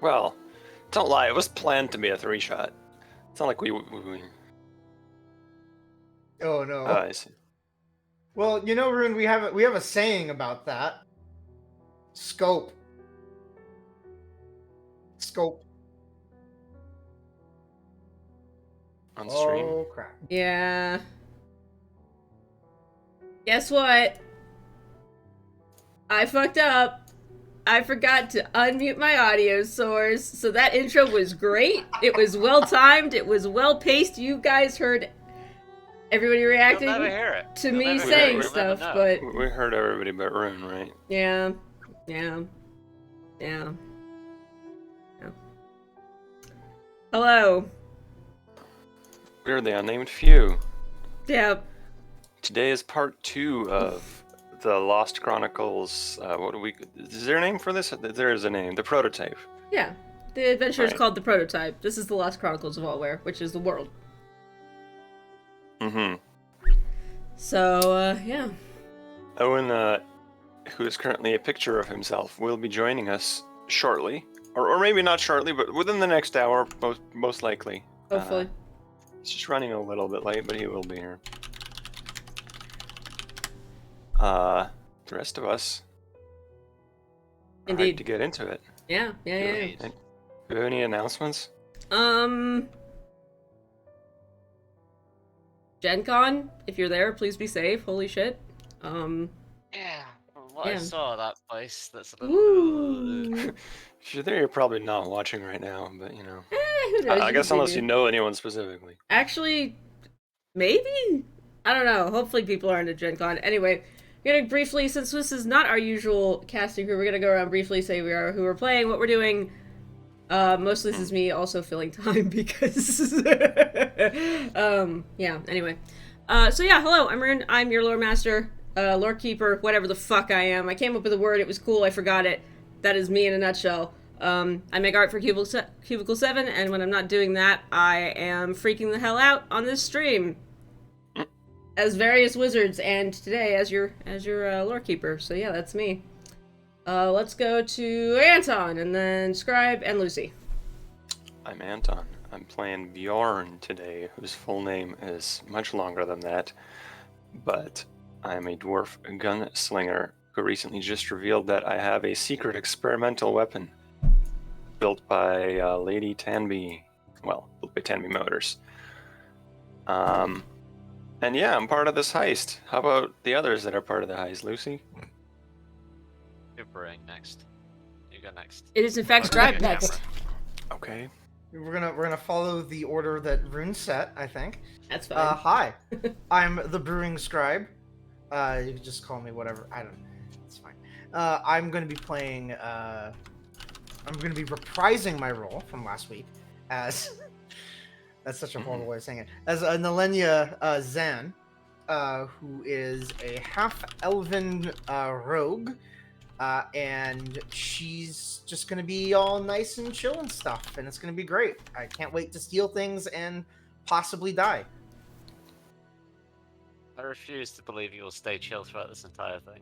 Well, don't lie. It was planned to be a 3-shot. It's not like we Oh no. I see. Well, you know, Rune, we have a saying about that. Scope. Scope. On stream. Oh crap. Yeah. Guess what? I fucked up. I forgot to unmute my audio source, so that intro was great. It was well timed. It was well paced. You guys heard everybody reacting You'll never hear it. to You'll me never hear it. saying You'll never stuff, know. but We heard everybody but Rune, right? yeah. Hello. We're the unnamed few. Yeah. Today is part 2 of the Lost Chronicles. Is there a name for this? There is a name. The prototype. Yeah. The adventure is Right. called The Prototype. This is the Lost Chronicles of Alweyr, which is the world. Mm-hmm. So, yeah. Owen, who is currently a picture of himself, will be joining us shortly. Or maybe not shortly, but within the next hour, most likely. Hopefully. He's just running a little bit late, but he will be here. The rest of us are hyped Indeed. to get into it. Yeah. Do you have any announcements? Gen Con, if you're there, please be safe. Holy shit. Yeah, from what I Yeah. saw, that place, that's a little... Woo! If you're there, you're probably not watching right now, but you know. Who knows? I guess can unless see you know anyone specifically. Actually, maybe? I don't know. Hopefully people aren't at Gen Con. Anyway, we're gonna briefly, since this is not our usual casting crew, we're gonna go around briefly, say who we're playing, what we're doing. Mostly this is me also filling time because yeah, anyway. So yeah, hello, I'm Rune, I'm your lore master, lore keeper, whatever the fuck I am. I came up with a word, it was cool, I forgot it. That is me in a nutshell. I make art for Cubicle 7, and when I'm not doing that, I am freaking the hell out on this stream. As various wizards, and today as your lore keeper. So yeah, that's me. Let's go to Anton, and then Scribe, and Lucy. I'm Anton. I'm playing Bjorn today, whose full name is much longer than that. But I'm a dwarf gunslinger who recently just revealed that I have a secret experimental weapon built by Lady Tanby. Well, built by Tanby Motors. And yeah, I'm part of this heist. How about the others that are part of the heist, Lucy? You're brewing next. You go next. It is in fact Scribe next. Okay. We're gonna follow the order that Rune set, I think. That's fine. Hi, I'm the Brewing Scribe. You can just call me whatever. I don't. It's fine. I'm gonna be playing. I'm gonna be reprising my role from last week as. That's such a horrible way of saying it. As a Nalenia Zan, who is a half-elven rogue, and she's just gonna be all nice and chill and stuff, and it's gonna be great. I can't wait to steal things and possibly die. I refuse to believe you will stay chill throughout this entire thing.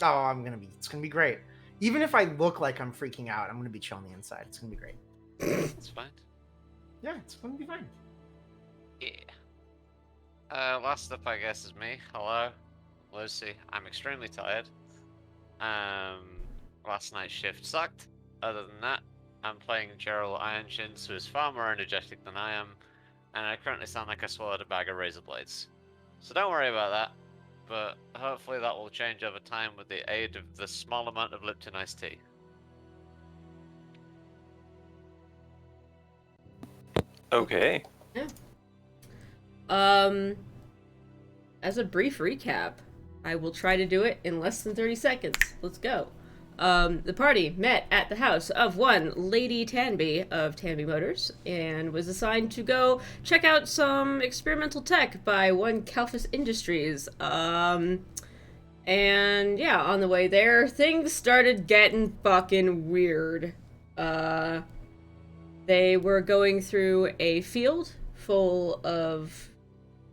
Oh, it's gonna be great. Even if I look like I'm freaking out, I'm gonna be chill on the inside. It's gonna be great. It's fine. Yeah, it's gonna be fine. Yeah. Last up, I guess, is me. Hello, Lucy. I'm extremely tired. Last night's shift sucked. Other than that, I'm playing Gerald Ironshins, who is far more energetic than I am, and I currently sound like I swallowed a bag of razor blades. So don't worry about that, but hopefully that will change over time with the aid of the small amount of Lipton iced tea. Okay. Yeah. As a brief recap, I will try to do it in less than 30 seconds. Let's go. The party met at the house of one Lady Tanby of Tanby Motors and was assigned to go check out some experimental tech by one Calphus Industries. And yeah, on the way there, things started getting fucking weird. They were going through a field full of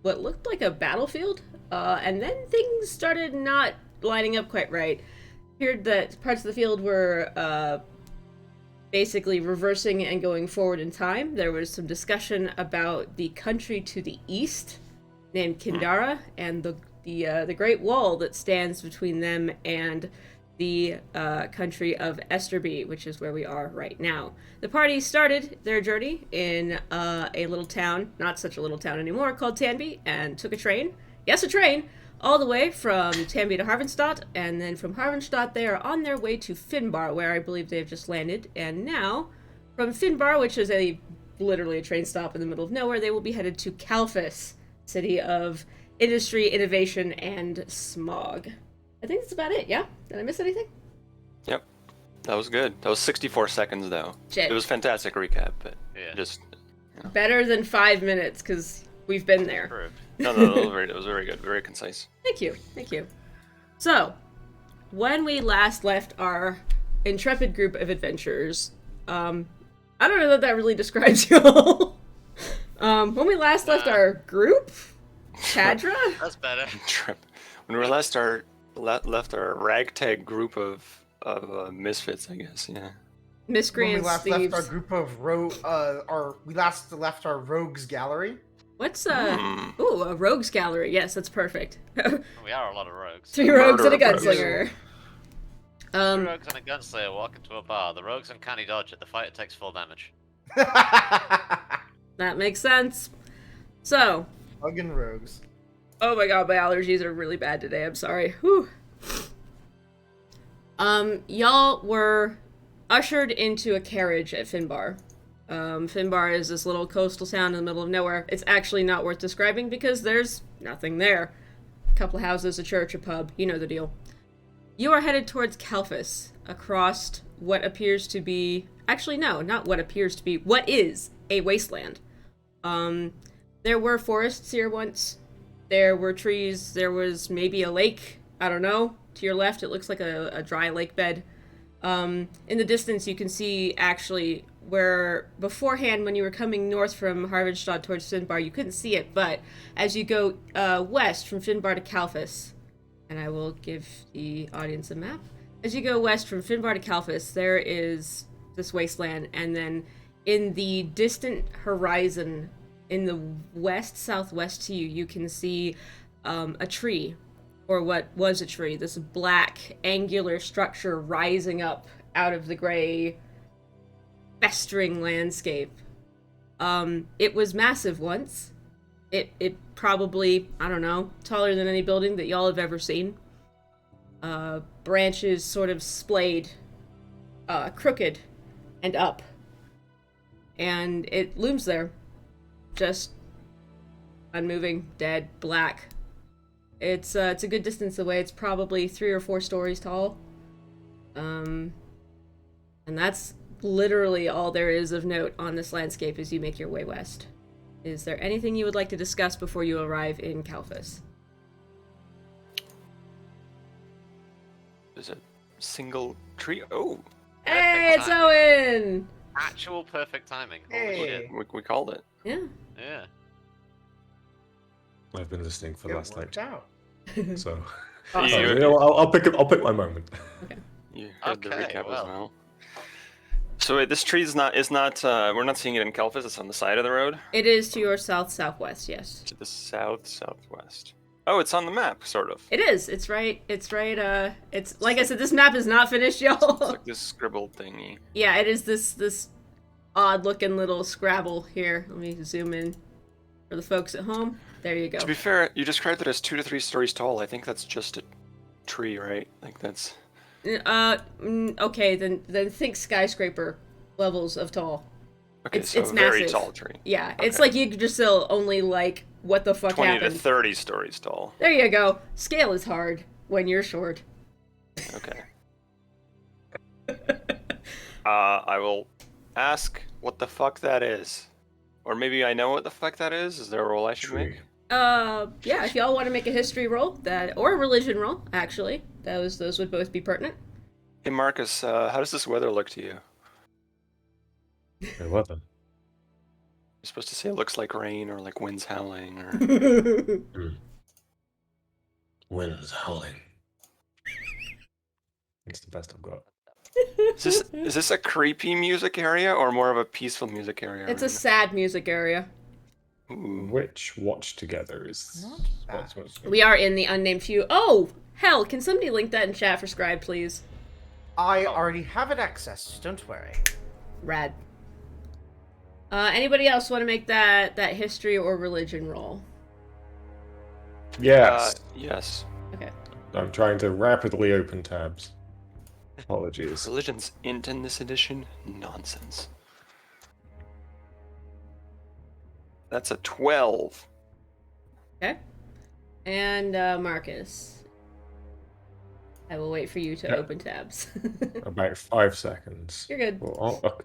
what looked like a battlefield, and then things started not lining up quite right. Appeared that parts of the field were basically reversing and going forward in time. There was some discussion about the country to the east, named Kindara, and the Great Wall that stands between them and the country of Esterby, which is where we are right now. The party started their journey in a little town, not such a little town anymore, called Tanby, and took a train. Yes, a train! All the way from Tanby to Harvenstadt, and then from Harvenstadt they are on their way to Finbar, where I believe they've just landed. And now, from Finbar, which is literally a train stop in the middle of nowhere, they will be headed to Kalfus, city of industry, innovation, and smog. I think that's about it, yeah? Did I miss anything? Yep. That was good. That was 64 seconds, though. Shit. It was fantastic recap, but Yeah. just... Better than 5 minutes, because we've been there. Approved. No, it was very good. Very concise. Thank you. So, when we last left our intrepid group of adventurers, I don't know that really describes you all. When we last left our group, Tadra? That's better. Trip. When we left our ragtag group of misfits, I guess, yeah. When we Miscreants, last thieves. left our group of we last left our rogues gallery. What's ooh, a rogues gallery. Yes, that's perfect. We are a lot of rogues. 3 rogues and a Murder of rogues. gunslinger. Two rogues and a gunslinger walk into a bar. The rogues uncanny dodge it. The fighter takes full damage. That makes sense. So, Fucking rogues. oh my god, my allergies are really bad today. I'm sorry. Whew. Y'all were ushered into a carriage at Finbar. Finbar is this little coastal town in the middle of nowhere. It's actually not worth describing because there's nothing there. A couple of houses, a church, a pub. You know the deal. You are headed towards Kalfus, across what appears to be... Actually, no, not what appears to be. What is a wasteland. There were forests here once. There were trees. There was maybe a lake. I don't know. To your left, it looks like a dry lake bed. In the distance, you can see, actually, where beforehand, when you were coming north from Harvenstadt towards Finbar, you couldn't see it, but as you go west from Finbar to Kalfus, and I will give the audience a map. As you go west from Finbar to Kalfus, there is this wasteland, and then in the distant horizon, in the west-southwest to you, you can see a tree, or what was a tree, this black, angular structure rising up out of the gray, festering landscape. It was massive once. It probably, I don't know, taller than any building that y'all have ever seen. Branches sort of splayed, crooked, and up. And it looms there. Just unmoving, dead, black. It's a good distance away. It's probably 3 or 4 stories tall. And that's literally all there is of note on this landscape as you make your way west. Is there anything you would like to discuss before you arrive in Kalfus? There's a single tree. Oh, Hey, it's Owen! Actual perfect timing. Holy Hey. shit. we called it. Yeah. Yeah. I've been listening for It the last worked night, out. so Awesome. You- you know, I'll pick my moment. You heard the Okay, recap as well. well. So wait, this tree is not we're not seeing it in Kalfus. It's on the side of the road It is to your south-southwest, yes. to the southwest. Oh, it's on the map, sort of. It is. It's right, it's like I said, this map is not finished, It's y'all. like this scribbled thingy. Yeah, it is this odd-looking little Scrabble here. Let me zoom in for the folks at home. There you go. To be fair, you described it as 2 to 3 stories tall. I think that's just a tree, right? Like that's. Okay, then think skyscraper levels of tall. Okay, It's- so it's a very massive. tall tree. Yeah, it's Okay. like Yggdrasil, only like, what the fuck 20 to happened? 30 stories tall. There you go. Scale is hard when you're short. Okay. I will ask what the fuck that is. Or maybe I know what the fuck that is. Is there a roll I should Tree. make? Yeah, if y'all want to make a history roll, or a religion roll, actually, those would both be pertinent. Hey Marcus, how does this weather look to you? The weather. You're supposed to say it looks like rain or like winds howling or. Winds howling. It's the best I've got. Is this a creepy music area or more of a peaceful music area? It's a sad music area. Ooh. Which watch together is Not bad. We are in the unnamed few. Oh, hell, can somebody link that in chat for Scribe, please? I already have it accessed. Don't worry. Rad. Anybody else want to make that history or religion roll? Yes. Yes. Okay. I'm trying to rapidly open tabs. Apologies. Religion's int in this edition? Nonsense. That's a 12. Okay. And Marcus. I will wait for you to Yeah. open tabs. About 5 seconds. You're good. Well,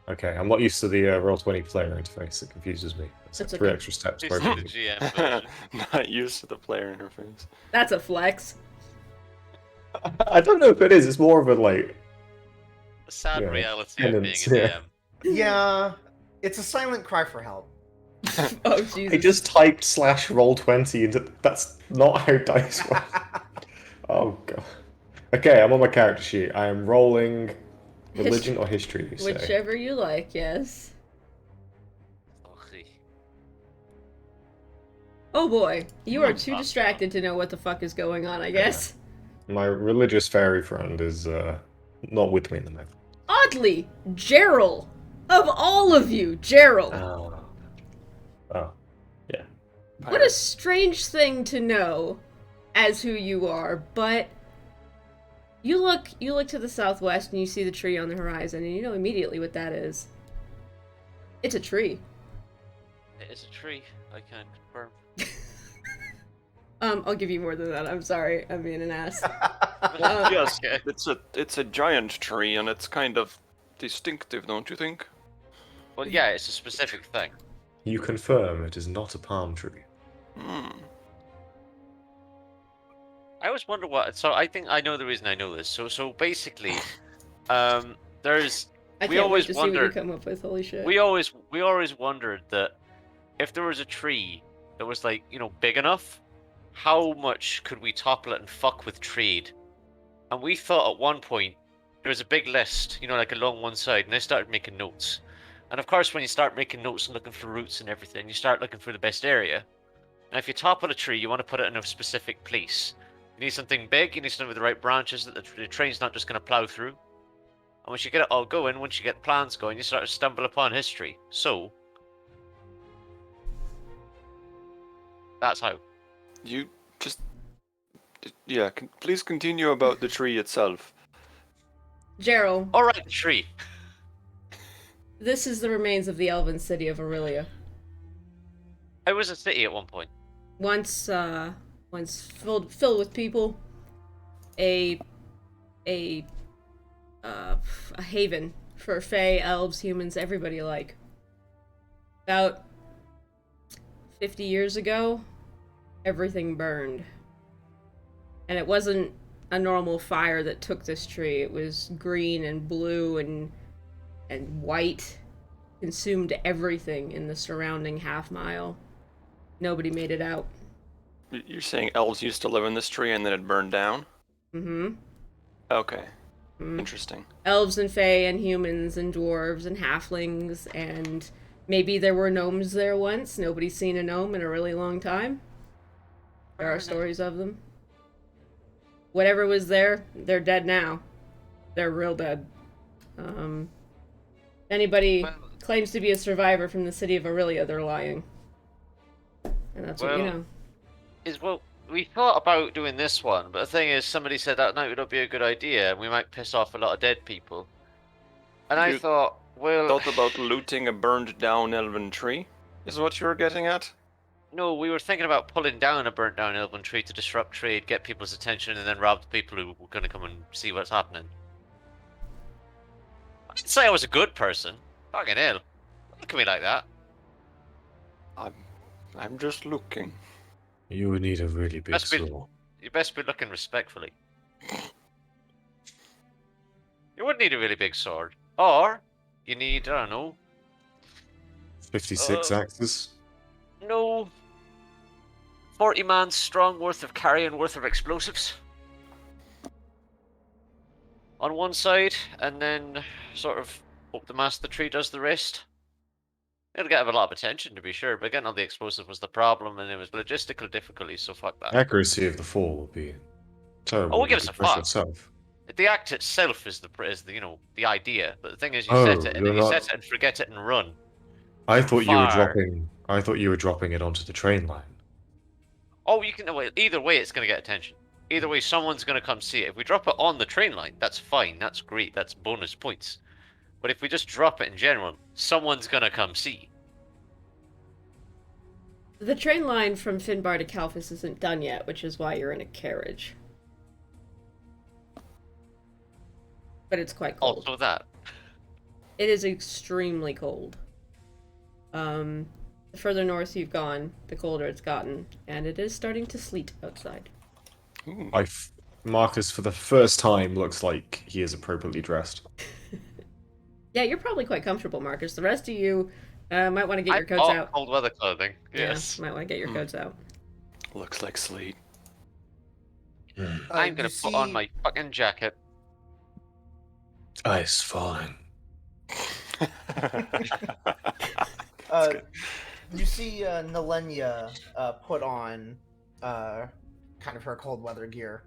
okay, I'm not used to the Roll20 player interface. It confuses me. It's That's like 3 okay. extra steps. This is for the everything. GM version. Not used to the player interface. That's a flex. I don't know if it is. It's more of a like. The sad Yeah, reality of being a penance, DM. yeah. Yeah, it's a silent cry for help. Oh, I Jesus. just typed /Roll20 into. That's not how dice work. Oh god. Okay, I'm on my character sheet. I am rolling religion or history. You say? Whichever you like, yes. Oh boy, you are too distracted to know what the fuck is going on, I guess. My religious fairy friend is not with me in the moment. Oddly, Gerald! Of all of you, Gerald! Oh, yeah. What a strange thing to know as who you are, but you look to the southwest and you see the tree on the horizon and you know immediately what that is. It's a tree. It is a tree, I can confirm. I'll give you more than that. I'm sorry. I'm being an ass. Yes, Okay. it's a giant tree and it's kind of distinctive, don't you think? Well, yeah, it's a specific thing. You confirm it is not a palm tree. Hmm. I always wonder what. So I think I know the reason I know this. So basically, there's. I We can't wait always to see what you wondered- come up with. Holy shit. We always wondered that if there was a tree that was like big enough, how much could we topple it and fuck with trade? And we thought at one point there was a big list, like along one side, and I started making notes. And of course, when you start making notes and looking for routes and everything, you start looking for the best area. And if you topple a tree, you want to put it in a specific place. You need something big, you need something with the right branches that the train's not just going to plow through. And once you get it all going, once you get plans going, you start to stumble upon history. So, that's how. You just. Yeah, please continue about the tree itself. Gerald, Alright, tree. this is the remains of the elven city of Aurelia. It was a city at one point. Once filled with people, a haven for fae, elves, humans, everybody alike. About 50 years ago, everything burned. And it wasn't a normal fire that took this tree. It was green and blue and white. Consumed everything in the surrounding half mile. Nobody made it out. You're saying elves used to live in this tree and then it burned down? Mm-hmm. Okay. Mm. Interesting. Elves and fae and humans and dwarves and halflings and maybe there were gnomes there once. Nobody's seen a gnome in a really long time. There are stories of them. Whatever was there, they're dead now. They're real dead. Anybody Well- claims to be a survivor from the city of Aurelia, they're lying. And that's what you Well- know. We thought about doing this one, but the thing is, somebody said that night would be a good idea, and we might piss off a lot of dead people. And I You thought, well, Thought about looting a burned down elven tree? Is what you were getting at? no, we were thinking about pulling down a burnt down elven tree to disrupt trade, get people's attention, and then rob the people who were going to come and see what's happening. I didn't say I was a good person. Fucking hell. Look at me like that. I'm I'm just looking. You would need a really big Must be- sword. You best be looking respectfully. You would need a really big sword. Or, you need, I don't know, 56 axes. no 40 man strong worth of carrying worth of explosives. On one side, and then sort of hope the master tree does the rest. It'll get a lot of attention to be sure, but getting all the explosive was the problem, and it was logistical difficulties, so fuck that. Accuracy of the fall would be terrible. Oh, we'll give with us the a pressure fuck. itself. The act itself is the the idea, but the thing is, you Oh, set it and you're then you not- set it and forget it and run. I thought you were Far. dropping. I thought you were dropping it onto the train line. Oh, you can. Well, either way, it's going to get attention. Either way, someone's going to come see it. If we drop it on the train line, that's fine. That's great. That's bonus points. But if we just drop it in general, someone's going to come see. The train line from Finbar to Calphus isn't done yet, which is why you're in a carriage. But it's quite cold. Also that. It is extremely cold. The further north you've gone, the colder it's gotten, and it is starting to sleet outside. Ooh. Marcus, for the first time, looks like he is appropriately dressed. Yeah, you're probably quite comfortable, Marcus. The rest of you might want to get your coats out. Cold weather clothing. Yes. Yeah, might want to get your coats out. Looks like sleet. I'm going to put on my fucking jacket. Ice falling. You see Nalenia put on kind of her cold weather gear,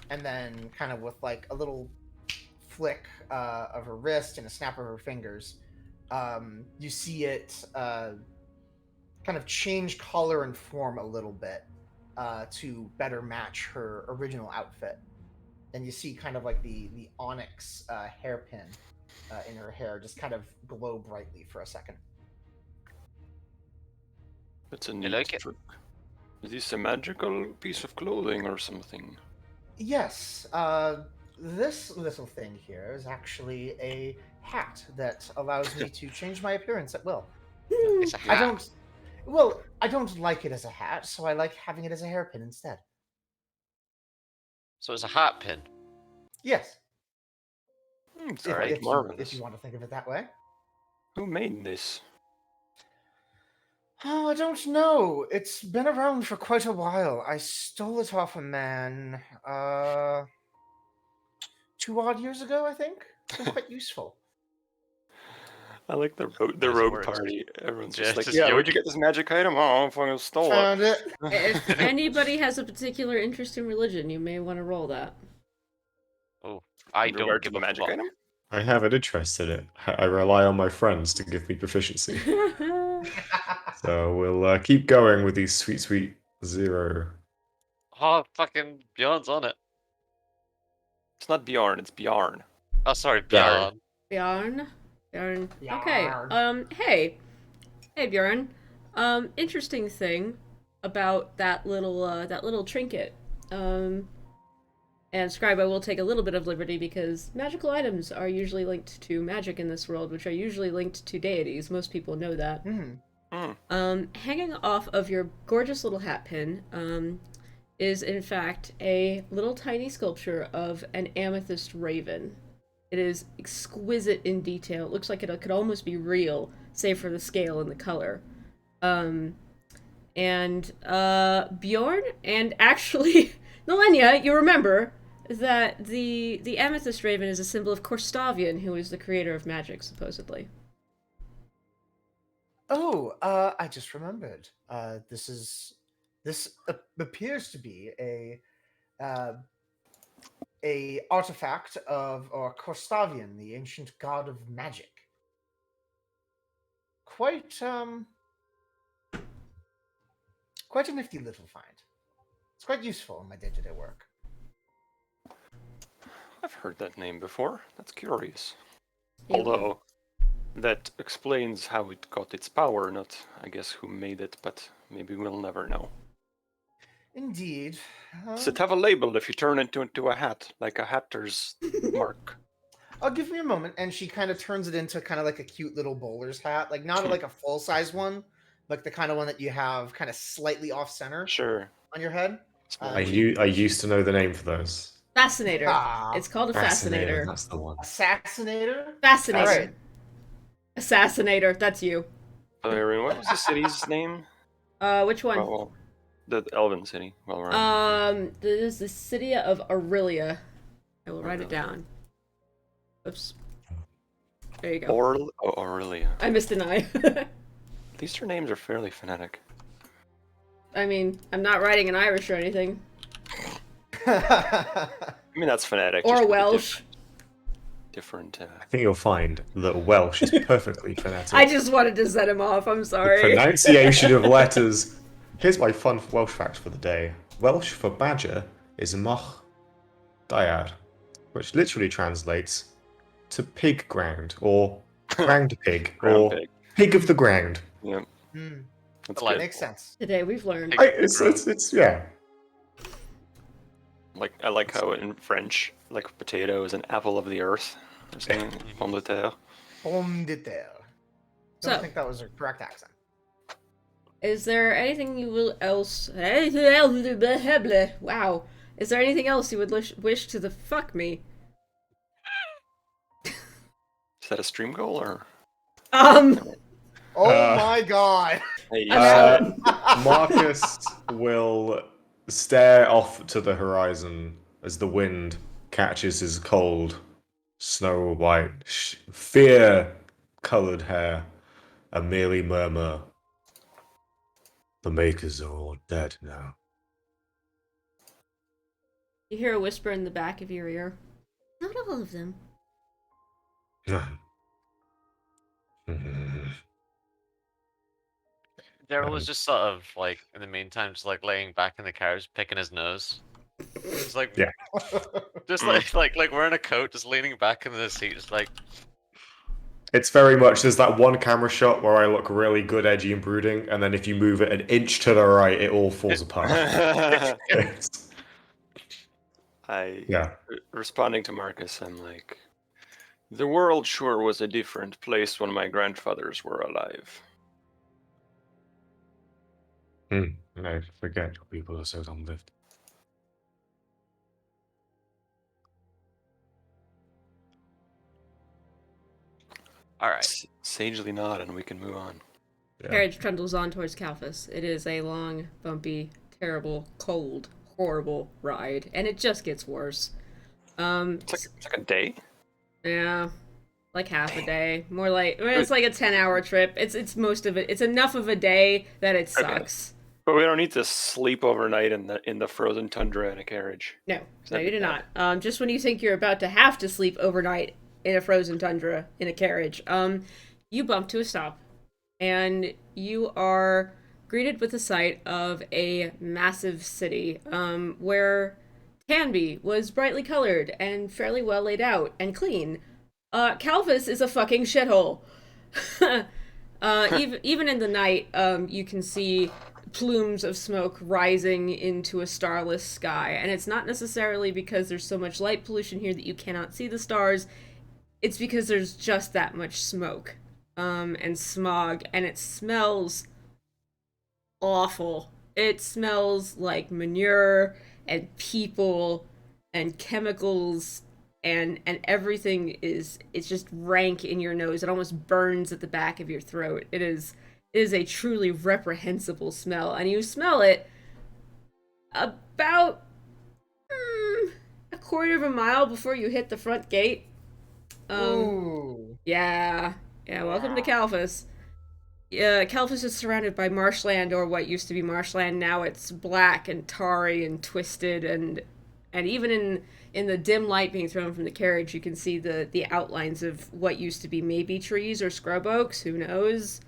and then kind of with like a little flick of her wrist and a snap of her fingers, you see it kind of change color and form a little bit to better match her original outfit. And you see kind of like the onyx hairpin in her hair just kind of glow brightly for a second. That's a neat like it? trick. Is this a magical piece of clothing or something? Yes, this little thing here is actually a hat that allows me to change my appearance at will. It's a hat. I don't like it as a hat, so I like having it as a hairpin instead. So it's a hat pin. Yes, It's if, quite if marvelous. you want to think of it that way. Who made this? Oh, I don't know. It's been around for quite a while. I stole it off a man 2 odd years ago, I think. It's been quite useful. I like the Nice rogue words. party. Everyone's Yeah, just like, just yeah, yoke. where'd you get this magic item? Oh, I fucking stole it. Found it. If anybody has a particular interest in religion, you may want to roll that. Oh, I In don't regard to give the a magic fuck. item? I have an interest in it. I rely on my friends to give me proficiency. So we'll keep going with these sweet 0. Oh, fucking Bjorn's on it. It's not Bjorn, it's Bjarn. Oh, sorry, Bjorn. Bjorn. Bjorn. Okay. Bjorn. Hey, Bjorn. Interesting thing about that little trinket. And Scribe, I will take a little bit of liberty because magical items are usually linked to magic in this world, which are usually linked to deities. Most people know that. Hanging off of your gorgeous little hat pin, is in fact a little tiny sculpture of an amethyst raven. It is exquisite in detail. It looks like it could almost be real, save for the scale and the color. And Bjorn, and actually, Nalenia, you remember that the amethyst raven is a symbol of Korstavian, who is the creator of magic, supposedly. Oh, I just remembered. This appears to be a artifact of Korstavian, the ancient god of magic. Quite a nifty little find. It's quite useful in my day-to-day work. I've heard that name before. That's curious. You- Although, that explains how it got its power, not, I guess, who made it, but maybe we'll never know. Indeed. Does it have a label if you turn it into a hat, like a hatter's mark? I'll give me a moment, and she kind of turns it into kind of like a cute little bowler's hat, like not like a full size one, like the kind of one that you have kind of slightly off center Sure. on your head. Small I feet. used to know the name for those. Fascinator. Ah, It's called a fascinator. That's the one. assassinator. Fascinator. All right. Assassinator. That's you. So, Aaron, what was the city's name? Which one? Well, the Elven city. Well, right. This is the city of Aurelia. I will write it down. Oops. There you go. Aurelia. I missed an I. At least her names are fairly phonetic. I mean, I'm not writing in Irish or anything. I mean, that's phonetic. Or just with a Welsh. Different. I think you'll find that Welsh is perfectly phonetic. I just wanted to set him off. I'm The sorry. pronunciation of letters. Here's my fun Welsh fact for the day. Welsh for badger is mach daiar, which literally translates to pig ground, or ground pig, Ground or pig. pig of the ground. Yep. Hmm, That's Like- good. makes sense. Today we've learned. It's yeah. I like how in French, like potato is an apple of the earth. Or something. Pomme de terre. Pomme de terre. So- Don't think that was a correct accent. Is there anything you will else? Wow. Is there anything else you would wish to the fuck me? Is that a stream goal or? Oh Uh, my god. Hey, Marcus will stare off to the horizon as the wind catches his cold, snow white, fear-colored hair and merely murmur, "The makers are all dead now." You hear a whisper in the back of your ear. Not all of them. Daryl was just sort of like in the meantime, just like laying back in the carriage, picking his nose. It's like Yeah. just like wearing a coat, just leaning back in the seat, just like It's very much, there's that one camera shot where I look really good, edgy, and brooding, and then if you move it an inch to the right, it all falls apart. Yeah. Responding to Marcus, I'm like, the world sure was a different place when my grandfathers were alive. No, forget your people are so long-lived. all right. Sagely nod, and we can move on. Yeah. Carriage trundles on towards Calphus. It is a long, bumpy, terrible, cold, horrible ride, and it just gets worse. It's like a day. Yeah, like half a day. More like it's like a 10-hour trip. It's most of it. It's enough of a day that it sucks. But we don't need to sleep overnight in the frozen tundra in a carriage. No, that you do bad? not. Just when you think you're about to have to sleep overnight in a frozen tundra in a carriage, you bump to a stop, and you are greeted with the sight of a massive city, where Tanby was brightly colored and fairly well laid out and clean. Calvus is a fucking shithole. Even in the night, you can see plumes of smoke rising into a starless sky, and it's not necessarily because there's so much light pollution here that you cannot see the stars. It's because there's just that much smoke, and smog, and it smells awful. It smells like manure and people and chemicals, and everything it's just rank in your nose. It almost burns at the back of your throat. It is a truly reprehensible smell, and you smell it about a quarter of a mile before you hit the front gate. Ooh. Yeah, welcome to Calphus. Calphus is surrounded by marshland, or what used to be marshland. Now it's black and tarry and twisted, and even in the dim light being thrown from the carriage, you can see the outlines of what used to be maybe trees or scrub oaks, who knows.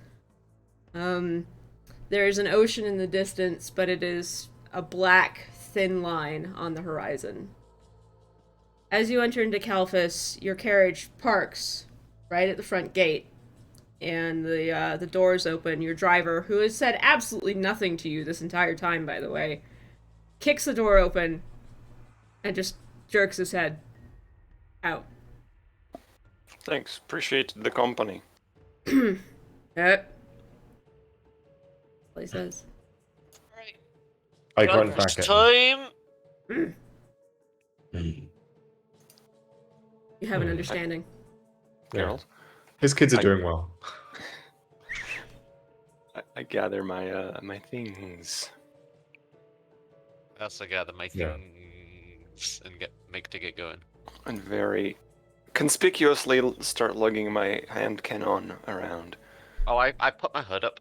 There's an ocean in the distance, but it is a black, thin line on the horizon. As you enter into Calphus, your carriage parks right at the front gate, and the doors open. Your driver, who has said absolutely nothing to you this entire time, by the way, kicks the door open and just jerks his head out. Thanks. Appreciate the company. What he says. Right. I grunt back It's at time. him. You have an Hmm. understanding. Yeah. Harold, His kids are I- doing well. I gather my things. I also gather my Yeah. things and get going. And very conspicuously start lugging my hand cannon around. Oh, I put my hood up.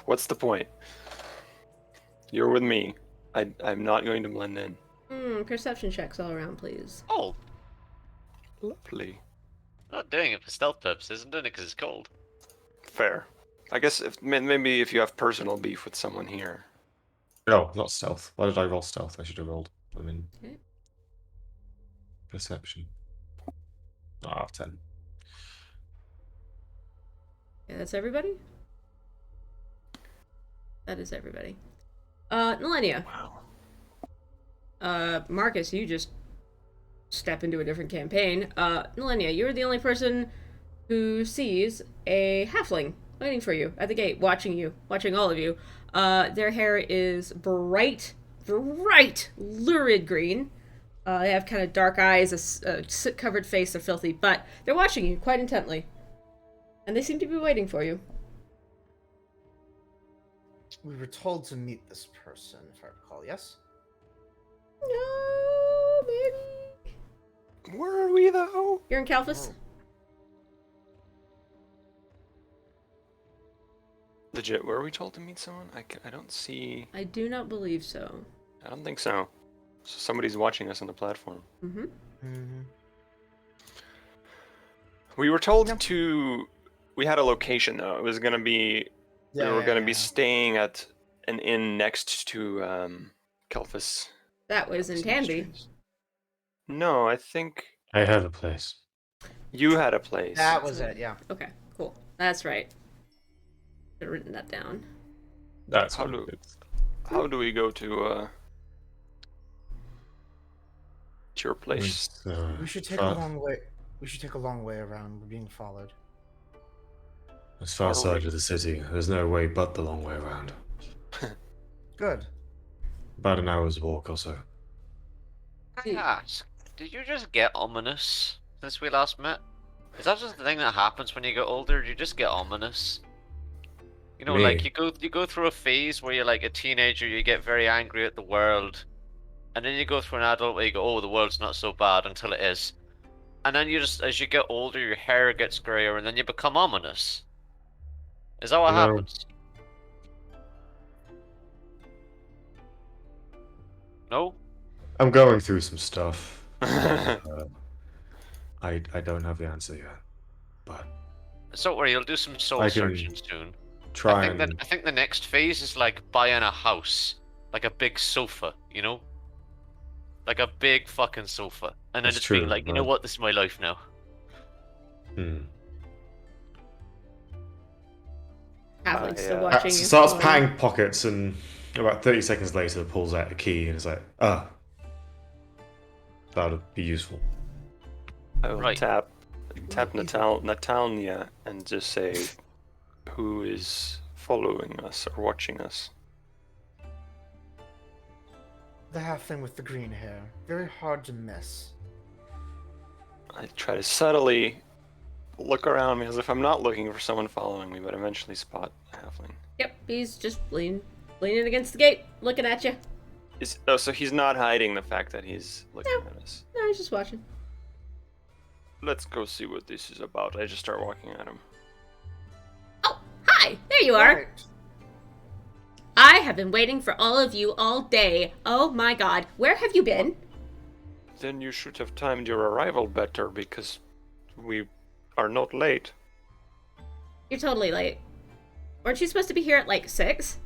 What's the point? You're with me. I'm not going to blend in. Perception checks all around, please. Oh, Lovely. I'm not doing it for stealth purposes. I'm doing it because it's cold. Fair. I guess maybe if you have personal beef with someone here. No, not stealth. Why did I roll stealth? I should have rolled. Okay. Perception. 10. Yeah, that's everybody? That is everybody. Millennia. Wow. Marcus, you just step into a different campaign. Millennia, you're the only person who sees a halfling waiting for you at the gate, watching all of you. Their hair is bright, lurid green. They have kind of dark eyes, a soot-covered face, they're filthy, but they're watching you quite intently. And they seem to be waiting for you. We were told to meet this person, if I recall, yes? No, maybe. Where are we though? You're in Calphus? Oh. Legit, were we told to meet someone? I don't see. I do not believe so. I don't think so. So somebody's watching us on the platform. Mm-hmm. Mm-hmm. We were told Yep. to. We had a location though. It was gonna be. We were gonna be staying at an inn next to Kelphus. That was in Tanby. No, I think I have a place. you had a place. That was it, yeah. Okay, cool. That's right. Should have written that down. That's How what do- it is. How do we go to your place? It's, We should take a long way. We should take a long way around. We're being followed. It's far Are side we- of the city. There's no way but the long way around. Good. About an hour's walk or so. Can I ask, did you just get ominous since we last met? Is that just the thing that happens when you get older? You just get ominous. You know, Me? like you go through a phase where you're like a teenager, you get very angry at the world, and then you go through an adult where you go, oh, the world's not so bad until it is, and then you just, as you get older, your hair gets grayer, and then you become ominous. Is that what No. happens? No. I'm going through some stuff. I don't have the answer yet, but So don't worry, you'll do some soul I can searching soon. try I think the next phase is like buying a house, like a big sofa, you know, like a big fucking sofa, and then That's just being true, like, you know right. what, this is my life now. Halfling's still yeah. watching you. Starts Oh, patting pockets, and about 30 seconds later pulls out a key and is like, that would be useful. I will Right. tap Natalia and just say, who is following us or watching us? The halfling with the green hair. Very hard to miss. I try to subtly look around me as if I'm not looking for someone following me, but eventually spot a halfling. Yep, he's just leaning against the gate, looking at you. So he's not hiding the fact that he's looking at us. No, he's just watching. Let's go see what this is about. I just start walking at him. Oh, hi! There you are! Right. I have been waiting for all of you all day. Oh my god, where have you been? Then you should have timed your arrival better because we are not late. You're totally late. Weren't you supposed to be here at like 6?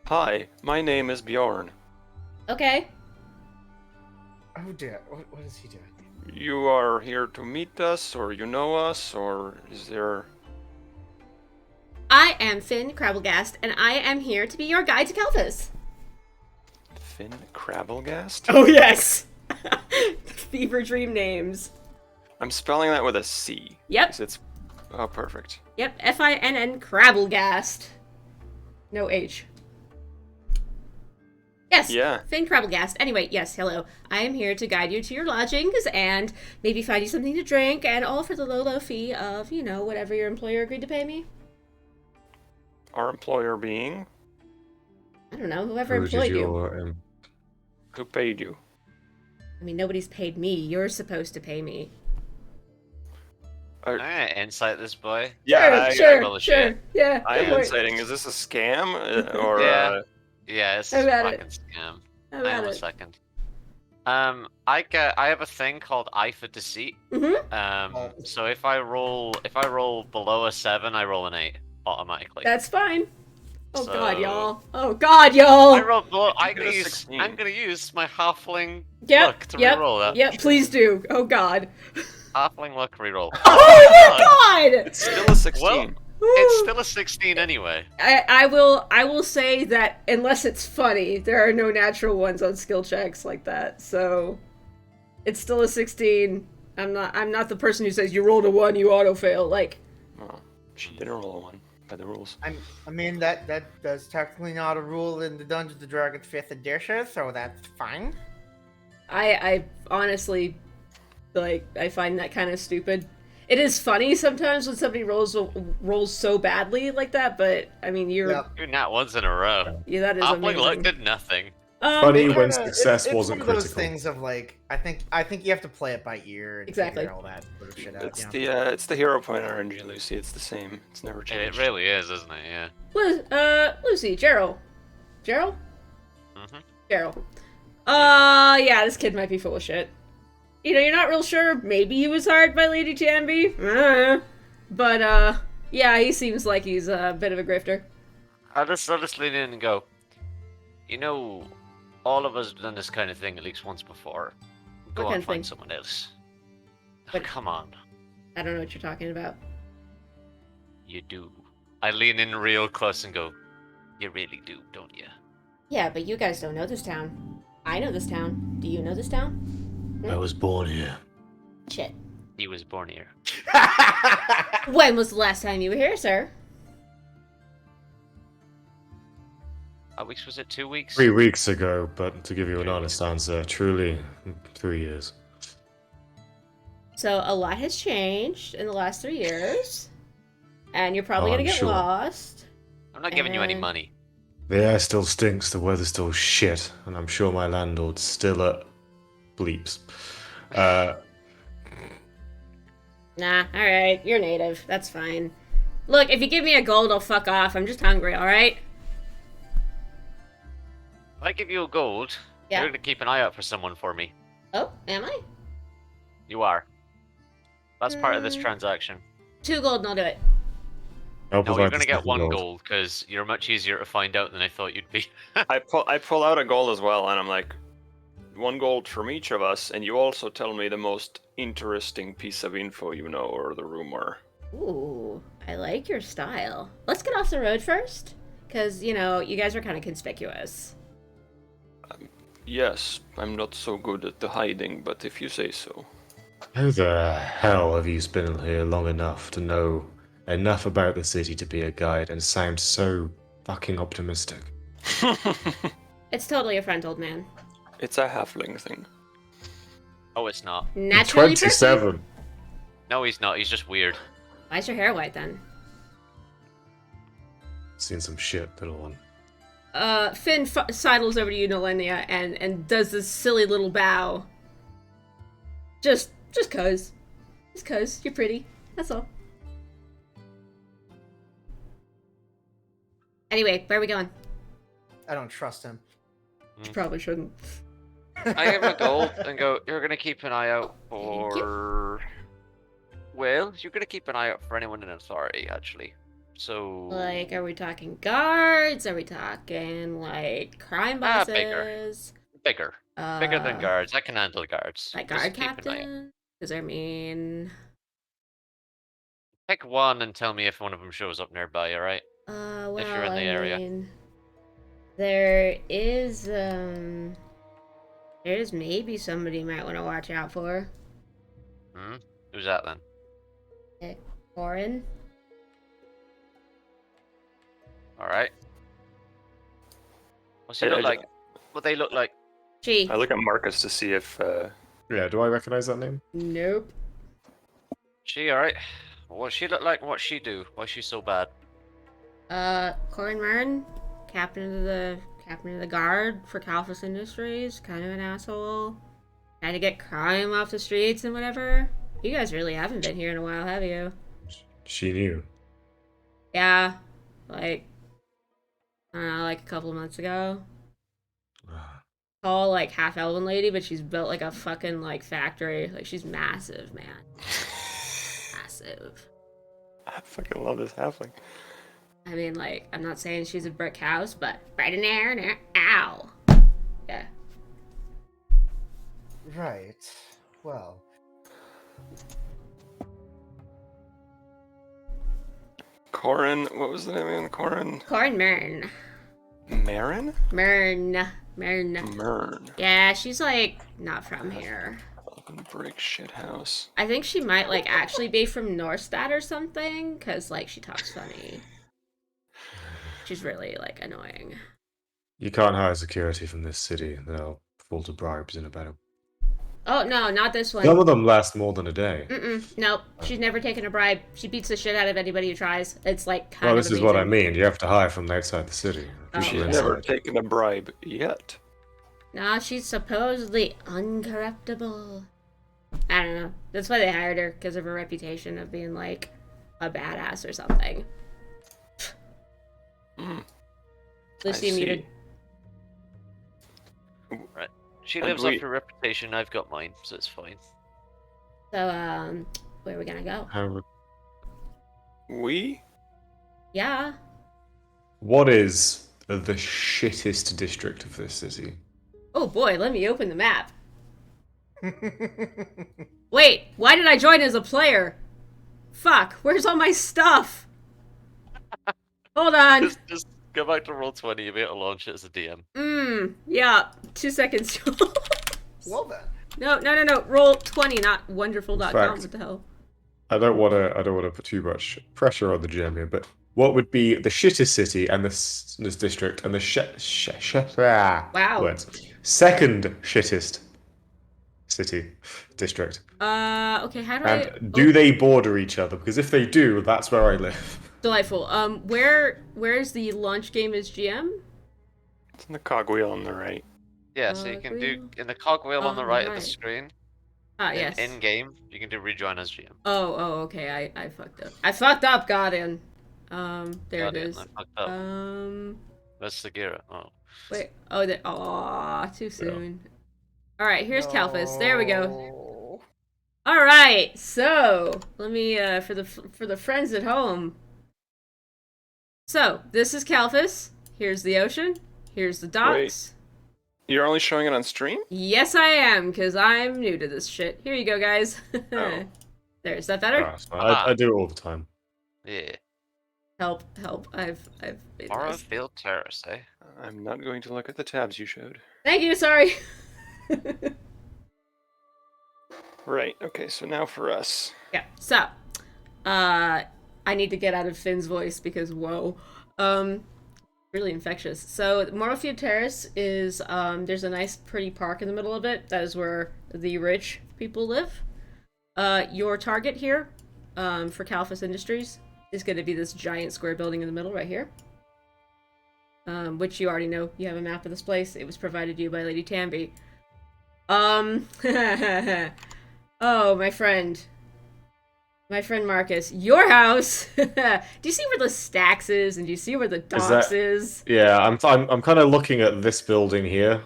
Hi, my name is Bjorn. Okay. Oh dear. What is he doing? You are here to meet us, or you know us, or is there... I am Finn Crabblegast, and I am here to be your guide to Kelphus. Finn Crabblegast? Oh yes! Fever dream names. I'm spelling that with a C. Yep. 'cause it's Oh, perfect. Yep, Finn Crabblegast. No H. Yes, Yeah. Finn Crabblegast. Anyway, yes, hello. I am here to guide you to your lodgings and maybe find you something to drink, and all for the low fee of, whatever your employer agreed to pay me. Our employer being? I don't know, whoever Who did employed you. your, Who paid you? I mean, nobody's paid me. You're supposed to pay me. I'm gonna insight this boy. Sure. bullshit. Yeah, I go am for it. inciting. Is this a scam? Or, Yeah. Yeah, it's How a about fucking it? scam. How Hang about on a it? second. I have a thing called eye for deceit. Mm-hmm. So if I roll below a 7, I roll an 8 automatically. That's fine. Oh So- god, y'all. Oh god, y'all. I roll below. You get a 16. I'm gonna use my halfling Yep, luck to yep, reroll that. yep, please do. Oh god. Halfling luck reroll. Oh my god! It's still a 16. Well, Woo. it's still a 16 anyway. I will say that unless it's funny, there are no natural ones on skill checks like that. So it's still a 16. I'm not the person who says you rolled a 1, you auto fail. Like, Oh, she didn't roll a 1 by the rules. I mean that does technically not a rule in the Dungeons and Dragons 5th edition, so that's fine. I honestly, like, I find that kind of stupid. It is funny sometimes when somebody rolls so badly like that, but I mean, Yep. You're not once in a row. yeah, that is Halfling amazing. luck did nothing. Funny It when kinda- success it's wasn't one of those critical. things of like, I think you have to play it by ear and Exactly. figure all that sort of shit out. It's Yeah. it's the hero point RNG, Lucy. It's the same. It's never It changed. really is, isn't it? Yeah. Lucy, Gerald. Mhm. Gerald. Yeah, this kid might be full of shit. You're not real sure. Maybe he was hired by Lady Tamby. But, yeah, he seems like he's a bit of a grifter. I'll just lean in and go. All of us have done this kind of thing at least once before. Go What on, kind of find thing? someone else. But- Come on, I don't know what you're talking about. you do. I lean in real close and go. You really do, don't you? Yeah, but you guys don't know this town. I know this town. Do you know this town? I was born here. Shit. He was born here. When was the last time you were here, sir? How weeks was it? 2 weeks? 3 weeks ago, but to give you an honest answer, truly, 3 years. So a lot has changed in the last 3 years. And you're probably Oh, gonna I'm get sure. lost. I'm not giving you any And- money. The air still stinks, the weather's still shit, and I'm sure my landlord's still at bleeps. Nah, alright, you're native. That's fine. Look, if you give me a gold, I'll fuck off. I'm just hungry, alright? If I give you a gold, Yeah. you're gonna keep an eye out for someone for me. Oh, am I? You are. That's part of this Mm. transaction. 2 gold and I'll do it. I'll No, provide you're gonna the get second 1 gold because you're much easier to find out than I thought you'd be. I pull out a gold as well, and I'm like, 1 gold from each of us, and you also tell me the most interesting piece of info you know or the rumor. Ooh, I like your style. Let's get off the road first. Because, you guys are kind of conspicuous. Yes, I'm not so good at the hiding, but if you say so. How the hell have you been here long enough to know enough about the city to be a guide and sound so fucking optimistic? It's totally a front, old man. It's a halfling thing. Oh, it's not. Naturally prickly. 27. No, he's not. He's just weird. Why's your hair white then? Seen some shit, little one. Finn sidles over to you, Nolenia, and does this silly little bow. Just cause. Just cause. You're pretty. That's all. Anyway, where are we going? I don't trust him. You probably shouldn't. I give him a gold and go, you're gonna keep an eye out Thank you. for... Well, you're gonna keep an eye out for anyone in authority, actually. So... Like, are we talking guards? Are we talking, like, crime Ah, bosses? bigger. Bigger than Uh, guards. I can handle guards. Like Just guard keep an eye out. captain? Because, I mean... Pick one and tell me if one of them shows up nearby, alright? Well, If you're in the area. mean, there is, there's maybe somebody you might want to watch out for. Hmm? Who's that then? Corin. Alright. What's he Hey, look like? What they look like? She. I look at Marcus to see if Yeah, do I recognize that name? Nope. She alright? What she look like? What she do? Why she so bad? Corin Mern, captain of the guard for Calphus Industries, kind of an asshole. Trying to get crime off the streets and whatever. You guys really haven't been here in a while, have you? She knew. Yeah, like, I don't know, like a couple of months ago. Tall, like, half-elven lady, but she's built like a fucking, like, factory. Like, she's massive, man. Massive. I fucking love this halfling. I mean, like, I'm not saying she's a brick house, but right in there, and there, ow. Yeah. Right. Well. Corin, what was the name again? Corin? Corin Mern. Marin? Mern. Mern. Yeah, she's, like, not from here. Fucking brick shit house. I think she might, like, actually be from Norstad or something, because, like, she talks funny. She's really, like, annoying. You can't hire security from this city. They'll fall to bribes in a battle. Oh, no, not this one. Some of them last more than a day. Nope. She's never taken a bribe. She beats the shit out of anybody who tries. It's, like, kind Well, of this is what I amazing. mean. You have to hire from outside the city. Oh, She's yeah. never taken a bribe yet. Nah, she's supposedly uncorruptible. I don't know. That's why they hired her, because of her reputation of being, like, a badass or something. Lucy I see. muted. Right. She And lives we- off her reputation, I've got mine, so it's fine. So, where are we gonna go? We? Yeah. What is the shittest district of this city? Oh boy, let me open the map. Wait, why did I join as a player? Fuck, where's all my stuff? Hold on. Just go back to Roll20, you'll be able to launch it as a DM. Yeah, 2 seconds. Well then. No. Roll 20, not wonderful.com. Fact. What the hell? I don't want to put too much pressure on the GM here, but what would be the shittest city and this district and the Wow. words second shittest city district? Okay, how do I... And do they border each other? Because if they do, that's where I live. Delightful. Where's the launch game as GM? It's in the cogwheel on the right. Yeah, so you can do, Cogwheel. in the cogwheel on the right of the right. screen, Ah, yes. in game, you can do rejoin as GM. Oh, okay, I fucked up. I fucked up, Guardian. There God, it yeah, is. I fucked up. That's Sagira. Oh. Wait, too soon. Alright, here's Calphus. There we go. No. Alright, so, let me, for the friends at home. So, this is Calphus. Here's the ocean. Here's the docks. You're only showing it on stream? Yes, I am, because I'm new to this shit. Here you go, guys. Oh. There, is that better? Ah, it's fine. I do it all the time. Yeah. Help. I've made this. Field Terrace, eh? I'm not going to look at the tabs you showed. Thank you, sorry. Right, okay, so now for us. Yeah, so, I need to get out of Finn's voice because, whoa. Really infectious. So, Morrowfield Terrace is, there's a nice, pretty park in the middle of it. That is where the rich people live. Your target here, for Calphus Industries, is going to be this giant square building in the middle right here. Which you already know. You have a map of this place. It was provided to you by Lady Tamby. Oh, my friend. My friend Marcus, your house. Do you see where the stacks is, and do you see where the docks is? Yeah, I'm kind of looking at this building here.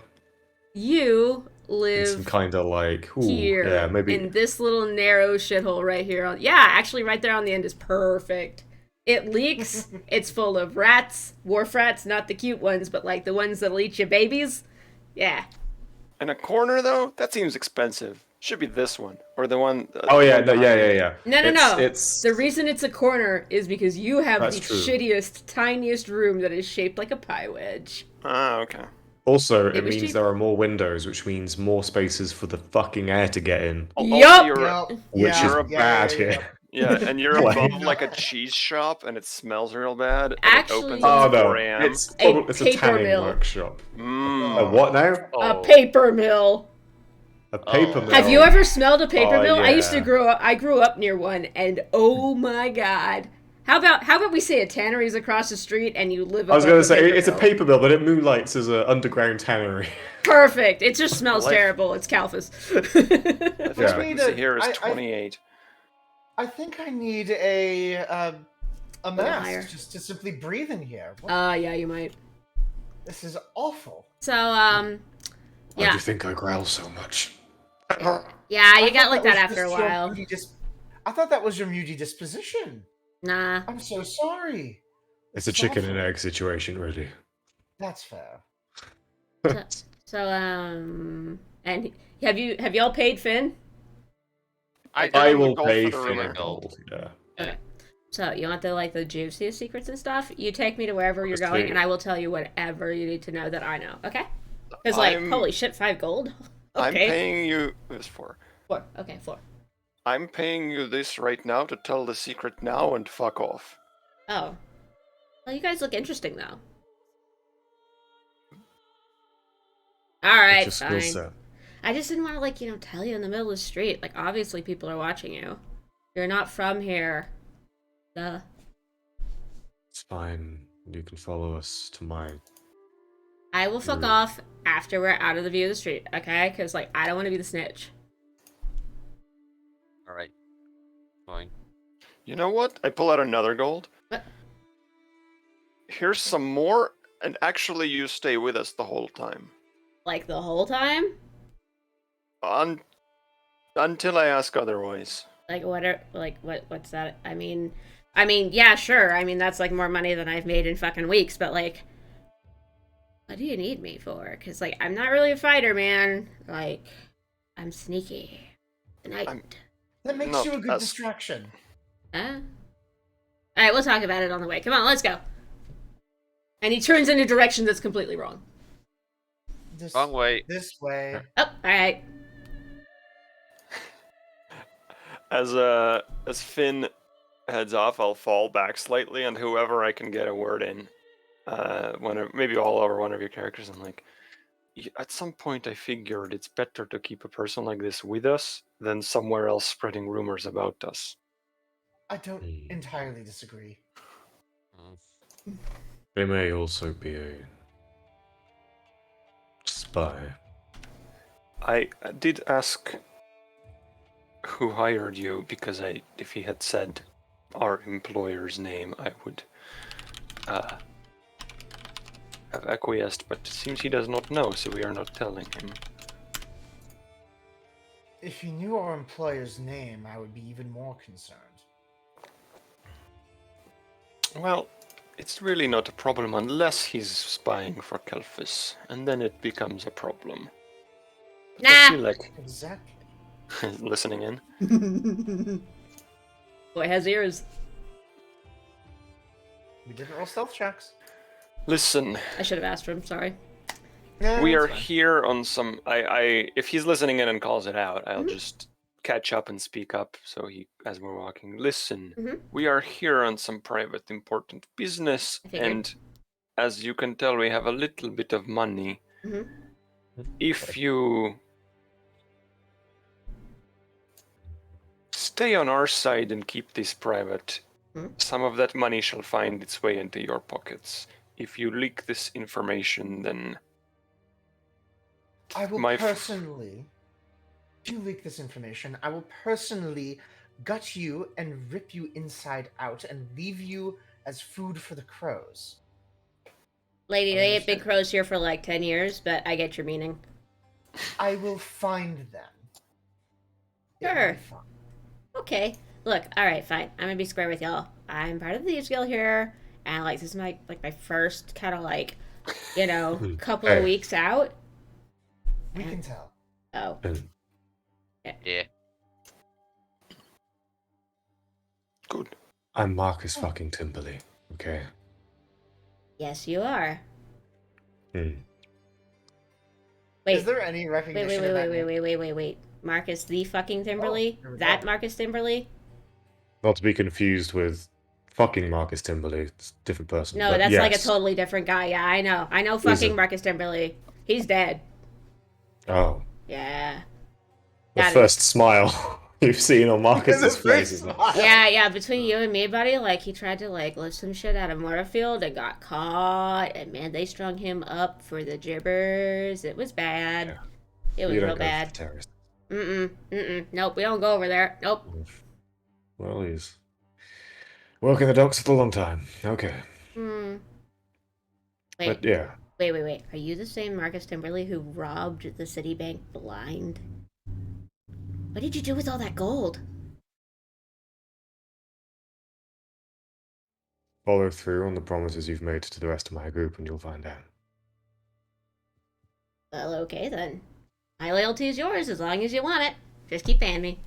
You In live some kind of like here, yeah, maybe in this little narrow shithole right here. Yeah, actually, right there on the end is perfect. It leaks. It's full of rats, wharf rats, not the cute ones, but like the ones that'll eat your babies. Yeah. In a corner, though? That seems expensive. Should be this one. Or the one... Oh the yeah, one no, behind it. yeah. No. It's The reason it's a corner is because you have That's the true. shittiest, tiniest room that is shaped like a pie wedge. Ah, okay. also It it was means cheap. there are more windows, which means more spaces for the fucking air to get in, Also, Yup. you're, Yup. which Yeah, is yeah, bad yeah, here. yeah. Yeah, and you're Flame. above like a cheese shop, and it smells real bad. And Actually- it opens Oh at no, 4 a.m. it's A a paper tanning mill. workshop. A Mm. what now? A Oh. paper mill. A paper Oh. mill. Have you ever smelled a paper Oh, mill? I used to yeah. I grew up near one, and oh my god. How about we say a tannery's across the street and you live I was above gonna the say paper it's a mill? paper mill, but it moonlights as an underground tannery. Perfect. It just smells Life- terrible. It's Calphus. Life Yeah. expectancy here is I- 28. I think I need a mask higher. just to simply breathe in here. What? Yeah, you might. This is awful. So, Why do yeah. you think I growl so much? Yeah, you I got thought like that that was after a just your while. I thought that was your moody disposition. Nah. I'm so sorry. It's a This is chicken and awful. egg situation, really. That's fair. So, and have y'all paid Finn? I I don't will gold pay for the Finn rumor. a gold. Yeah. Yeah. So you want the juiciest secrets and stuff? You take me to wherever you're going, and I will tell you whatever you need to know that I know. Okay? Because holy shit, 5 gold. I'm Okay. paying you this for. 4. Okay, 4. I'm paying you this right now to tell the secret now and fuck off. Oh. Well, you guys look interesting though. All right, What's your skill fine. set? I just didn't want to tell you in the middle of the street. Like obviously people are watching you. You're not from here. Duh. It's fine. You can follow us to my. I will fuck off after we're out of the view of the street, okay? Because I don't want to be the snitch. Alright. Fine. You know what? I pull out another gold. What? Here's some more, and actually you stay with us the whole time. Like the whole time? Until I ask otherwise. Like what's that? I mean, yeah, sure. I mean, that's like more money than I've made in fucking weeks, but like what do you need me for? Cuz I'm not really a fighter, man. Like I'm sneaky. Tonight. That makes No, you a good that's- distraction. Huh? All right, we'll talk about it on the way. Come on, let's go. And he turns in a direction that's completely wrong. Wrong way. This way. Oh, all right. As Finn heads off, I'll fall back slightly, and whoever I can get a word in, maybe all over one of your characters, and at some point I figured it's better to keep a person like this with us than somewhere else spreading rumors about us. I don't entirely disagree. They may also be a spy. I did ask who hired you because if he had said our employer's name, I would have acquiesced, but it seems he does not know, so we are not telling him. If you knew our employer's name, I would be even more concerned. Well, it's really not a problem unless he's spying for Kelphus, and then it becomes a problem. But I Nah. feel like Exactly. listening in. Boy has ears. We didn't roll stealth checks. Listen, I should have asked him. Sorry. Yeah, we that's are fine. here on some. If he's listening in and calls it out, I'll just catch up and speak up. So as we're walking, listen, we are here on some private, important business, I figured. and as you can tell, we have a little bit of money. If you stay on our side and keep this private, some of that money shall find its way into your pockets. If you leak this information, then I will my f- personally. If you leak this information, I will personally gut you and rip you inside out and leave you as food for the crows. Lady, I they ate big understand. crows here for like 10 years, but I get your meaning. I will find them. It will be Sure. fun. Okay. Look, alright, fine. I'm gonna be square with y'all. I'm part of the Thieves Guild here, and this is my first kind of couple of Hey. weeks out. We can tell. Oh. Yeah. good. I'm Marcus fucking Timberly, okay? Yes, you are. Hmm. Wait. Is there any recognition of that name? Wait. Marcus the fucking Timberly? there we That go. Marcus Timberly? Not to be confused with fucking Marcus Timberley. It's a different person. No, but that's like a yes. totally different guy. Yeah, I know. I know He's fucking a... Marcus Timberlake. He's dead. Oh. Yeah. The That is. first smile you've seen on Marcus's The face first is smile. Yeah. Between you and me, buddy, like he tried to like lift some shit out of Murderfield and got caught, and man, they strung him up for the gibbers. It was bad. It was you real don't go for the bad. terrorists. Nope, we don't go over there. Nope. Well, he's working the docks for a long time. Okay. Hmm. But Wait, yeah. wait. Are you the same Marcus Timberley who robbed the Citibank blind? What did you do with all that gold? Follow through on the promises you've made to the rest of my group and you'll find out. Well, okay then. My loyalty is yours as long as you want it. Just keep paying me.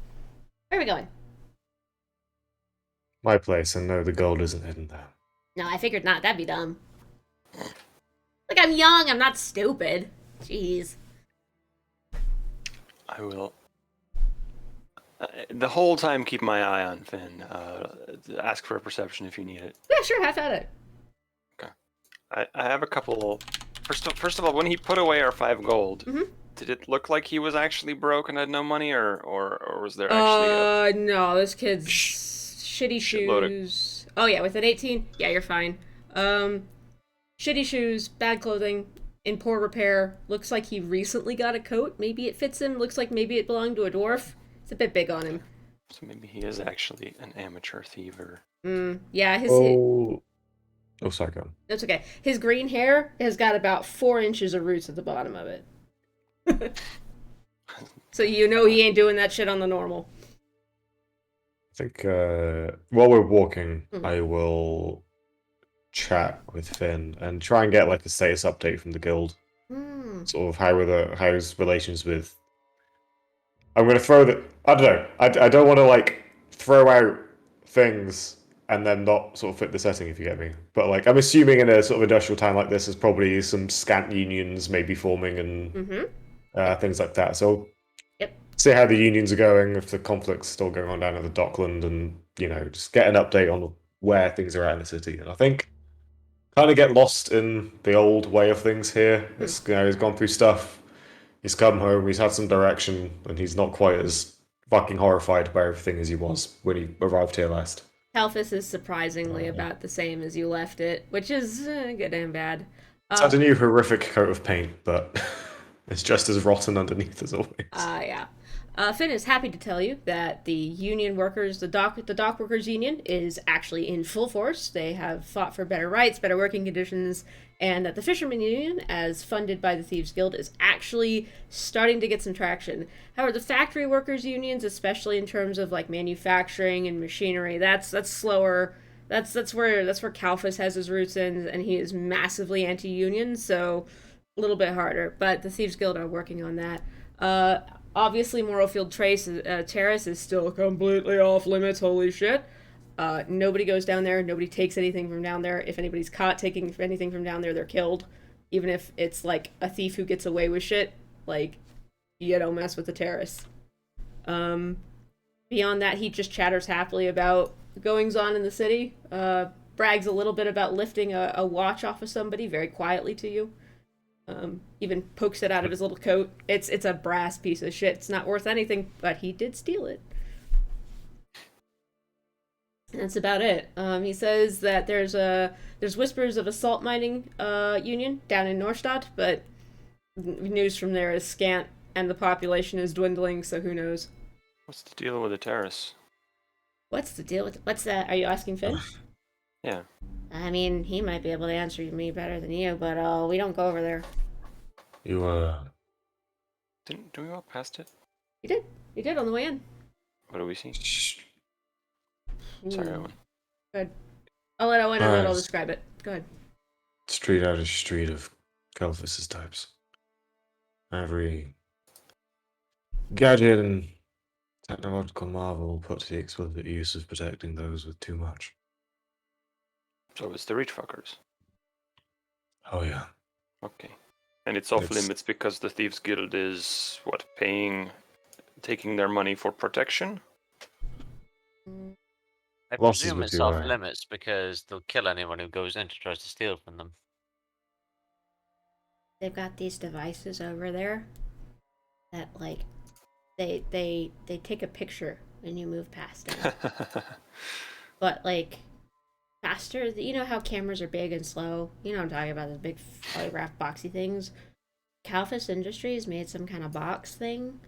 Where are we going? My place, and no, the gold isn't hidden there. No, I figured not. That'd be dumb. Like, I'm young. I'm not stupid. Jeez. I will. The whole time, keep my eye on Finn. Ask for a perception if you need it. Yeah, sure. Have at it. I have a couple. First of all, when he put away our 5 gold, did it look like he was actually broke and had no money, or was there actually No. This kid's shitty shitload of- shoes. Oh, yeah. With an 18, yeah, you're fine. Shitty shoes, bad clothing, in poor repair. Looks like he recently got a coat. Maybe it fits him. Looks like maybe it belonged to a dwarf. It's a bit big on him. So maybe he is actually an amateur thiever. Yeah, Oh, sorry, go on. That's okay. His green hair has got about 4 inches of roots at the bottom of it. So you know he ain't doing that shit on the normal. I think while we're walking, Mhm. I will chat with Finn and try and get like a status update from the guild. Sort of how his relations with. I'm gonna throw the. I don't know. I don't want to like throw out things and then not sort of fit the setting, if you get me. But like, I'm assuming in a sort of industrial time like this, there's probably some scant unions maybe forming and things like that. So, Yep. see how the unions are going, if the conflict's still going on down at the Dockland, and just get an update on where things are at in the city. And I think kind of get lost in the old way of things here. It's, he's gone through stuff. He's come home. He's had some direction, and he's not quite as fucking horrified by everything as he was when he arrived here last. Telphus is surprisingly about the same as you left it, which is good and bad. It's had a new horrific coat of paint, but it's just as rotten underneath as always. Yeah. Finn is happy to tell you that the union workers, the dock workers union, is actually in full force. They have fought for better rights, better working conditions, and that the fishermen union, as funded by the Thieves Guild, is actually starting to get some traction. However, the factory workers unions, especially in terms of like manufacturing and machinery, that's slower. That's where Kalfas has his roots in, and he is massively anti-union, so a little bit harder. But the Thieves Guild are working on that. Obviously, Morrowfield Terrace is still completely off limits. Holy shit! Nobody goes down there. Nobody takes anything from down there. If anybody's caught taking anything from down there, they're killed. Even if it's like a thief who gets away with shit, like you don't mess with the terrace. Beyond that, he just chatters happily about the goings on in the city. Brags a little bit about lifting a watch off of somebody very quietly to you. Even pokes it out of his little coat. It's a brass piece of shit. It's not worth anything, but he did steal it. And that's about it. He says that there's whispers of a salt mining union down in Norstadt, but news from there is scant, and the population is dwindling. So who knows? What's the deal with the terrace? What's the deal with what's that? Are you asking Finn? Yeah. I mean, he might be able to answer me better than you, but we don't go over there. You Didn't we walk past it? You did on the way in. What do we see? shh. Sorry, Owen. Good. I'll let Owen and then I'll Nice. describe it. Go ahead. Street out of street of Kelvis's types. Every gadget and technological marvel put to the explicit use of protecting those with too much. So it's the rich fuckers. Oh yeah. Okay. And it's off It's- limits because the Thieves Guild is, taking their money for protection? I Losses presume would it's be off alright. limits because they'll kill anyone who goes in to try to steal from them. They've got these devices over there that like they take a picture when you move past them. But like faster, you know how cameras are big and slow? You know what I'm talking about, those big photograph boxy things. Calphus Industries made some kind of box thing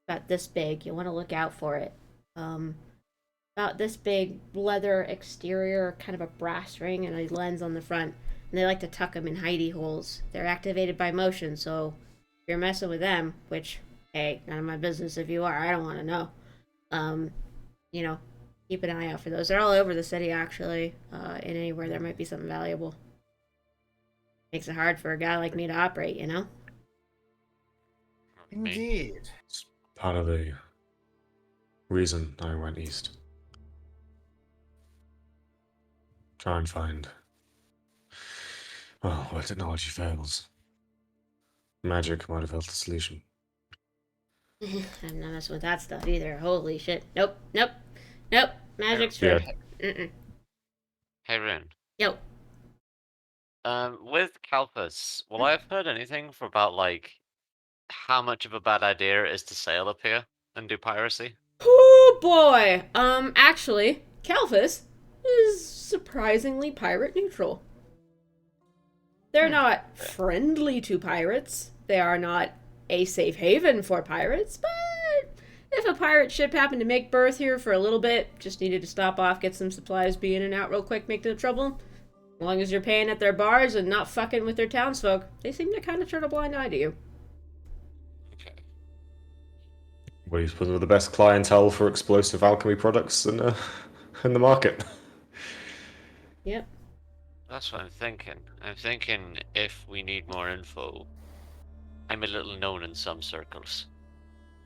about this big. You want to look out for it. About this big leather exterior, kind of a brass ring, and a lens on the front. And they like to tuck them in hidey holes. They're activated by motion, so if you're messing with them, which, hey, none of my business if you are, I don't want to know. You know, keep an eye out for those. They're all over the city, actually, and anywhere there might be something valuable. Makes it hard for a guy like me to operate, you know? Me. Indeed. It's part of the reason I went east. Try and find, well, where technology fails. Magic might have held the solution. I'm not messing with that stuff either. Holy shit. Nope, nope, nope. Magic's Yeah. free. Mm-mm. Hey, Rune. Yo. With Calpus, will I have heard anything for about, like, how much of a bad idea it is to sail up here and do piracy? Oh boy. Actually, Calphus is surprisingly pirate neutral. They're not friendly to pirates. They are not a safe haven for pirates, but if a pirate ship happened to make berth here for a little bit, just needed to stop off, get some supplies, be in and out real quick, make no trouble, as long as you're paying at their bars and not fucking with their townsfolk, they seem to kind of turn a blind eye to you. Okay. Well, he's one of the best clientele for explosive alchemy products in the market. Yep. That's what I'm thinking. I'm thinking if we need more info, I'm a little known in some circles.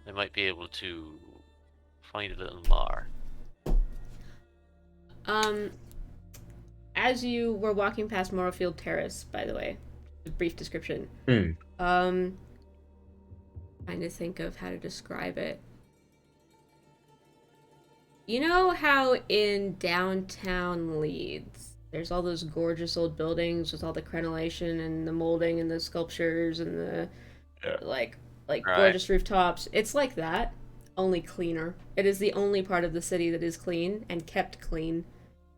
They might be able to find a little more. As you were walking past Morrowfield Terrace, by the way, a brief description. Hmm. Trying to think of how to describe it. You know how in downtown Leeds, there's all those gorgeous old buildings with all the crenellation and the molding and the sculptures and the Yeah. like Right. gorgeous rooftops. It's like that, only cleaner. It is the only part of the city that is clean and kept clean.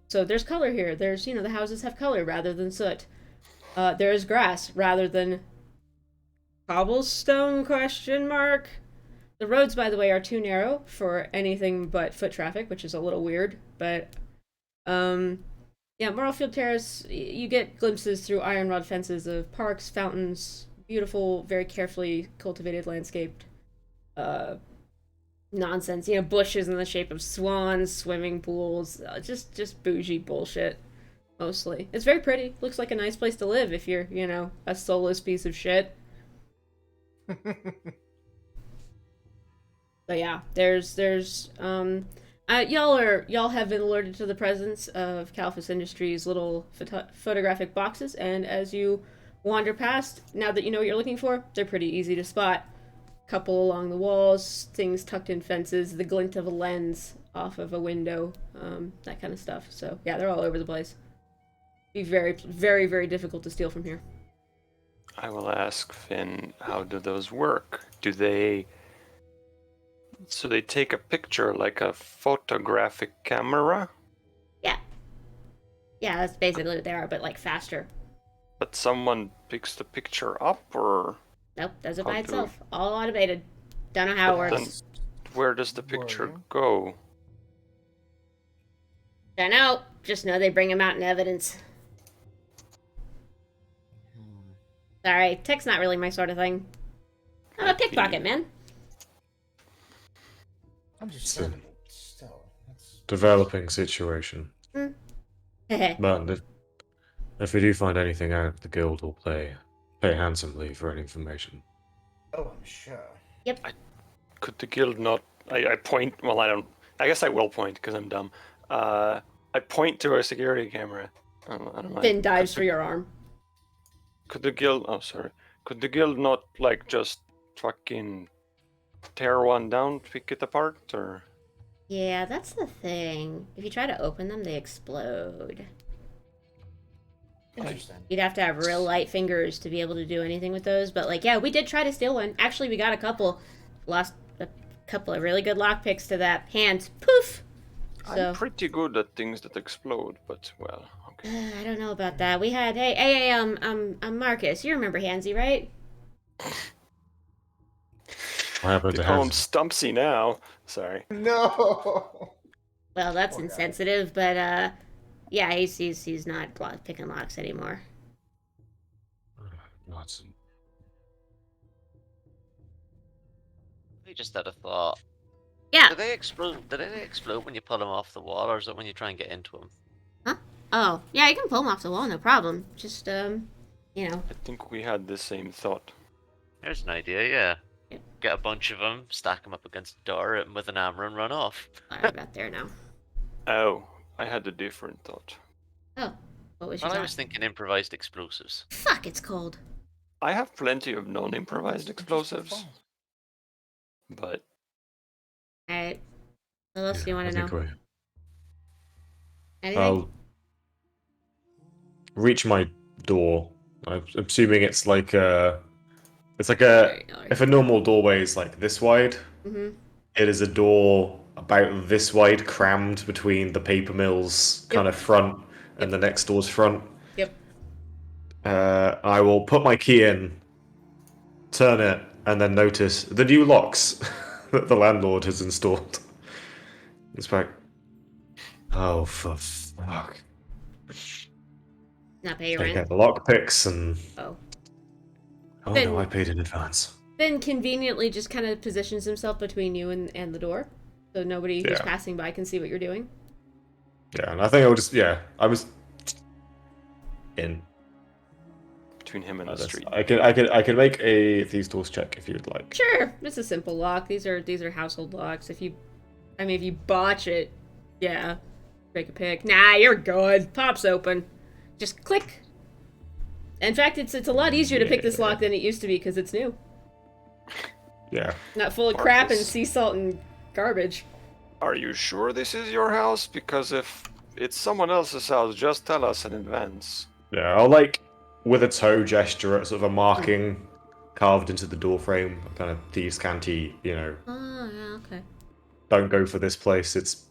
So there's color here. There's, you know, the houses have color rather than soot. There is grass rather than cobblestone question mark. The roads, by the way, are too narrow for anything but foot traffic, which is a little weird. But, yeah, Morrowfield Terrace, you get glimpses through iron rod fences of parks, fountains, beautiful, very carefully cultivated, landscaped nonsense. You know, bushes in the shape of swans, swimming pools, just bougie bullshit. Mostly, it's very pretty. Looks like a nice place to live if you're, you know, a soulless piece of shit. But yeah, y'all have been alerted to the presence of Calphus Industries little photographic boxes, and as you wander past, now that you know what you're looking for, they're pretty easy to spot. Couple along the walls, things tucked in fences, the glint of a lens off of a window, that kind of stuff. So yeah, they're all over the place. Be very, very, very difficult to steal from here. I will ask Finn, how do those work? Do they... So they take a picture like a photographic camera? Yeah. Yeah, that's basically what they are, but like faster. But someone picks the picture up, or... Nope, does it How by do- itself. All automated. Don't know how it But works. where does the picture Boring. go? Don't know. Just know they bring them out in evidence. Sorry, tech's not really my sort of thing. I'm a pickpocket, man. I'm just So- saying. Still, that's... Developing situation. Hehe. But if we do find anything out, the guild will pay handsomely for any information. Oh, I'm sure. Could the guild not... I point... Well, I don't... I guess I will point, because I'm dumb. I point to a security camera. I don't mind. Finn dives for your arm. Could the guild... Oh, sorry. Could the guild not, like, just fucking tear one down, pick it apart, or... Yeah, that's the thing. If you try to open them, they explode. Interesting. You'd have to have real light fingers to be able to do anything with those. But, like, yeah, we did try to steal one. Actually, we got a couple. Lost a couple of really good lockpicks to that hand. Poof! So, I'm pretty good at things that explode, but well, okay. I don't know about that. We had, Marcus. You remember Hansy, right? I happen They to call him have. Stumpsy now. Sorry. No. Well, that's Poor guy. insensitive, but, yeah, he's not picking locks anymore. Watson. I just had a thought. Yeah. Do they explode? Do they explode when you pull them off the wall, or is it when you try and get into them? Huh? Oh, yeah, you can pull them off the wall, no problem. Just, you know. I think we had the same thought. There's an idea, yeah. Yep. Get a bunch of them, stack them up against the door, hit 'em with an hammer, and run off. I'm about there now. Oh, I had a different thought. Oh, what was your Well, I thought? was thinking improvised explosives. Fuck, it's cold. I have plenty of non-improvised explosives, but Alright. What else do you want to know? Anything? I'll reach my door. I'm assuming it's like a. It's like a. If a normal doorway is like this wide, Mm-hmm. it is a door about this wide, crammed between the paper mill's kind of front and the next door's front. Yep. I will put my key in, turn it, and then notice the new locks that the landlord has installed. It's like, oh, for fuck. Not pay your Take rent. out the lockpicks and. Oh. Oh Then- no, I paid in advance. Then conveniently just kind of positions himself between you and the door. So nobody who's Yeah. passing by can see what you're doing. Yeah, and I think I would just. Yeah, I was. In. between him and the street. I can make a thieves' tools check if you'd like. Sure, it's a simple lock. These are household locks. If you botch it, yeah, break a pick. Nah, you're good. Pops open. Just click. In fact, it's a lot easier to pick this lock than it used to be because it's new. Yeah. Not full of crap and Marcus. sea salt and garbage. Are you sure this is your house? Because if it's someone else's house, just tell us in advance. Yeah, I'll like with a toe gesture at sort of a marking carved into the door frame, kind of thieves' canty, you know. Oh, yeah, okay. Don't go for this place. It's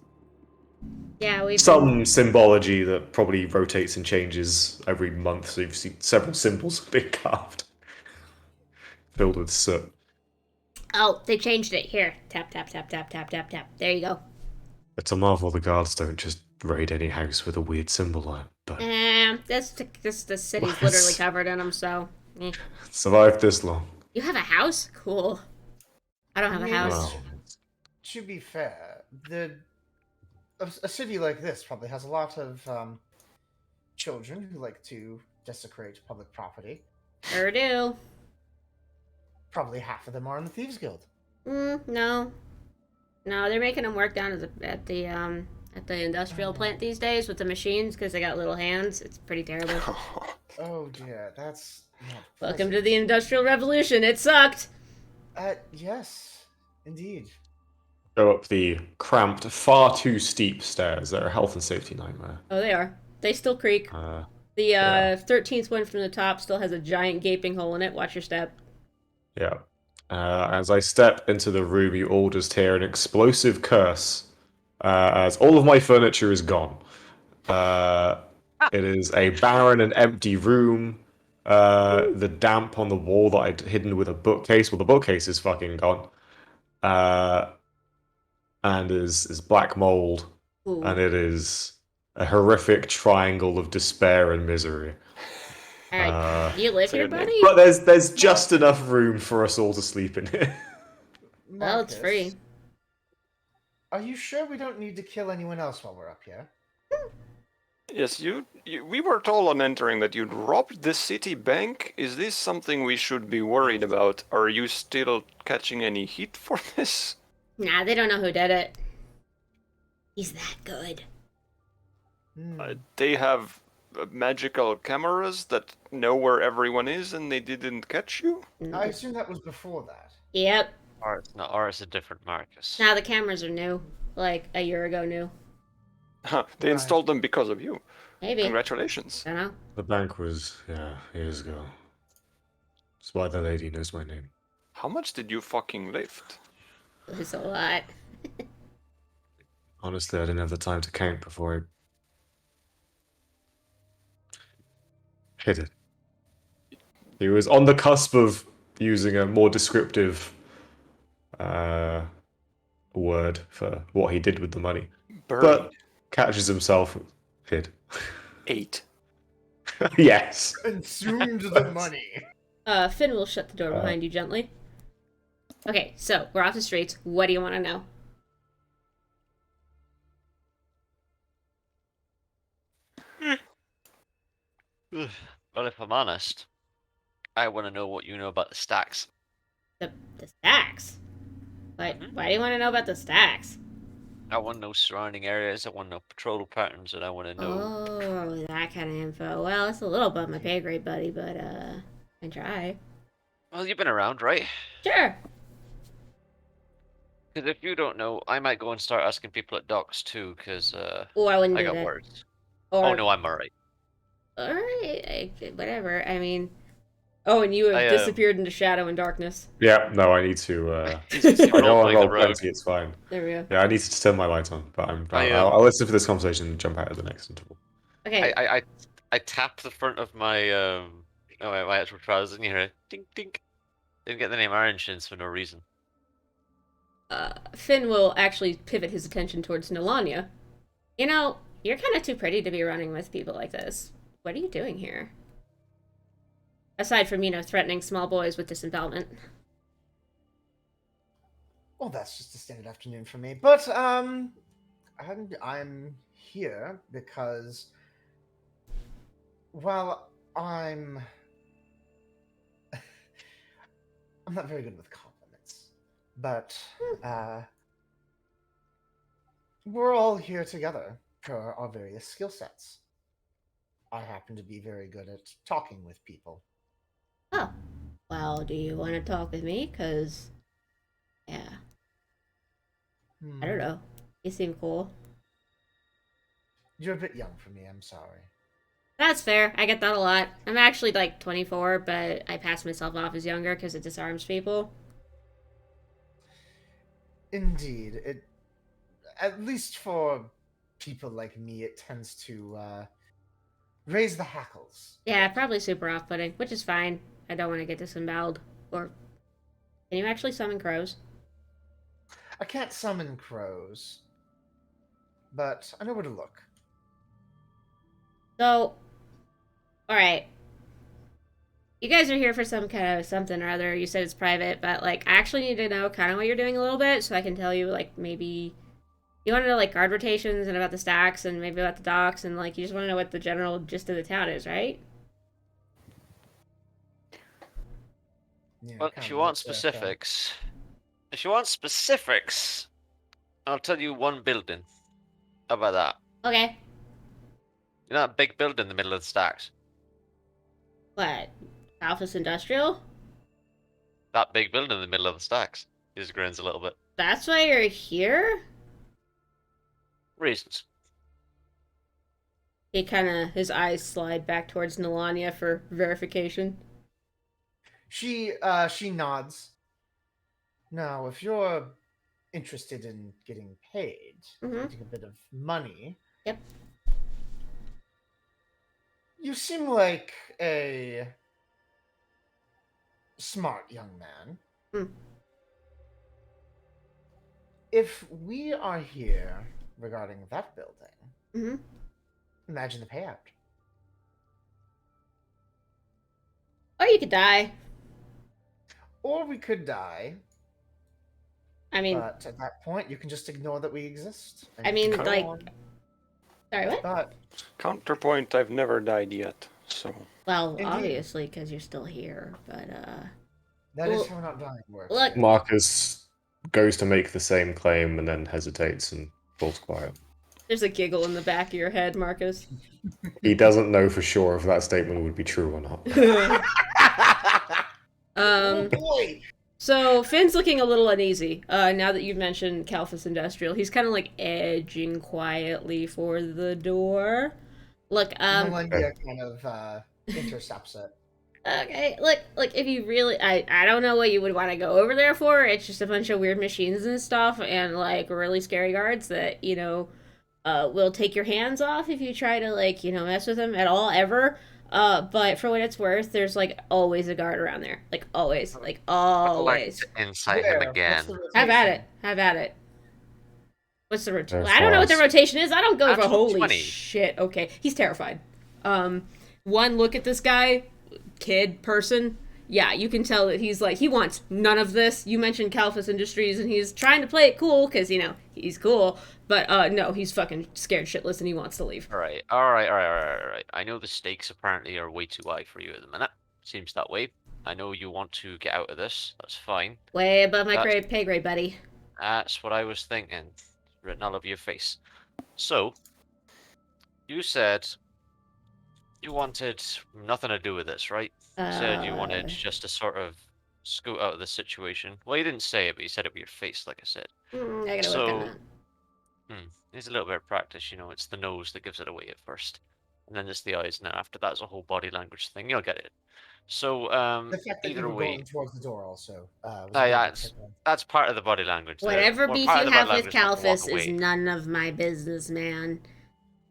Yeah, we've some symbology that probably rotates and changes every month, so you've seen several symbols being carved. Filled with soot. Oh, they changed it. Here. Tap, tap, tap, tap, tap, tap, tap. There you go. It's a marvel the guards don't just raid any house with a weird symbol on it, but The city's What? literally covered in them, so. Eh. survived this long. You have a house? Cool. I don't have a house. Well, To be fair, a city like this probably has a lot of children who like to desecrate public property. Sure do. Probably half of them are in the Thieves Guild. No. No, they're making them work down at the industrial plant these days with the machines because they got little hands. It's pretty terrible. Oh dear, that's not Welcome to the Industrial Revolution. It sucked. Yes, indeed. go up the cramped, far too steep stairs. They're a health and safety nightmare. Oh, they are. They still creak. The yeah. 13th one from the top still has a giant gaping hole in it. Watch your step. Yeah. As I step into the room, you all just hear an explosive curse as all of my furniture is gone. It is a barren and empty room. The damp on the wall that I'd hidden with a bookcase, well, the bookcase is fucking gone. And is black mold. Ooh. And it is a horrific triangle of despair and misery. All right. You live here, fair name. buddy? But there's just enough room for us all to sleep in here. Well, it's free. Are you sure we don't need to kill anyone else while we're up here? Yes, we were told on entering that you'd robbed the city bank. Is this something we should be worried about? Are you still catching any heat for this? Nah, they don't know who did it. He's that good. They have magical cameras that know where everyone is and they didn't catch you? I assume that was before that. Yep. Or it's not, or it's a different Marcus. Now the cameras are new. like a year ago knew. They Right. installed them because of you. Maybe. Congratulations. I don't know. The bank was, years ago. That's why the lady knows my name. How much did you fucking lift? It was a lot. Honestly, I didn't have the time to count before I hit it. He was on the cusp of using a more descriptive word for what he did with the money. Buried. But catches himself, hid. 8. Yes. Consumed the money. Finn will shut the door behind you gently. Okay, so we're off the streets. What do you want to know? Well, if I'm honest, I want to know what you know about the stacks. The stacks. Why do you want to know about the stacks? I want to know surrounding areas. I want to know patrol patterns, and I want to know. Oh, that kind of info. Well, it's a little above my pay grade, buddy, but I can try. Well, you've been around, right? Sure. Because if you don't know, I might go and start asking people at docks too. Because Oh, I wouldn't I do got that. words. Or, Oh no, I'm alright. All right, whatever. I mean, oh, and you have I, disappeared into shadow and darkness. Yeah, no, I need to. He's just I know I role-playing the roll rogue. plenty, it's fine. There we go. Yeah, I need to turn my light on, but I'll listen for this conversation and jump out at the next interval. Okay. I tap the front of my my actual trousers and you hear a dink dink. Didn't get the name Aranshins for no reason. Finn will actually pivot his attention towards Nilania. You know, you're kind of too pretty to be running with people like this. What are you doing here? Aside from, threatening small boys with disembowelment. Well, that's just a standard afternoon for me. But I'm here because, well, I'm not very good with compliments, but we're all here together for our various skill sets. I happen to be very good at talking with people. Oh. Well, do you want to talk with me? Because, yeah. I don't know. You seem cool. You're a bit young for me, I'm sorry. That's fair. I get that a lot. I'm actually, 24, but I pass myself off as younger because it disarms people. Indeed. At least for people like me, it tends to raise the hackles. Yeah, probably super off-putting, which is fine. I don't want to get disemboweled. Or, can you actually summon crows? I can't summon crows, but I know where to look. So, alright. You guys are here for some kind of something or other. You said it's private, but, I actually need to know kind of what you're doing a little bit, so I can tell you, maybe... You want to know, guard rotations and about the stacks and maybe about the docks, and, you just want to know what the general gist of the town is, right? Yeah, Well, kind if of you want look at, specifics, I'll tell you one building. How about that? Okay. You know that big building in the middle of the stacks? What? Alphas Industrial? That big building in the middle of the stacks. He just grins a little bit. That's why you're here? Reasons. He his eyes slide back towards Nilania for verification. She nods. Now, if you're interested in getting paid, getting a bit of money. Yep. You seem like a smart young man. If we are here regarding that building, imagine the payout. Or you could die. Or we could die. I mean, But at that point, you can just ignore that we exist. and I mean, go like- on. sorry, what? But Counterpoint, I've never died yet, so... Well, Indeed. obviously, because you're still here, but, that is Well, how not dying works. look, Marcus goes to make the same claim and then hesitates and falls quiet. there's a giggle in the back of your head, Marcus. He doesn't know for sure if that statement would be true or not. Oh Um, boy! So Finn's looking a little uneasy. Now that you've mentioned Calphus Industrial, he's kind of like edging quietly for the door. Look, Melindia kind of intercepts it. okay, look, if you really, I don't know what you would want to go over there for. It's just a bunch of weird machines and stuff, and like really scary guards that will take your hands off if you try to like mess with them at all ever. But for what it's worth, there's like always a guard around there, like always, like I'd like always. to insight him Where? What's again. the rotation? Have at it. Have at it. What's the rotation? There's I don't know what the lots. rotation is. I don't go for Natural holy 20. shit. Okay, he's terrified. One look at this guy, kid, person. Yeah, you can tell that he's like he wants none of this. You mentioned Calphus Industries, and he's trying to play it cool because he's cool. But no, he's fucking scared shitless, and he wants to leave. All right. I know the stakes apparently are way too high for you at the minute. Seems that way. I know you want to get out of this. That's fine. Way above my That's- pay grade, buddy. That's what I was thinking. Written all over your face. So, you said you wanted nothing to do with this, right? You said you wanted just to sort of scoot out of the situation. Well, you didn't say it, but you said it with your face, like I said. I gotta work on So, that. There's a little bit of practice, it's the nose that gives it away at first. And then it's the eyes, and then after that, it's a whole body language thing. You'll get it. So, The fact that you either were way, going towards the door also. Was Aye, a bit that's- particular. that's part of the body language. Whatever Well, beef part of you the have body with language is to walk Calphus is away. none of my business, man.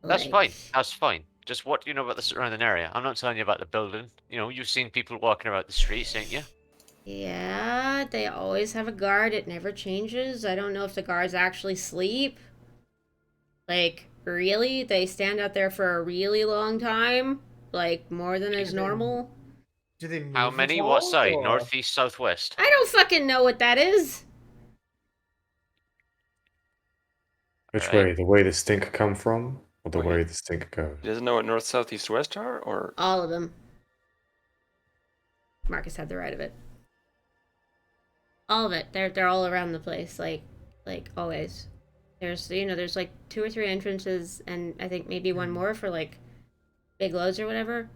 That's Like, fine. That's fine. Just what do you know about the surrounding area? I'm not telling you about the building. You've seen people walking about the streets, ain't you? Yeah, they always have a guard. It never changes. I don't know if the guards actually sleep. Like, really? They stand out there for a really long time? Like, more than is Yeah. normal? Do they move How at many? all, What side? or- North, east, southwest? I don't fucking know what that is. Which Alright. way? The way the stink come from, or the Wait. way the stink goes? He doesn't know what north, south, east, west are, or All of them. Marcus had the right of it. All of it. They're all around the place, like always. There's like 2 or 3 entrances, and I think maybe one more for like big loads or whatever.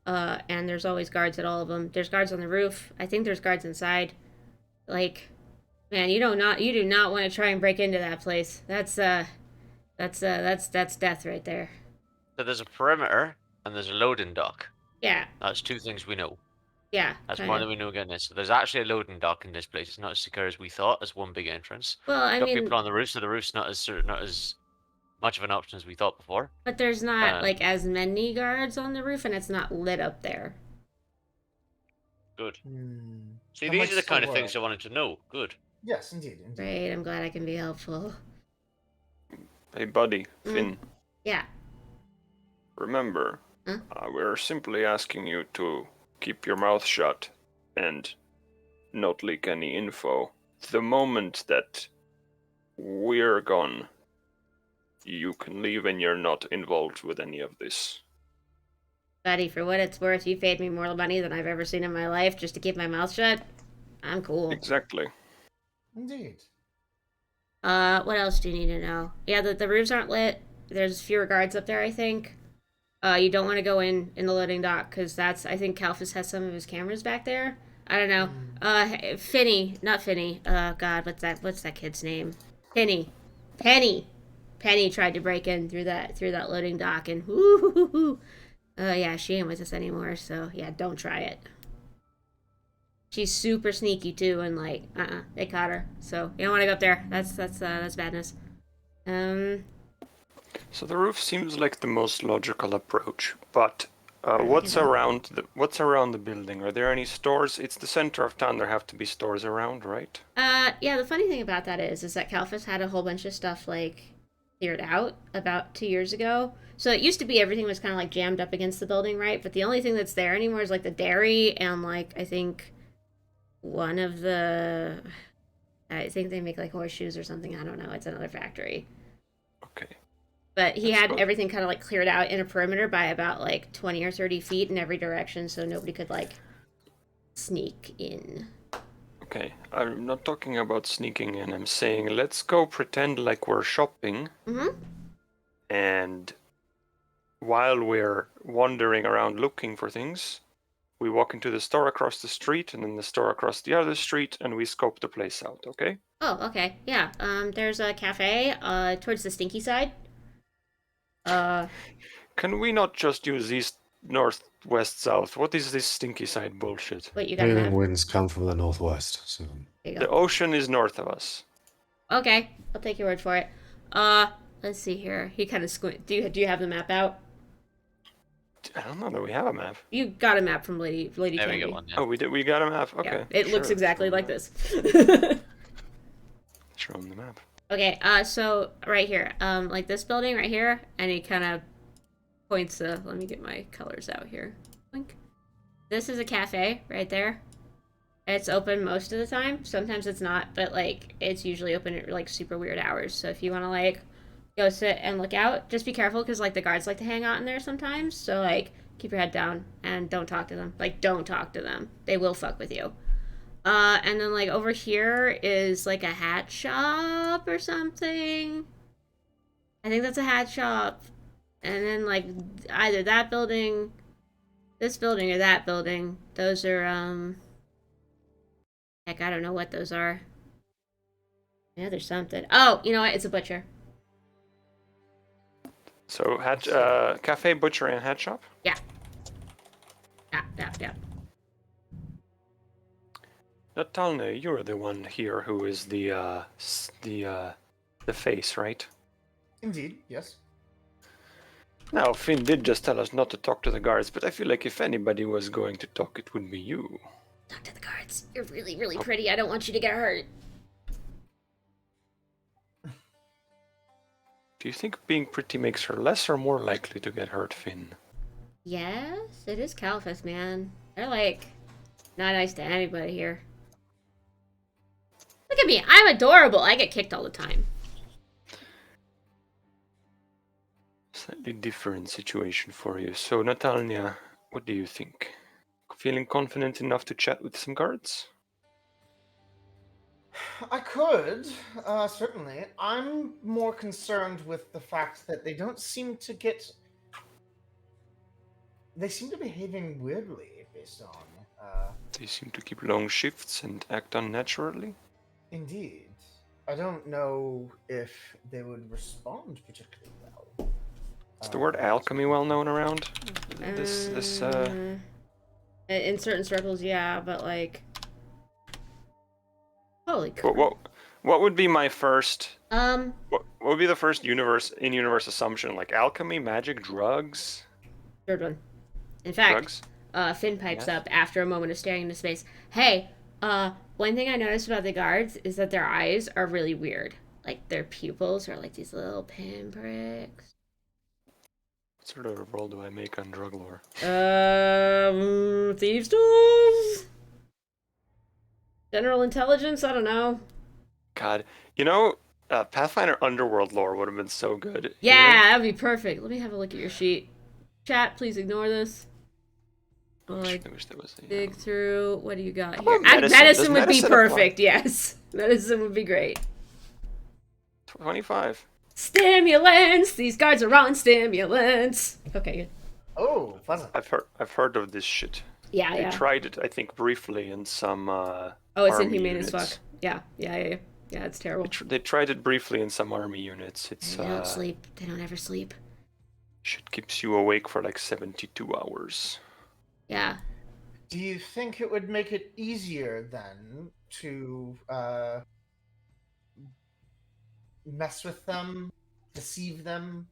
And there's always guards at all of them. There's guards on the roof. I think there's guards inside. Like, man, you do not want to try and break into that place. That's death right there. So there's a perimeter and there's a loading dock. Yeah, That's 2 things we know. yeah. That's kinda. more than we know getting this. So there's actually a loading dock in this place. It's not as secure as we thought. It's one big entrance. Well, I Got mean, people on the roof, so the roof's not as much of an option as we thought before. but there's not uh, like as many guards on the roof, and it's not lit up there. Good. Hmm. See, How these much are the kind of so, things I wanted to know. Good. Yes, indeed. Great, I'm glad I can be helpful. hey, buddy, Mm. Finn. Yeah. Remember, Huh? we're simply asking you to keep your mouth shut and not leak any info. The moment that we're gone, you can leave and you're not involved with any of this. Buddy, for what it's worth, you paid me more money than I've ever seen in my life just to keep my mouth shut. I'm cool. Exactly. Indeed. What else do you need to know? Yeah, the roofs aren't lit. There's fewer guards up there, I think. You don't want to go in the loading dock, because I think Calphus has some of his cameras back there. I don't know. Not Finny. God, what's that kid's name? Penny. Penny tried to break in through that loading dock, and whoo. Yeah, she ain't with us anymore, so yeah, don't try it. She's super sneaky too, and like, they caught her. So you don't want to go up there. That's badness. So the roof seems like the most logical approach, but what's Yeah. around the building? Are there any stores? It's the center of town. There have to be stores around, right? Yeah, the funny thing about that is that Calphus had a whole bunch of stuff like cleared out about 2 years ago. So it used to be everything was kind of like jammed up against the building, right? But the only thing that's there anymore is like the dairy and like I think I think they make like horseshoes or something. I don't know. It's another factory. Okay. But he That's had good. everything kind of like cleared out in a perimeter by about like 20 or 30 feet in every direction, so nobody could like sneak in. Okay. I'm not talking about sneaking in. I'm saying let's go pretend like we're shopping, Mm-hmm. and while we're wandering around looking for things, We walk into the store across the street, and then the store across the other street, and we scope the place out, okay? Oh, okay. Yeah. There's a cafe towards the stinky side. Can we not just use east, north, west, south? What is this stinky side bullshit? Wait, you got a Hailing map? winds come from the northwest, so There you The go. ocean is north of us. Okay, I'll take your word for it. Let's see here. He kind of squint. Do you have the map out? I don't know that we have a map. You got a map from Lady There we Candy. get one. Yeah. Oh, we did. We got a map. Okay. Yeah, it looks sure, exactly show like him this. Show him the map. Okay, so right here, like this building right here, and he kind of points let me get my colors out here. Blink. This is a cafe right there. It's open most of the time. Sometimes it's not, but like it's usually open at like super weird hours. So if you want to like go sit and look out, just be careful because like the guards like to hang out in there sometimes. So like keep your head down and don't talk to them. Like don't talk to them. They will fuck with you. And then like over here is like a hat shop or something. I think that's a hat shop. And then like either that building, this building, or that building. Those are heck, I don't know what those are. Yeah, there's something. Oh, you know what? It's a butcher. So, cafe, butcher, and hat shop. Yeah. Natalne, you're the one here who is the face, right? Indeed, yes. Now, Finn did just tell us not to talk to the guards, but I feel like if anybody was going to talk, it would be you. Talk to the guards. You're really, really pretty. I don't want you to get hurt. Do you think being pretty makes her less or more likely to get hurt, Finn? Yes, it is Calphus, man. They're like not nice to anybody here. Look at me. I'm adorable. I get kicked all the time. Slightly different situation for you. So, Natalia, what do you think? Feeling confident enough to chat with some guards? I could, certainly. I'm more concerned with the fact that they don't seem to get... They seem to be behaving weirdly, based on... They seem to keep long shifts and act unnaturally. Indeed. I don't know if they would respond particularly well. Is the word alchemy well known around? In certain circles, yeah, but like... Holy crap. What would be my first... Um, What would be the first in-universe assumption? Like alchemy, magic, drugs? third one. In fact, Drugs? Finn pipes Yes. up after a moment of staring into space. Hey, one thing I noticed about the guards is that their eyes are really weird. Like, their pupils are like these little pinpricks. What sort of roll do I make on drug lore? Thieves' tools? General intelligence? I don't know. God, you know, Pathfinder Underworld lore would have been so good. Yeah, here. that'd be perfect. Let me have a look at your sheet. Chat, please ignore this. We'll, I like, wish there was a, dig through. What do you got How here? about medicine? Medicine Does would be medicine apply? perfect, yes. Medicine would be great. 25. Stimulants! These guards are on stimulants. Okay, good. Oh, pleasant. I've heard of this shit. Yeah, They yeah. tried it, I think, briefly in some Oh, it's army inhumane units. as fuck. Yeah, yeah. Yeah, it's terrible. They tried it briefly in some army units. It's They don't sleep. They don't ever sleep. shit keeps you awake for like 72 hours. Yeah. Do you think it would make it easier then to mess with them, deceive them?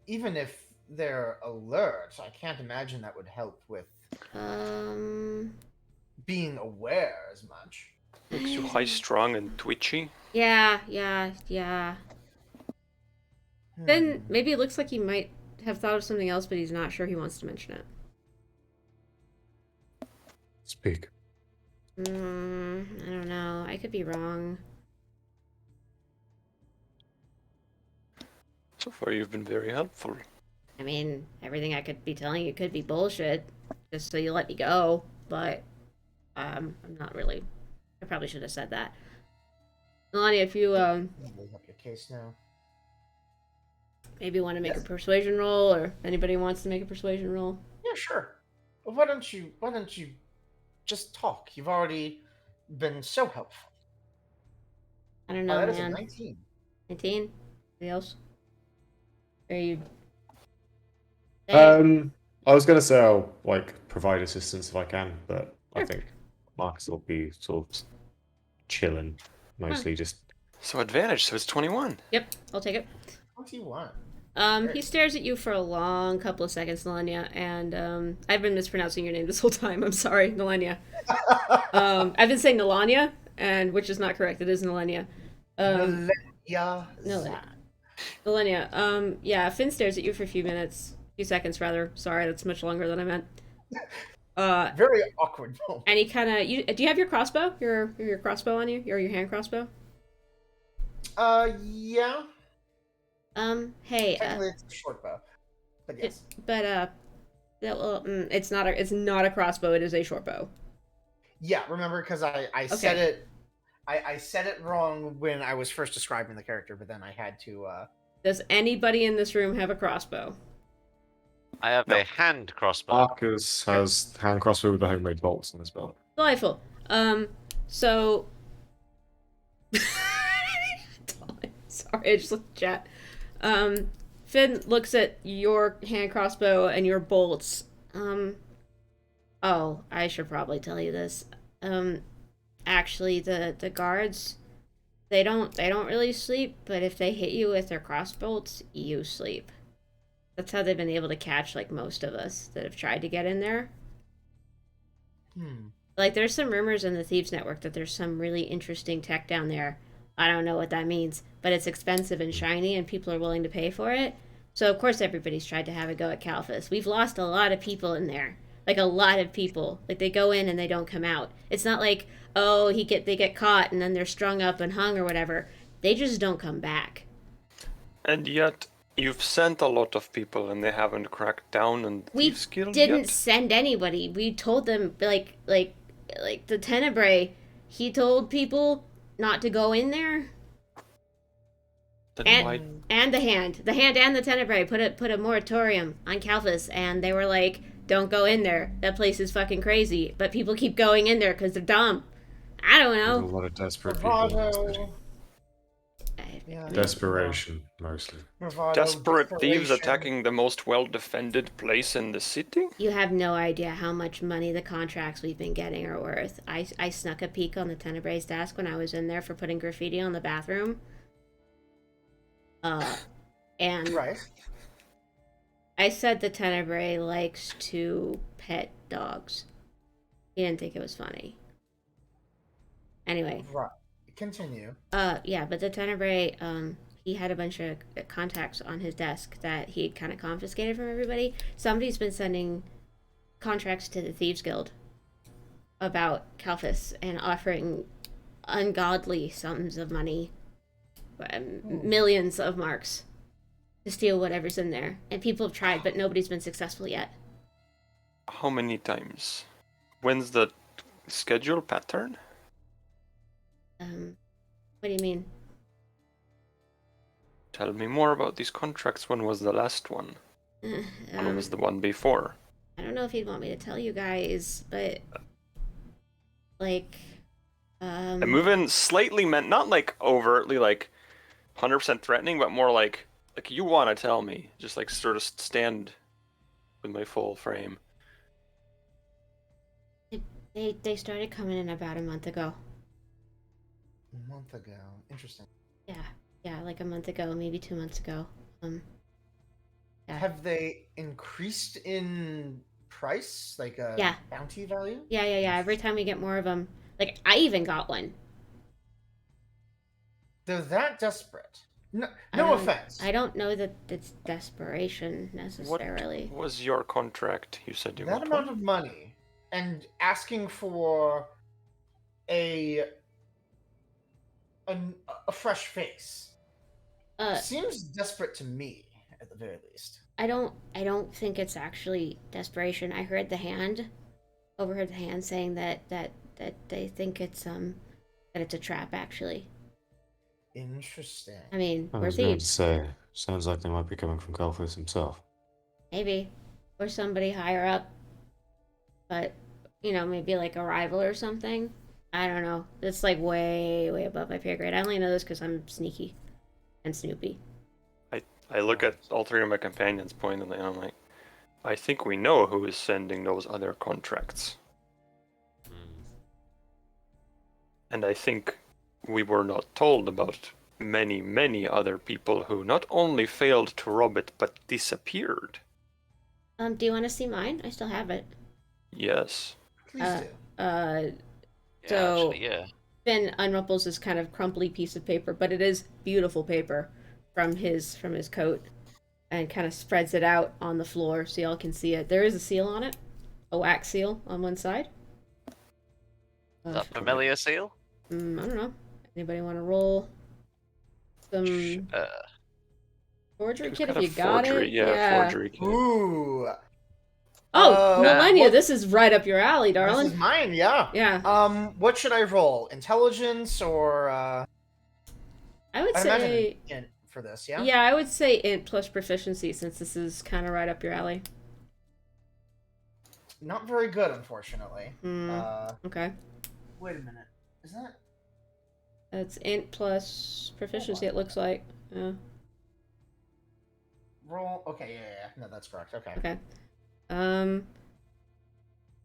Even if they're alert, I can't imagine that would help with being aware as much. Makes you high strung and twitchy. Yeah. Then Hmm. maybe it looks like he might have thought of something else, but he's not sure he wants to mention it. speak. I don't know. I could be wrong. So far, you've been very helpful. I mean, everything I could be telling you could be bullshit, just so you let me go. But I'm not really. I probably should have said that. Melania, if you Lay up your case now. maybe want to make Yes. a persuasion roll, or anybody wants to make a persuasion roll. Yeah, sure. Well, why don't you just talk? You've already been so helpful. I don't Oh, know, that is a man. 19. 19? Anything else? Are you... I was gonna say I'll like provide assistance if I can, but I Sure. think Marcus will be sort of chilling, mostly just. So advantage, so it's 21. Yep, I'll take it. 21. He stares at you for a long couple of seconds, Nelenia, and I've been mispronouncing your name this whole time. I'm sorry, Nelenia. I've been saying Nelania, and which is not correct. It is Nelenia. Yeah. Nelenia. Yeah, Finn stares at you for a few seconds rather. Sorry, that's much longer than I meant. Very awkward moment. And he kind of, do you have your crossbow? Your crossbow on you? Your hand crossbow? Yeah. Hey, Technically, it's a short bow, but yes. It's not a crossbow. It is a short bow. Yeah, remember because I said it. I said it wrong when I was first describing the character, but then I had to. Does anybody in this room have a crossbow? I have a hand crossbow. Marcus has hand crossbow with the homemade bolts on his belt. Delightful. So. Sorry, I just looked at chat. Finn looks at your hand crossbow and your bolts. Oh, I should probably tell you this. Actually, the guards, they don't really sleep, but if they hit you with their crossbolts, you sleep. That's how they've been able to catch, like, most of us that have tried to get in there. Like, there's some rumors in the Thieves Network that there's some really interesting tech down there. I don't know what that means, but it's expensive and shiny, and people are willing to pay for it. So, of course, everybody's tried to have a go at Calphus. We've lost a lot of people in there. Like, a lot of people. Like, they go in and they don't come out. It's not like, oh, they get caught and then they're strung up and hung or whatever. They just don't come back. And yet, you've sent a lot of people and they haven't cracked down on the We Thieves Guild didn't yet? send anybody. We told them, like the Tenebrae, he told people not to go in there. Then why... And the hand and the Tenebrae put a moratorium on Calphus, and they were like, don't go in there. That place is fucking crazy. But people keep going in there because they're dumb. I don't There's a know. lot of desperate people in this city. Yeah. Desperation, mostly. Bravado, Desperate thieves desperation. attacking the most well-defended place in the city? You have no idea how much money the contracts we've been getting are worth. I snuck a peek on the Tenebrae's desk when I was in there for putting graffiti on the bathroom. And Right. I said the Tenebrae likes to pet dogs. He didn't think it was funny. Anyway. Right. Continue. Yeah, but the Tenebrae, he had a bunch of contacts on his desk that he'd kind of confiscated from everybody. Somebody's been sending contracts to the Thieves Guild about Calphus and offering ungodly sums of money, millions of marks, to steal whatever's in there. And people have tried, but nobody's been successful yet. How many times? When's the schedule pattern? What do you mean? Tell me more about these contracts. When was the last one? When was the one before? I don't know if he'd want me to tell you guys, but like, I'm moving slightly, not like overtly like 100% threatening, but more like you want to tell me, just like sort of stand with my full frame. They started coming in about a month ago. A month ago. Interesting. Yeah, like a month ago, maybe 2 months ago. Yeah. Have they increased in price? Like a Yeah. bounty value? Yeah. Every time we get more of them, like I even got one. They're that desperate. No don't- offense. I don't know that it's desperation necessarily. What was your contract? You said you That got amount one? of money and asking for a fresh face seems desperate to me, at the very least. I don't think it's actually desperation. I overheard the hand saying that they think it's that it's a trap actually. Interesting. I mean, I we're was going to thieves. say, sounds like they might be coming from Calphus himself. Maybe. or somebody higher up. But, you know, maybe like a rival or something. I don't know. It's like way, way above my pay grade. I only know this because I'm sneaky and Snoopy. I look at all three of my companions pointedly, and I'm like, I think we know who is sending those other contracts. And I think we were not told about many, many other people who not only failed to rob it, but disappeared. Do you want to see mine? I still have it. Please Yes. do. Yeah, So- actually, yeah. Finn unruffles this kind of crumply piece of paper, but it is beautiful paper from his coat, and kind of spreads it out on the floor so y'all can see it. There is a seal on it, a wax seal on one side. Is that familiar seal? I don't know. Anybody want to roll some forgery It's kit if kind you of got forgery, it? yeah, forgery kit. Ooh. Oh, Millennia, what- this is right up your alley, darling. This is mine, yeah. Yeah. What should I roll? Intelligence or I would I'd say imagine int for this, yeah? yeah, I would say int plus proficiency since this is kind of right up your alley. Not very good, unfortunately. Okay. Wait a minute. Is that That's int plus proficiency, it looks like. Yeah. roll? Okay, yeah. No, that's correct. Okay. Okay.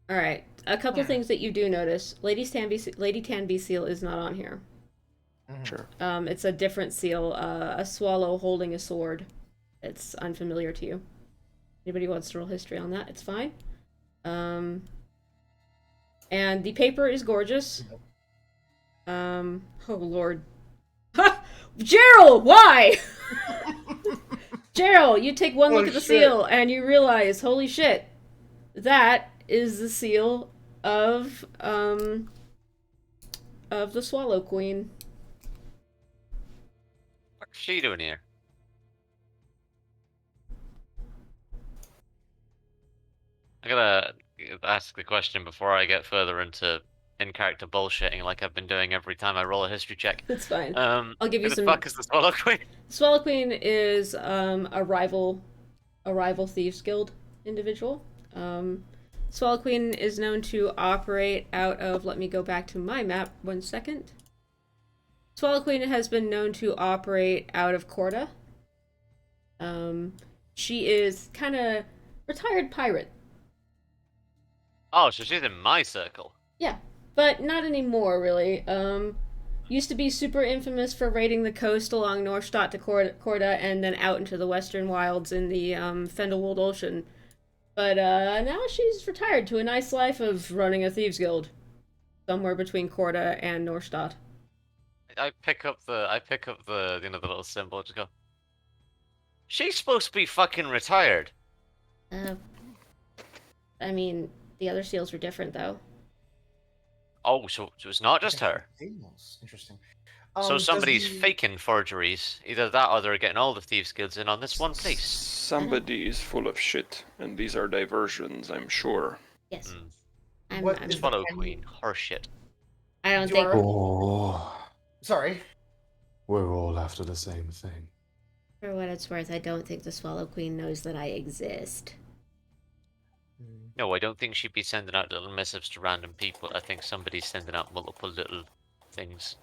Alright. A couple things that you do notice. Lady Tanby seal is not on here. Mhm. Sure. It's a different seal, a swallow holding a sword. It's unfamiliar to you. Anybody wants to roll history on that, it's fine. And the paper is gorgeous. Oh lord. Ha! Gerald, why? Gerald, you take one look Holy at the shit. seal and you realize, holy shit, that is the seal of the Swallow Queen. What's she doing here? I gotta ask the question before I get further into in-character bullshitting like I've been doing every time I roll a history check. That's fine. I'll give you who some- the fuck is the Swallow Queen? Swallow Queen is a rival Thieves Guild individual. Swallow Queen is known to operate out of, let me go back to my map 1 second. Swallow Queen has been known to operate out of Corda. She is kind of retired pirate. Oh, so she's in my circle. Yeah, but not anymore, really. Used to be super infamous for raiding the coast along Northstadt to Corda and then out into the western wilds in the Fendelwold Ocean. But now she's retired to a nice life of running a thieves guild somewhere between Corda and Northstadt. I pick up the the little symbol. Just go. She's supposed to be fucking retired. I mean, the other seals were different, though. Oh, so it's not just her. Signals. Interesting. So does somebody's the- faking forgeries. Either that or they're getting all the thieves guilds in on this one place. Somebody is full of shit, and these are diversions, I'm sure. Yes. Mm. What I'm is the Swallow pen- Queen, her shit. I don't You think. are- Oh, Sorry. we're all after the same thing. For what it's worth, I don't think the Swallow Queen knows that I exist. No, I don't think she'd be sending out little missives to random people. I think somebody's sending out multiple little things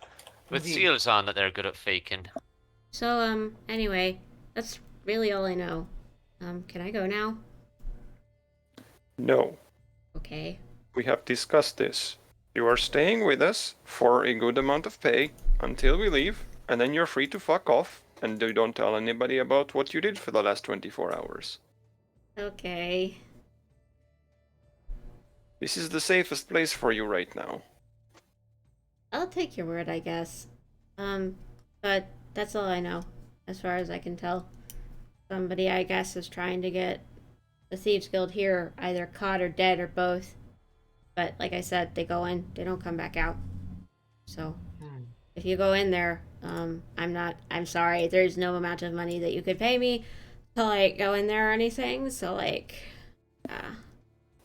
with Indeed. seals on that they're good at faking. So, anyway, that's really all I know. Can I go now? No, Okay. we have discussed this. You are staying with us for a good amount of pay until we leave, and then you're free to fuck off, and you don't tell anybody about what you did for the last 24 hours. Okay. This is the safest place for you right now. I'll take your word, I guess. But that's all I know, as far as I can tell. Somebody, I guess, is trying to get the Thieves Guild here either caught or dead or both. But like I said, they go in, they don't come back out. So, if you go in there, I'm sorry, there's no amount of money that you could pay me to, like, go in there or anything. So, like,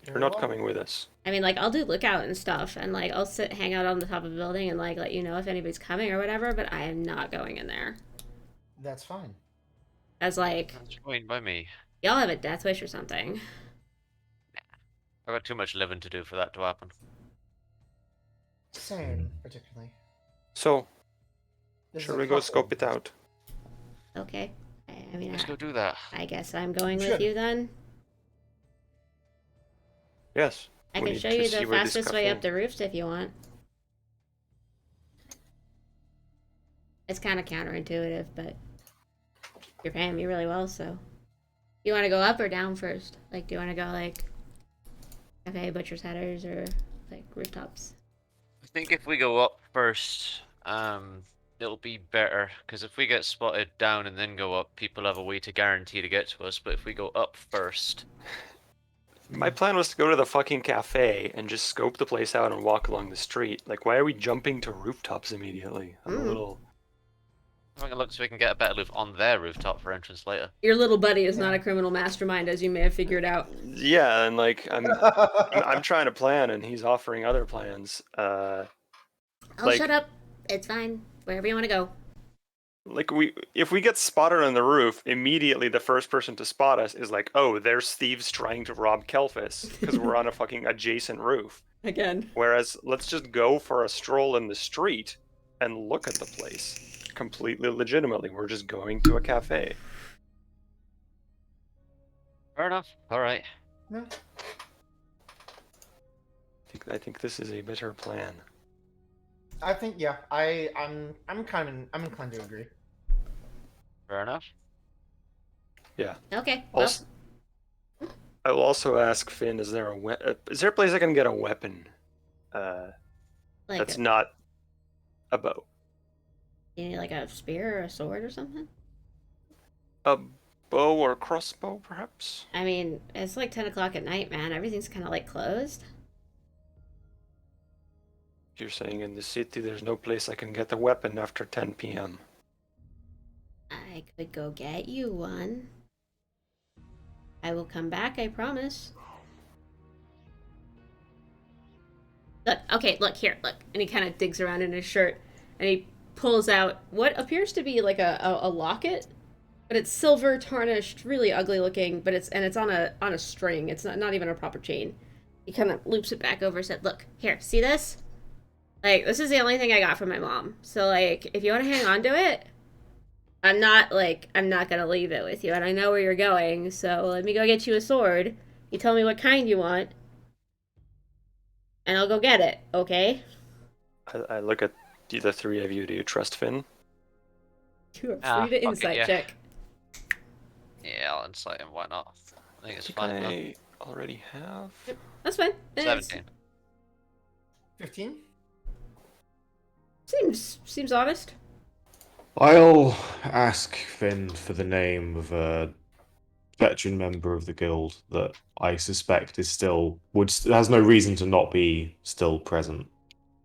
You're not coming with us. I mean, like, I'll do lookout and stuff, and, like, I'll hang out on the top of a building and, like, let you know if anybody's coming or whatever, but I am not going in there. That's fine. As, like, That's fine by me. y'all have a death wish or something. I've got too much living to do for that to happen. Same, particularly. So, This should is a we go couple scope of it out? Okay. I mean, Let's go do that. I guess I'm going Should. with you then. Yes. I we can need show to you see the where this fastest way cafe- up the roofs if you want. It's kind of counterintuitive, but you're paying me really well, so. You want to go up or down first? Like, do you want to go, like, cafe, butcher's headers, or, like, rooftops? I think if we go up first, it'll be better. Because if we get spotted down and then go up, people have a way to guarantee to get to us. But if we go up first, My plan was to go to the fucking cafe and just scope the place out and walk along the street. Like, why are we jumping to rooftops immediately? I'm a little... I'm gonna look so we can get a better roof on their rooftop for entrance later. Your little buddy is not Yeah. a criminal mastermind, as you may have figured out. Yeah, and like, I'm trying to plan and he's offering other plans. I'll Like- shut up. It's fine. Wherever you want to go. Like, if we get spotted on the roof, immediately the first person to spot us is like, oh, there's thieves trying to rob Kelphis because we're on a fucking adjacent roof. Again. Whereas, let's just go for a stroll in the street and look at the place. Completely legitimately, we're just going to a cafe. Fair enough. All right. No. I think this is a better plan. I think yeah. I'm inclined to agree. Fair enough. Yeah. Okay. Well, Also, I will also ask Finn: is there a place I can get a weapon? like, That's not a bow. you need, like, a spear or a sword or something? A bow or crossbow, perhaps? I mean, it's like 10 o'clock at night, man. Everything's kind of, like, closed. You're saying in the city there's no place I can get a weapon after 10 p.m. I could go get you one. I will come back, I promise. Look, okay, look, here, look. And he kind of digs around in his shirt, and he pulls out what appears to be like a locket, but it's silver, tarnished, really ugly looking, but it's on a string. It's not even a proper chain. He kind of loops it back over and said, look, here, see this? Like, this is the only thing I got from my mom. So, like, if you want to hang on to it, I'm not gonna leave it with you, and I know where you're going, so let me go get you a sword. You tell me what kind you want, and I'll go get it, okay? I look at the three of you. Do you trust Finn? You are free Ah, to fuck it, insight yeah. check. Yeah, I'll insight him. Why not? I think it's think fun. enough. I already have. That's fine. It's- 17. 15. Seems honest. I'll ask Finn for the name of a veteran member of the guild that I suspect is has no reason to not be still present.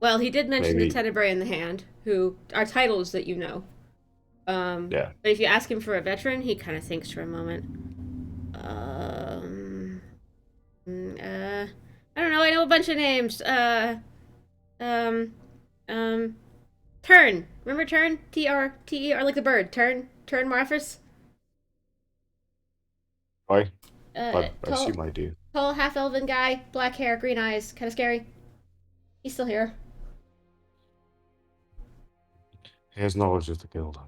Well, he did mention Maybe. the Tenebrae in the Hand, who are titles that you know. Yeah. But if you ask him for a veteran, he kind of thinks for a moment. I don't know. I know a bunch of names. Tern. Remember Tern? T-R-T-E-R, like the bird. Tern Morphus. I assume I do. Tall, half-elven guy, black hair, green eyes, kind of scary. He's still here. He has knowledge of the guild.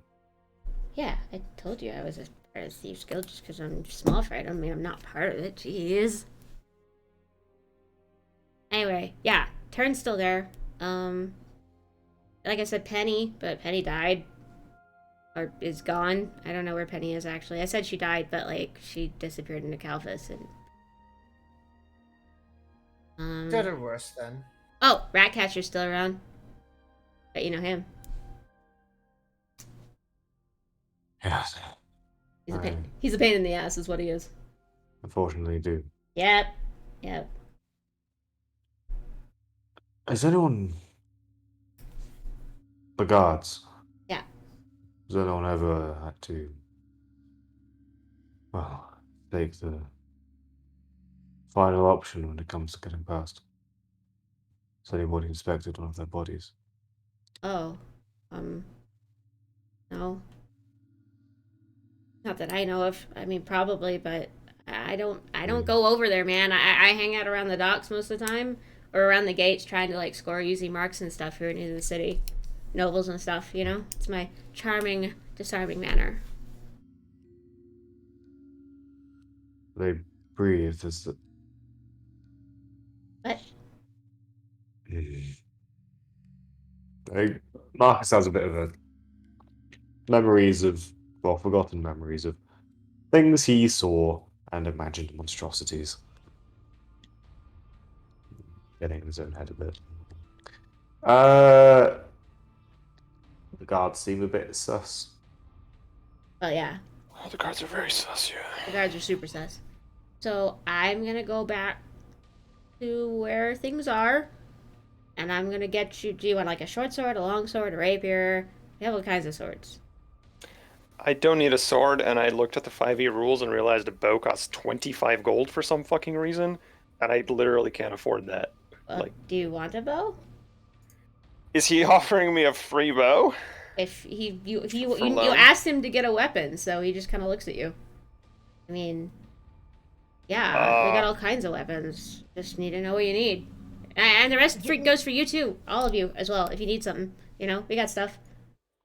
Yeah, I told you I was a part of the Thieves Guild just because I'm small fry. I mean, I'm not part of it. Jeez. Anyway, yeah, Turn's still there. Like I said, Penny, but Penny died. Or is gone. I don't know where Penny is, actually. I said she died, but, like, she disappeared into Calphus, and... Dead or worse then. Oh, Ratcatcher's still around. Bet you know him. Yes. He's a pain in the ass, is what he is. Unfortunately, do. Yep. Has anyone... The guards? Yeah. Has anyone ever had to... Well, take the final option when it comes to getting past? Has anybody inspected one of their bodies? Oh. No. Not that I know of. I mean, probably, but I don't go over there, man. I hang out around the docks most of the time, or around the gates trying to like score using marks and stuff here in the city, nobles and stuff. You know, it's my charming, disarming manner. They breathe as the. But Marcus has a bit of a memories of, well, forgotten memories of things he saw and imagined monstrosities. Getting in his own head a bit. The guards seem a bit sus. well, yeah, Oh, the guards are very sus, yeah. the guards are super sus. So I'm gonna go back to where things are, and I'm gonna get you. Do you want like a short sword, a long sword, a rapier? We have all kinds of swords. I don't need a sword, and I looked at the 5e rules and realized a bow costs 25 gold for some fucking reason, and I literally can't afford that. Well, Like- do you want a bow? Is he offering me a free bow? If you For you loan? asked him to get a weapon, so he just kind of looks at you. I mean, yeah, we got all kinds of weapons. Just need to know what you need, and the rest goes for you too, all of you as well. If you need something, you know, we got stuff.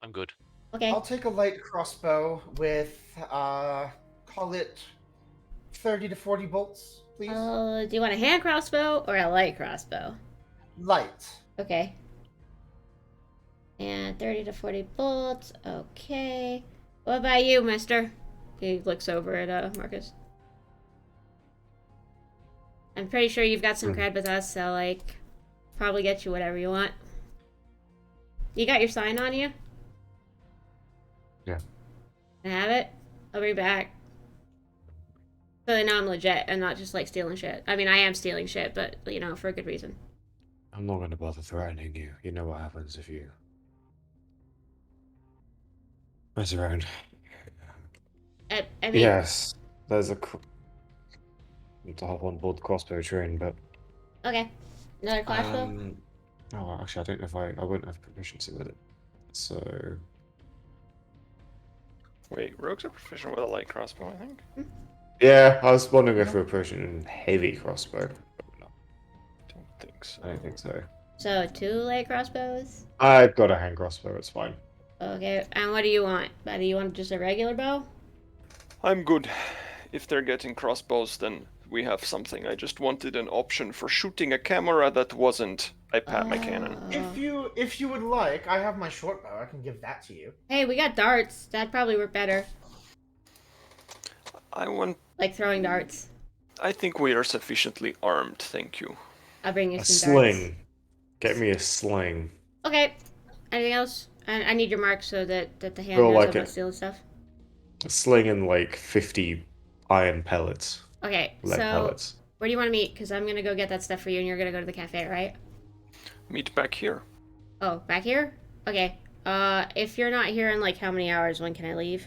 I'm good. Okay. I'll take a light crossbow with, call it 30 to 40 bolts, please. Do you want a hand crossbow or a light crossbow? Light. Okay. And 30 to 40 bolts. Okay. What about you, mister? He looks over at Marcus. I'm pretty sure you've got some cred with us, so, like, probably get you whatever you want. You got your sign on you? Yeah. Can I have it? I'll be back. So they know I'm legit and not just, like, stealing shit. I mean, I am stealing shit, but, you know, for a good reason. I'm not going to bother threatening you. You know what happens if you mess around. I mean, Yes, there's a. To hop on board the crossbow train, but. okay. Another crossbow? Oh, actually, I don't know if I wouldn't have proficiency with it. So. Wait, rogues are proficient with a light crossbow, I think. Yeah, I was wondering if we're proficient in heavy crossbow. But no, Don't think so. I don't think so. So 2 light crossbows? I've got a hand crossbow, it's fine. Okay, and what do you want? Do you want just a regular bow? I'm good. If they're getting crossbows, then we have something. I just wanted an option for shooting a camera that wasn't I pat my cannon. If you would like, I have my short bow. I can give that to you. Hey, we got darts. That'd probably work better. I want. Like throwing darts. I think we are sufficiently armed, thank you. I'll bring you A some darts. sling. Get me a sling. Okay. Anything else? I need your mark so that the hand Roll knows like I'm not it. stealing stuff. A sling and like 50 iron pellets. Okay, Lead so pellets. where do you want to meet? Because I'm gonna go get that stuff for you, and you're gonna go to the cafe, right? Meet back here. Oh, back here? Okay. If you're not here in like how many hours? When can I leave?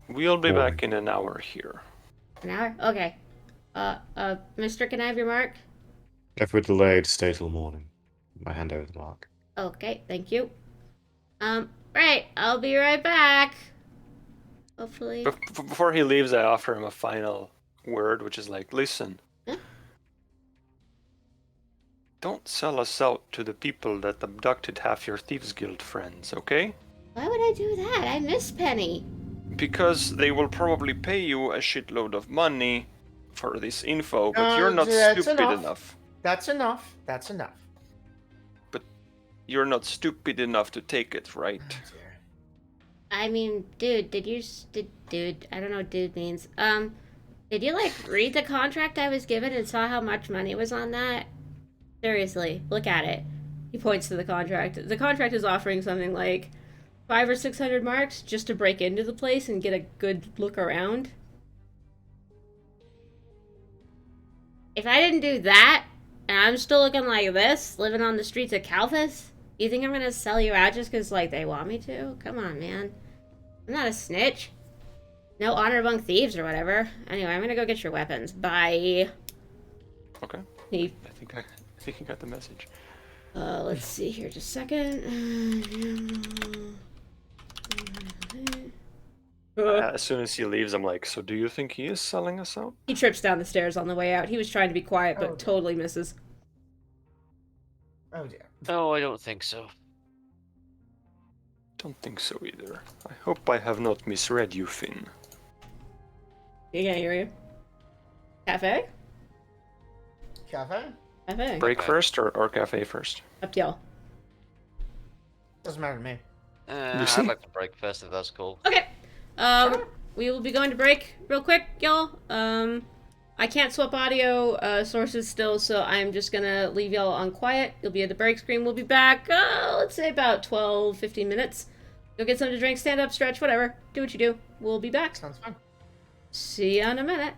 We'll be Morning. back in an hour here. An hour? Okay. Mister, can I have your mark? If we're delayed, stay till morning. I hand over the mark. Okay, thank you. Right, I'll be right back. Hopefully. Before he leaves, I offer him a final word, which is like, listen. Huh? Don't sell us out to the people that abducted half your Thieves Guild friends, okay? Why would I do that? I miss Penny. Because they will probably pay you a shitload of money for this info, but No, you're not that's stupid enough. enough. That's enough. That's enough. You're not stupid enough to take it, right? I mean, dude, dude, I don't know what dude means. Did you, like, read the contract I was given and saw how much money was on that? Seriously, look at it. He points to the contract. The contract is offering something like 500 or 600 marks just to break into the place and get a good look around. If I didn't do that, and I'm still looking like this, living on the streets of Calphas, you think I'm gonna sell you out just because, like, they want me to? Come on, man. I'm not a snitch. No honor among thieves or whatever. Anyway, I'm gonna go get your weapons. Bye. Okay. He, I think you got the message. let's see here just a second. As soon as he leaves, I'm like, so do you think he is selling us out? He trips down the stairs on the way out. He was trying to be quiet, but Oh, dear. totally misses. Oh dear. No, I don't think so. Don't think so either. I hope I have not misread you, Finn. He can't hear you. Cafe? Cafe? Cafe. Break Okay. first or cafe first? Up to y'all. Doesn't matter to me. You see? I'd like to break first if that's cool. Okay. Sure. We will be going to break real quick, y'all. I can't swap audio sources still, so I'm just gonna leave y'all on quiet. You'll be at the break screen. We'll be back, let's say about 12, 15 minutes. Go get something to drink, stand up, stretch, whatever. Do what you do. We'll be back. Sounds fun. See ya in a minute.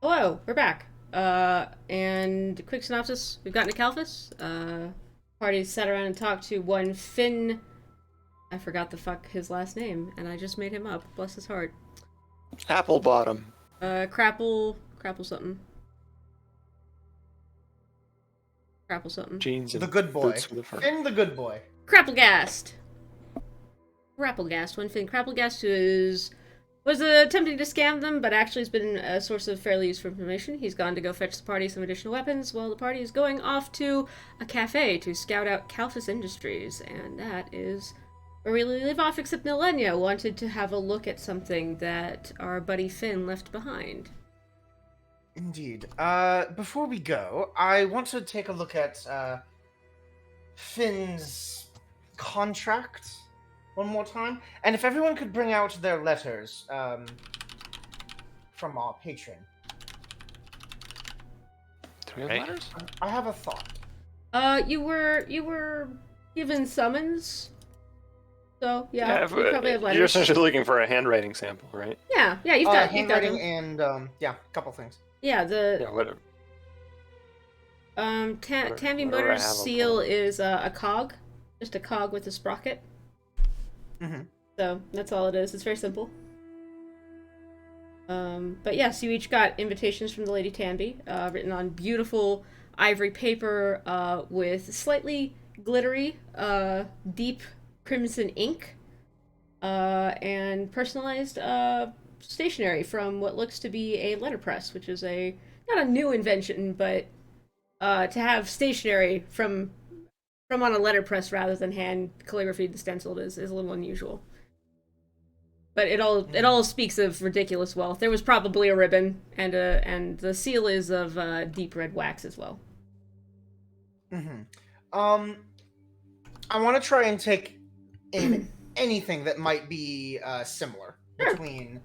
Hello, we're back. And quick synopsis: we've gotten to Calphus. Party sat around and talked to one Finn. I forgot the fuck his last name, and I just made him up. Bless his heart. Apple bottom. Crapple something. Crapple something. Jeans and The good boy. boots with a fur. Finn the good boy. Crapplegast. One Finn Crapplegast, who was attempting to scam them, but actually has been a source of fairly useful information. He's gone to go fetch the party some additional weapons, while the party is going off to a cafe to scout out Calphus Industries, and that is where we leave off, except Millennia wanted to have a look at something that our buddy Finn left behind. Indeed. Before we go, I want to take a look at Finn's contract one more time, and if everyone could bring out their letters from our patron. Do we have Right. letters? I have a thought. You were given summons, so yeah, if- you probably have You're letters. essentially looking for a handwriting sample, right? Yeah, you've got handwriting them. and yeah, a couple things. Yeah, Yeah, whatever. Tammy whatever I Motors' have, I'll seal pull it. is a cog, just a cog with a sprocket. Mm-hmm. So that's all it is. It's very simple. But yes, you each got invitations from the Lady Tamby, written on beautiful ivory paper with slightly glittery, deep crimson ink, and personalized stationery from what looks to be a letterpress, which is not a new invention, but to have stationery from on a letterpress rather than hand calligraphied and stenciled is a little unusual. But it all speaks of ridiculous wealth. There was probably a ribbon, and the seal is of deep red wax as well. Mm-hmm. I want to try and take in anything that might be similar Sure. between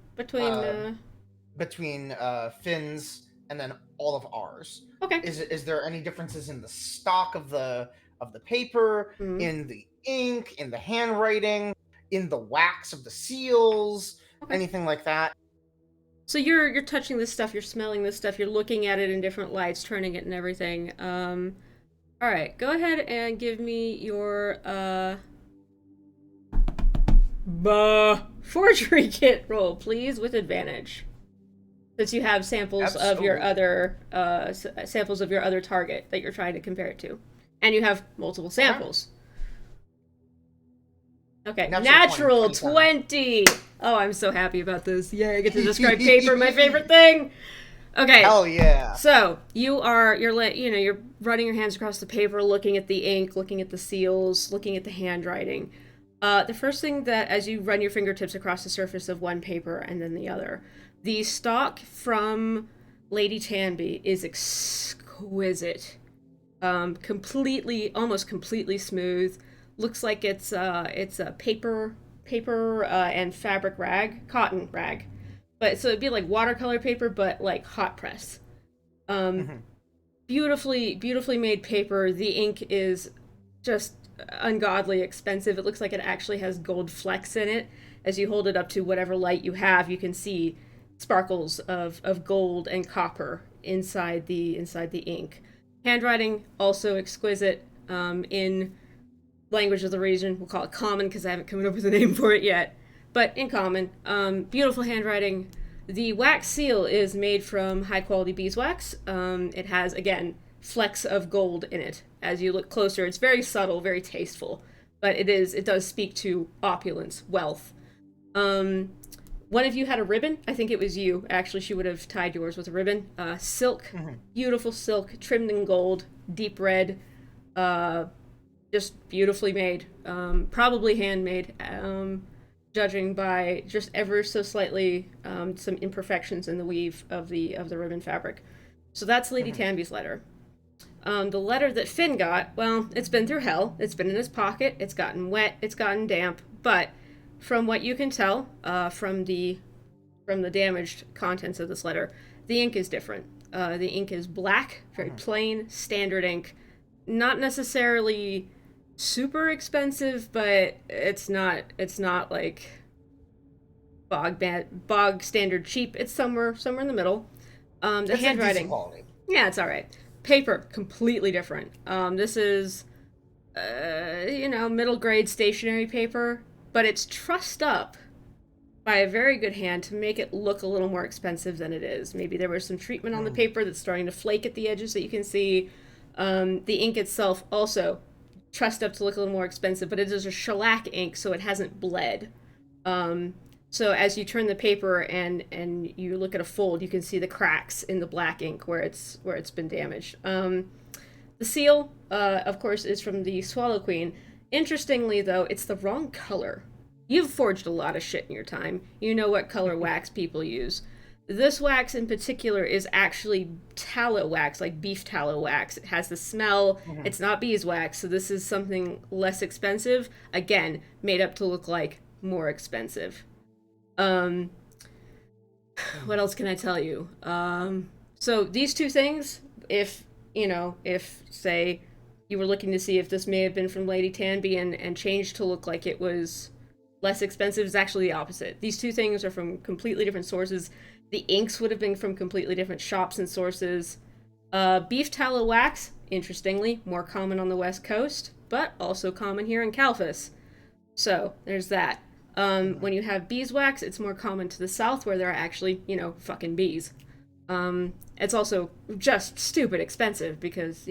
Finn's and then all of ours. Okay. Is there any differences in the stock of the paper, Mhm. in the ink, in the handwriting, in the wax of the seals, Okay. anything like that? So you're touching this stuff, you're smelling this stuff, you're looking at it in different lights, turning it and everything. All right, go ahead and give me your forgery kit roll, please, with advantage, since you have samples of your other target that you're trying to compare it to, and you have multiple samples. Okay, natural 20. Oh, I'm so happy about this. Yay, I get to describe paper, my favorite thing. Okay. Hell yeah. So you're running your hands across the paper, looking at the ink, looking at the seals, looking at the handwriting. The first thing that, as you run your fingertips across the surface of one paper and then the other, the stock from Lady Tanby is exquisite. Almost completely smooth. Looks like it's a paper and fabric rag, cotton rag. But so it'd be like watercolor paper, but like hot press. Beautifully made paper. The ink is just ungodly expensive. It looks like it actually has gold flecks in it. As you hold it up to whatever light you have, you can see sparkles of gold and copper inside the ink. Handwriting also exquisite. In language of the region, we'll call it common because I haven't come up with a name for it yet. But in common, beautiful handwriting. The wax seal is made from high quality beeswax. It has, again, flecks of gold in it. As you look closer, it's very subtle, very tasteful, but it does speak to opulence, wealth. One of you had a ribbon. I think it was you. Actually, she would have tied yours with a ribbon. Silk, beautiful silk, trimmed in gold, deep red, just beautifully made. Probably handmade. Judging by just ever so slightly some imperfections in the weave of the ribbon fabric. So that's Lady Tanby's letter. The letter that Finn got, well, it's been through hell. It's been in his pocket. It's gotten wet. It's gotten damp. But from what you can tell, from the damaged contents of this letter, the ink is different. The ink is black, very plain, standard ink. Not necessarily super expensive, but it's not like bog standard cheap. It's somewhere in the middle. The It's a decent handwriting, quality. yeah, it's all right. Paper, completely different. This is, middle grade stationery paper, but it's trussed up by a very good hand to make it look a little more expensive than it is. Maybe there was some treatment on the paper that's starting to flake at the edges that you can see. The ink itself also trussed up to look a little more expensive, but it is a shellac ink, so it hasn't bled. So as you turn the paper and you look at a fold, you can see the cracks in the black ink where it's been damaged. The seal, of course, is from the Swallow Queen. Interestingly, though, it's the wrong color. You've forged a lot of shit in your time. You know what color wax people use. This wax in particular is actually tallow wax, like beef tallow wax. It has the smell. It's not beeswax, so this is something less expensive. Again, made up to look like more expensive. What else can I tell you? So these two things, if say you were looking to see if this may have been from Lady Tanby and changed to look like it was less expensive, is actually the opposite. These two things are from completely different sources. The inks would have been from completely different shops and sources. Beef tallow wax, interestingly, more common on the West Coast, but also common here in Calphas. So there's that. When you have beeswax, it's more common to the south where there are actually, fucking bees. It's also just stupid expensive because,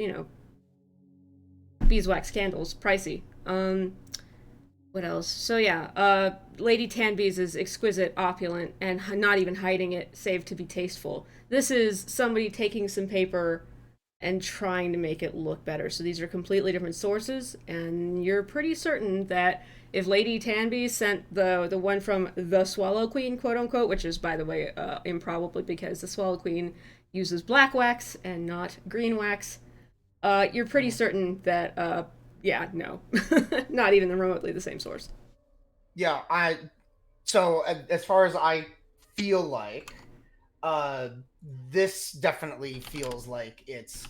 beeswax candles, pricey. What else? So yeah, Lady Tanby's is exquisite, opulent, and not even hiding it, save to be tasteful. This is somebody taking some paper and trying to make it look better. So these are completely different sources, and you're pretty certain that if Lady Tanby sent the one from the Swallow Queen, quote unquote, which is, by the way, improbably because the Swallow Queen uses black wax and not green wax, you're pretty certain that, no, not even remotely the same source. Yeah, so as far as I feel like, this definitely feels like it's,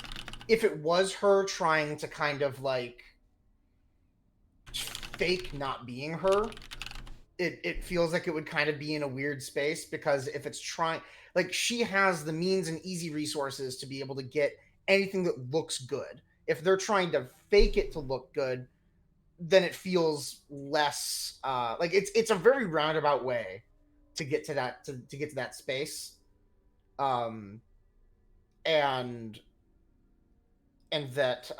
if it was her trying to kind of like fake not being her, it feels like it would kind of be in a weird space, because if it's trying, like, she has the means and easy resources to be able to get anything that looks good. If they're trying to fake it to look good, then it feels less like it's a very roundabout way to get to that to get to that space. And that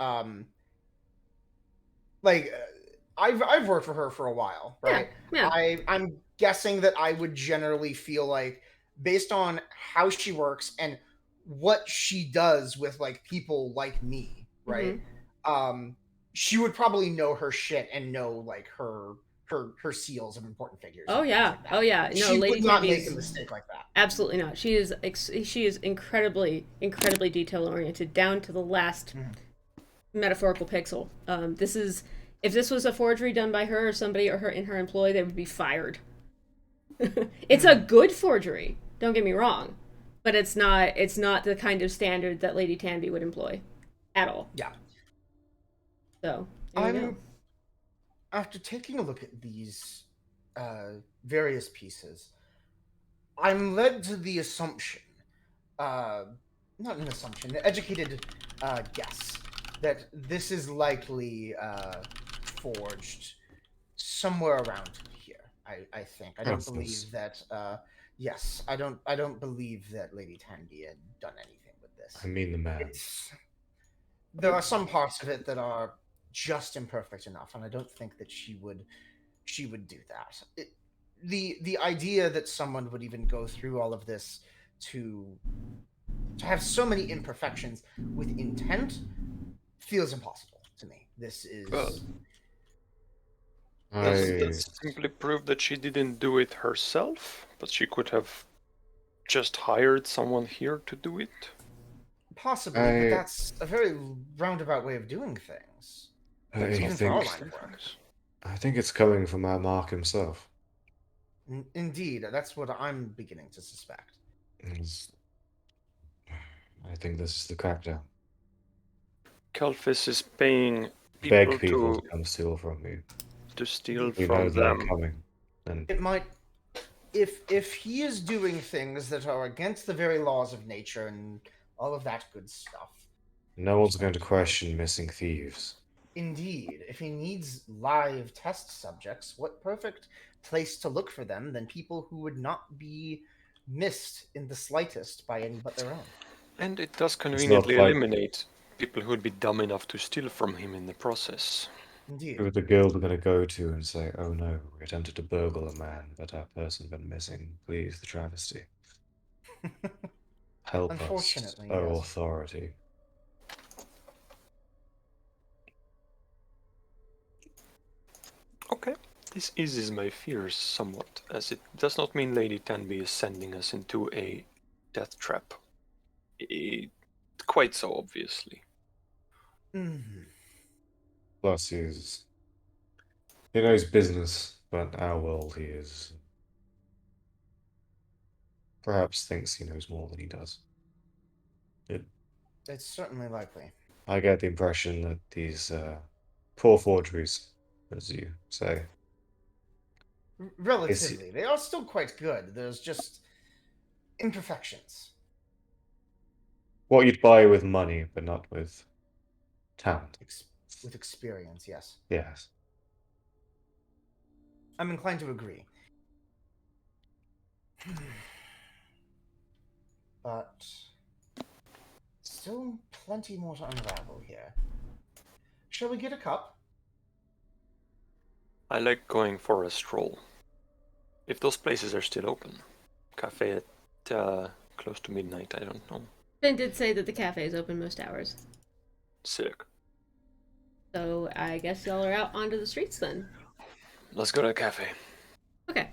like I've worked for her for a while, right? Yeah. I'm guessing that I would generally feel like, based on how she works and what she does with like people like me, right? She would probably know her shit and know like her seals of important figures. Oh and things yeah, like that. oh yeah. No, She Lady would not Tanby make a is mistake like that. absolutely not. She is incredibly detail oriented, down to the last metaphorical pixel. If this was a forgery done by her or somebody or her in her employ, they would be fired. It's a good forgery. Don't get me wrong, but it's not the kind of standard that Lady Tanby would employ, at all. Yeah. So there you go. After taking a look at these various pieces, I'm led to the assumption, not an assumption, an educated guess, that this is likely forged somewhere around here. I think. I don't believe that. Yes, I don't believe that Lady Tanby had done anything with this. I mean the man. There are some parts of it that are just imperfect enough, and I don't think that she would do that. The idea that someone would even go through all of this to have so many imperfections with intent feels impossible to me. This is Does that simply prove that she didn't do it herself, but she could have just hired someone here to do it? possibly, but that's a very roundabout way of doing things. I think it's coming from our Mark himself. Indeed, that's what I'm beginning to suspect. I think this is the crackdown. Calphas is paying Beg people to come steal from you. To steal We from know they're them. coming. And It might if he is doing things that are against the very laws of nature and all of that good stuff, No one's going to question missing thieves. indeed, if he needs live test subjects, what perfect place to look for them than people who would not be missed in the slightest by any but their own? And it does not conveniently like- eliminate people who would be dumb enough to steal from him in the process. Indeed. Who the guild are going to go to and say, "Oh no, we attempted to burgle a man, but our person went missing. Please, the travesty. Help us, Unfortunately, O yes. authority." Okay, this eases my fears somewhat, as it does not mean Lady Tanby is sending us into a death trap. Quite so, obviously. Mhm. Plus, he knows business, but our world he is. Perhaps thinks he knows more than he does. It's certainly likely. I get the impression that these poor forgeries, as you say, Relatively. They are still quite good. There's just imperfections. what you'd buy with money, but not with talent. With experience, yes. Yes. I'm inclined to agree. But still plenty more to unravel here. Shall we get a cup? I like going for a stroll. If those places are still open. Cafe at close to midnight, I don't know. Finn did say that the cafe is open most hours. Sick. So I guess y'all are out onto the streets then. Let's go to the cafe. Okay.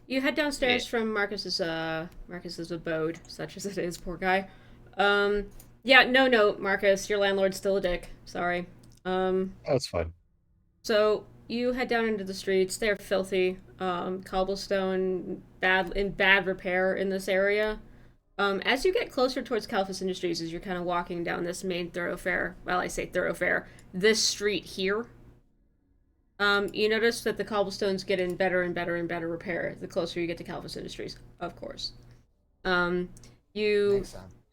You head downstairs from Marcus's abode, such as it is, poor guy. Yeah, no, Marcus, your landlord's still a dick. Sorry. That's fine. So you head down into the streets. They're filthy. Cobblestone, in bad repair in this area. As you get closer towards Calphus Industries, as you're kind of walking down this main thoroughfare, well, I say thoroughfare, this street here, you notice that the cobblestones get in better and better and better repair the closer you get to Calphus Industries, of course. You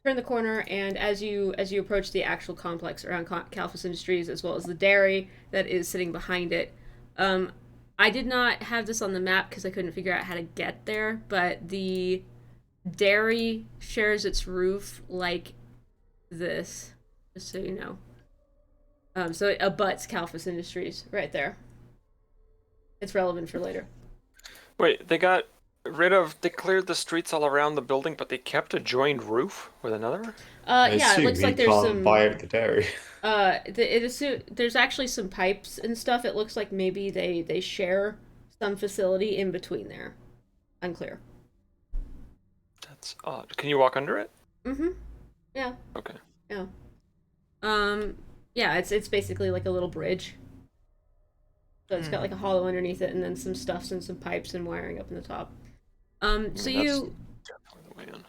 turn the corner, and as you approach the actual complex around Calphus Industries, as well as the dairy that is sitting behind it, I did not have this on the map because I couldn't figure out how to get there, but the dairy shares its roof like this, just so you know. So it abuts Calphus Industries right there. It's relevant for later. Wait, they cleared the streets all around the building, but they kept a joined roof with another? Yeah, it looks like there's some... buy out the dairy. There's actually some pipes and stuff. It looks like maybe they share some facility in between there. Unclear. That's odd. Can you walk under it? Mm-hmm. Yeah. Okay. Yeah. Yeah, it's basically like a little bridge. So it's got like a hollow underneath it, and then some stuffs and some pipes and wiring up in the top. So you definitely the way in.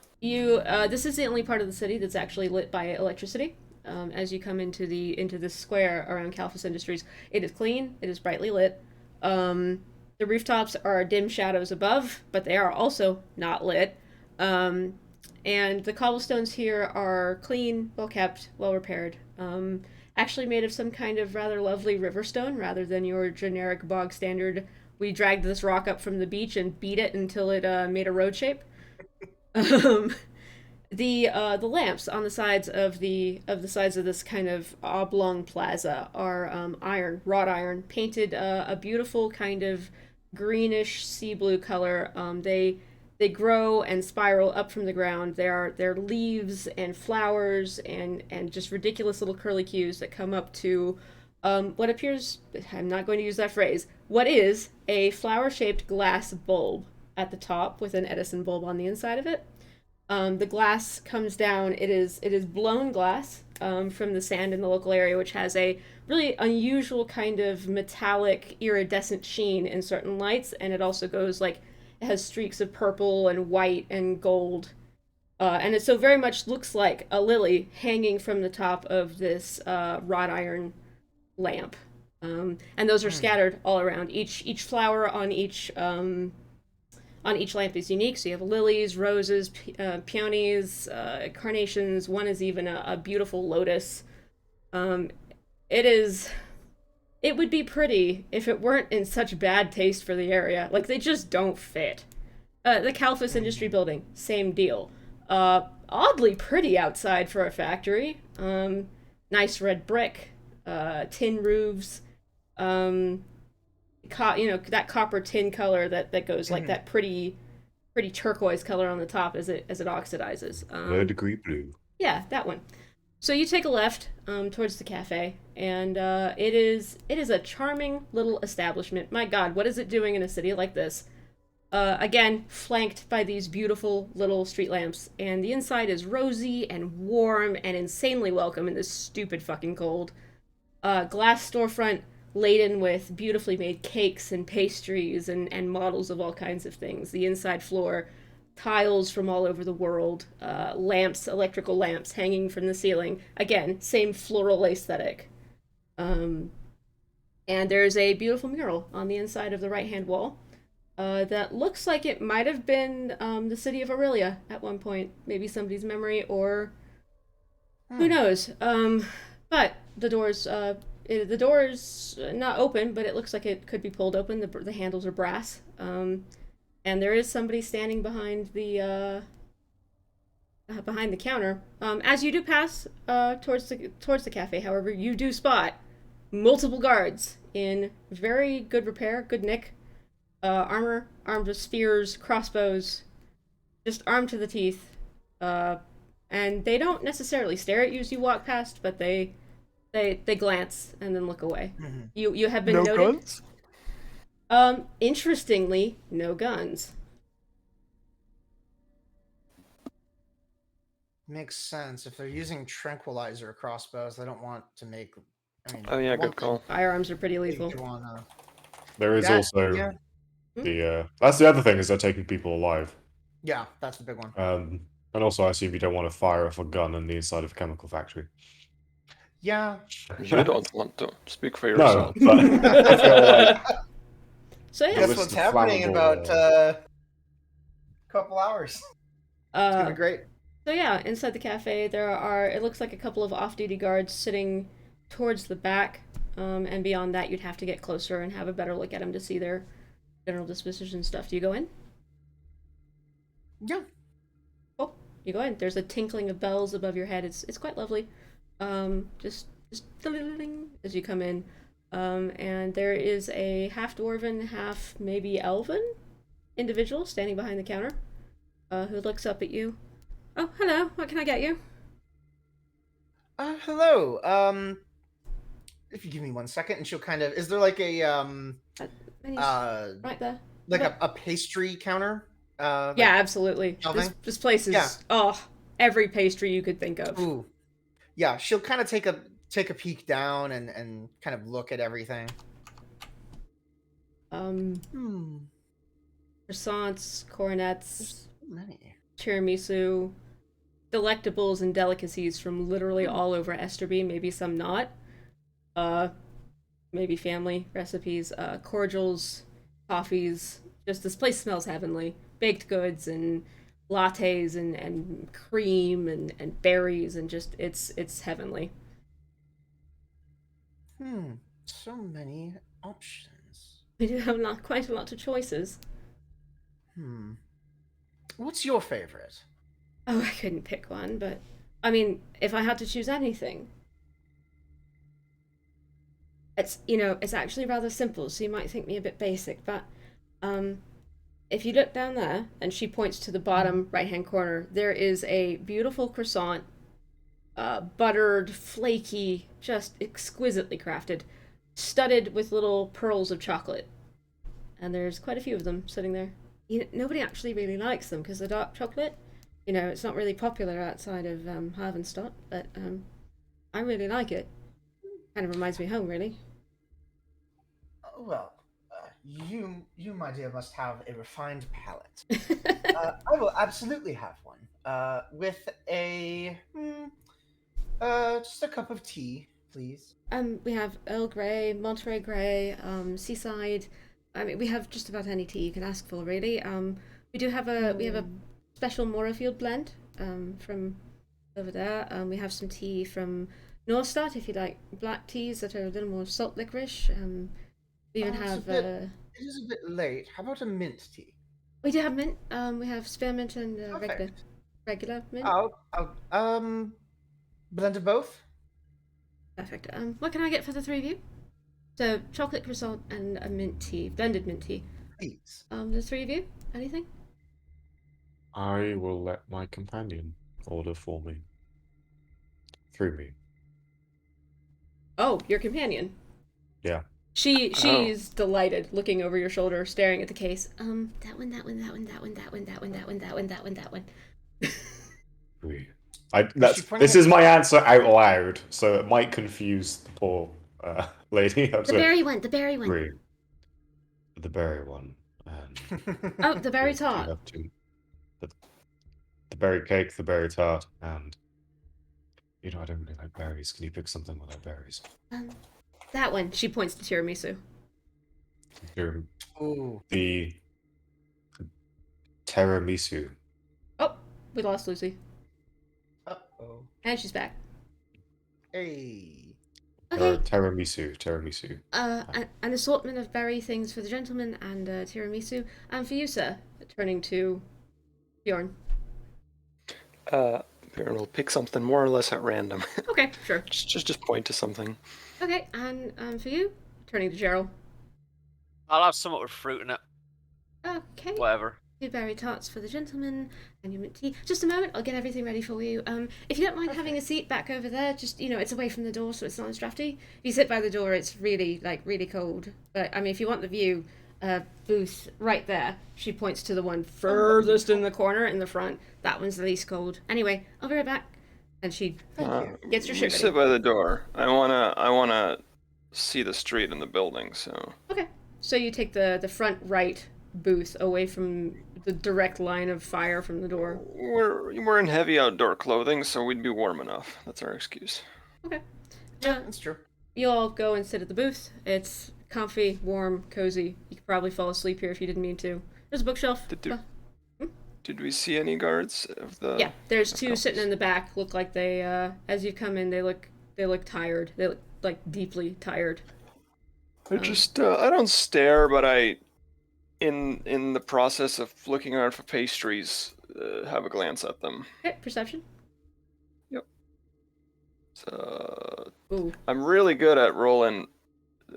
this is the only part of the city that's actually lit by electricity. As you come into this square around Calphus Industries, it is clean. It is brightly lit. The rooftops are dim shadows above, but they are also not lit. And the cobblestones here are clean, well kept, well repaired. Actually made of some kind of rather lovely riverstone rather than your generic bog standard. We dragged this rock up from the beach and beat it until it made a road shape. The lamps on the sides of this kind of oblong plaza are wrought iron, painted a beautiful kind of greenish sea blue color. They grow and spiral up from the ground. They're leaves and flowers and just ridiculous little curlicues that come up to what appears, I'm not going to use that phrase, what is a flower-shaped glass bulb at the top with an Edison bulb on the inside of it. The glass comes down. It is blown glass from the sand in the local area, which has a really unusual kind of metallic iridescent sheen in certain lights, and it also goes like, it has streaks of purple and white and gold. And it so very much looks like a lily hanging from the top of this wrought iron lamp. And those are scattered all around. Each flower on each on each lamp is unique. So you have lilies, roses, peonies, carnations. One is even a beautiful lotus. Um, it is. It would be pretty if it weren't in such bad taste for the area. Like, they just don't fit. The Calphus Industry Building, same deal. Oddly pretty outside for a factory. Nice red brick, tin roofs, that copper tin color that goes like that pretty turquoise color on the top as it oxidizes. Third degree blue. Yeah, that one. So you take a left towards the cafe, and it is a charming little establishment. My God, what is it doing in a city like this? Again, flanked by these beautiful little street lamps, and the inside is rosy and warm and insanely welcome in this stupid fucking cold. Glass storefront laden with beautifully made cakes and pastries and models of all kinds of things. The inside floor, tiles from all over the world, lamps, electrical lamps hanging from the ceiling. Again, same floral aesthetic. And there's a beautiful mural on the inside of the right-hand wall. That looks like it might have been the city of Aurelia at one point. Maybe somebody's memory, or who knows. But the door's not open, but it looks like it could be pulled open. The handles are brass. And there is somebody standing behind the counter. As you do pass towards the cafe, however, you do spot multiple guards in very good repair, good nick. Armor, armed with spears, crossbows, just armed to the teeth. And they don't necessarily stare at you as you walk past, but they glance and then look away. Mm-hmm. You have been No noted. guns? Interestingly, no guns. Makes sense. If they're using tranquilizer crossbows, they don't want to make. I mean, Oh yeah, one good call. Firearms are pretty thing lethal. you wanna- There is That- also yeah, the that's the other thing, is they're taking people alive. yeah, that's the big one. And also I assume you don't want to fire off a gun in the inside of a chemical factory. Yeah. You don't want to. Speak for No, yourself. but I feel like So yeah, Guess list what's of happening in flammable, about a couple hours? It's gonna be uh, great. so yeah, inside the cafe there are, it looks like a couple of off-duty guards sitting towards the back, and beyond that you'd have to get closer and have a better look at them to see their general disposition stuff. Do you go in? Yeah. Oh, you go in. There's a tinkling of bells above your head. It's quite lovely. Just ding as you come in. And there is a half dwarven, half maybe elven individual standing behind the counter, who looks up at you. Oh, hello. What can I get you? Hello. If you give me 1 second, and she'll kind of. Is there like a Menus right there. like a pastry counter? Yeah, absolutely. shelving? This place is Yeah. every pastry you could think of. Ooh. Yeah, she'll kind of take a peek down and kind of look at everything. Croissants, cornets, Many. tiramisu, delectables and delicacies from literally all over Esterby, maybe some not. Maybe family recipes, cordials, coffees. Just this place smells heavenly. Baked goods and lattes and cream and berries and just it's heavenly. So many options. We do have quite a lot of choices. What's your favorite? Oh, I couldn't pick one, but I mean, if I had to choose anything, it's actually rather simple, so you might think me a bit basic, but if you look down there, and she points to the bottom right-hand corner, there is a beautiful croissant, buttered, flaky, just exquisitely crafted, studded with little pearls of chocolate. And there's quite a few of them sitting there. Nobody actually really likes them because they're dark chocolate. It's not really popular outside of Havenstadt, but I really like it. Kind of reminds me of home, really. Well, you, my dear, must have a refined palate. I will absolutely have one. With just a cup of tea, please. We have Earl Grey, Monterey Grey, Seaside. I mean, we have just about any tea you can ask for, really. We do have a special Morafield blend from over there. We have some tea from Norstad if you like black teas that are a little more salt licorice. We even have it is a bit late. How about a mint tea? we do have mint. We have spearmint and Perfect. regular mint. I'll blend of both. Perfect. What can I get for the three of you? So chocolate croissant and a mint tea, blended mint tea. Please. The three of you, anything? I will let my companion order for me. Through me. Oh, your companion. Yeah. She's delighted, looking over your shoulder, staring at the case. That one, that one, that one, that one, that one, that one, that one, that one, that one, that one. This is my answer out loud, so it might confuse the poor lady. The berry one, the berry one. Three. The berry one. And Oh, the berry you tart. have two. The berry cake, the berry tart, and I don't really like berries. Can you pick something without berries? That one. She points to tiramisu. Ooh. The tiramisu. Oh, we lost Lucy. Uh-oh. And she's back. Hey. Okay. Tiramisu. An assortment of berry things for the gentleman and tiramisu. And for you, sir, turning to Bjorn. Baron will pick something more or less at random. Okay, sure. just point to something. Okay, and for you, turning to Gerald. I'll have something with fruit in it. Okay. Whatever. 2 berry tarts for the gentleman and your mint tea. Just a moment, I'll get everything ready for you. If you don't mind having a seat back over there, just, it's away from the door so it's not as drafty. If you sit by the door, it's really cold. But, I mean, if you want the view, booth right there. She points to the one furthest in the corner in the front. That one's the least cold. Anyway, I'll be right back. And she gets your shit ready. Sit by the door. I wanna see the street and the building, so. Okay. So you take the front right booth away from the direct line of fire from the door. We're in heavy outdoor clothing, so we'd be warm enough. That's our excuse. Okay. Yeah, that's true. You all go and sit at the booth. It's comfy, warm, cozy. You could probably fall asleep here if you didn't mean to. There's a bookshelf. Did we see any guards of the? Yeah, there's 2 sitting in the back. Look like they, as you come in, they look tired. They look like deeply tired. I don't stare, but in the process of looking around for pastries, have a glance at them. Okay, perception. Yep. So Ooh. I'm really good at rolling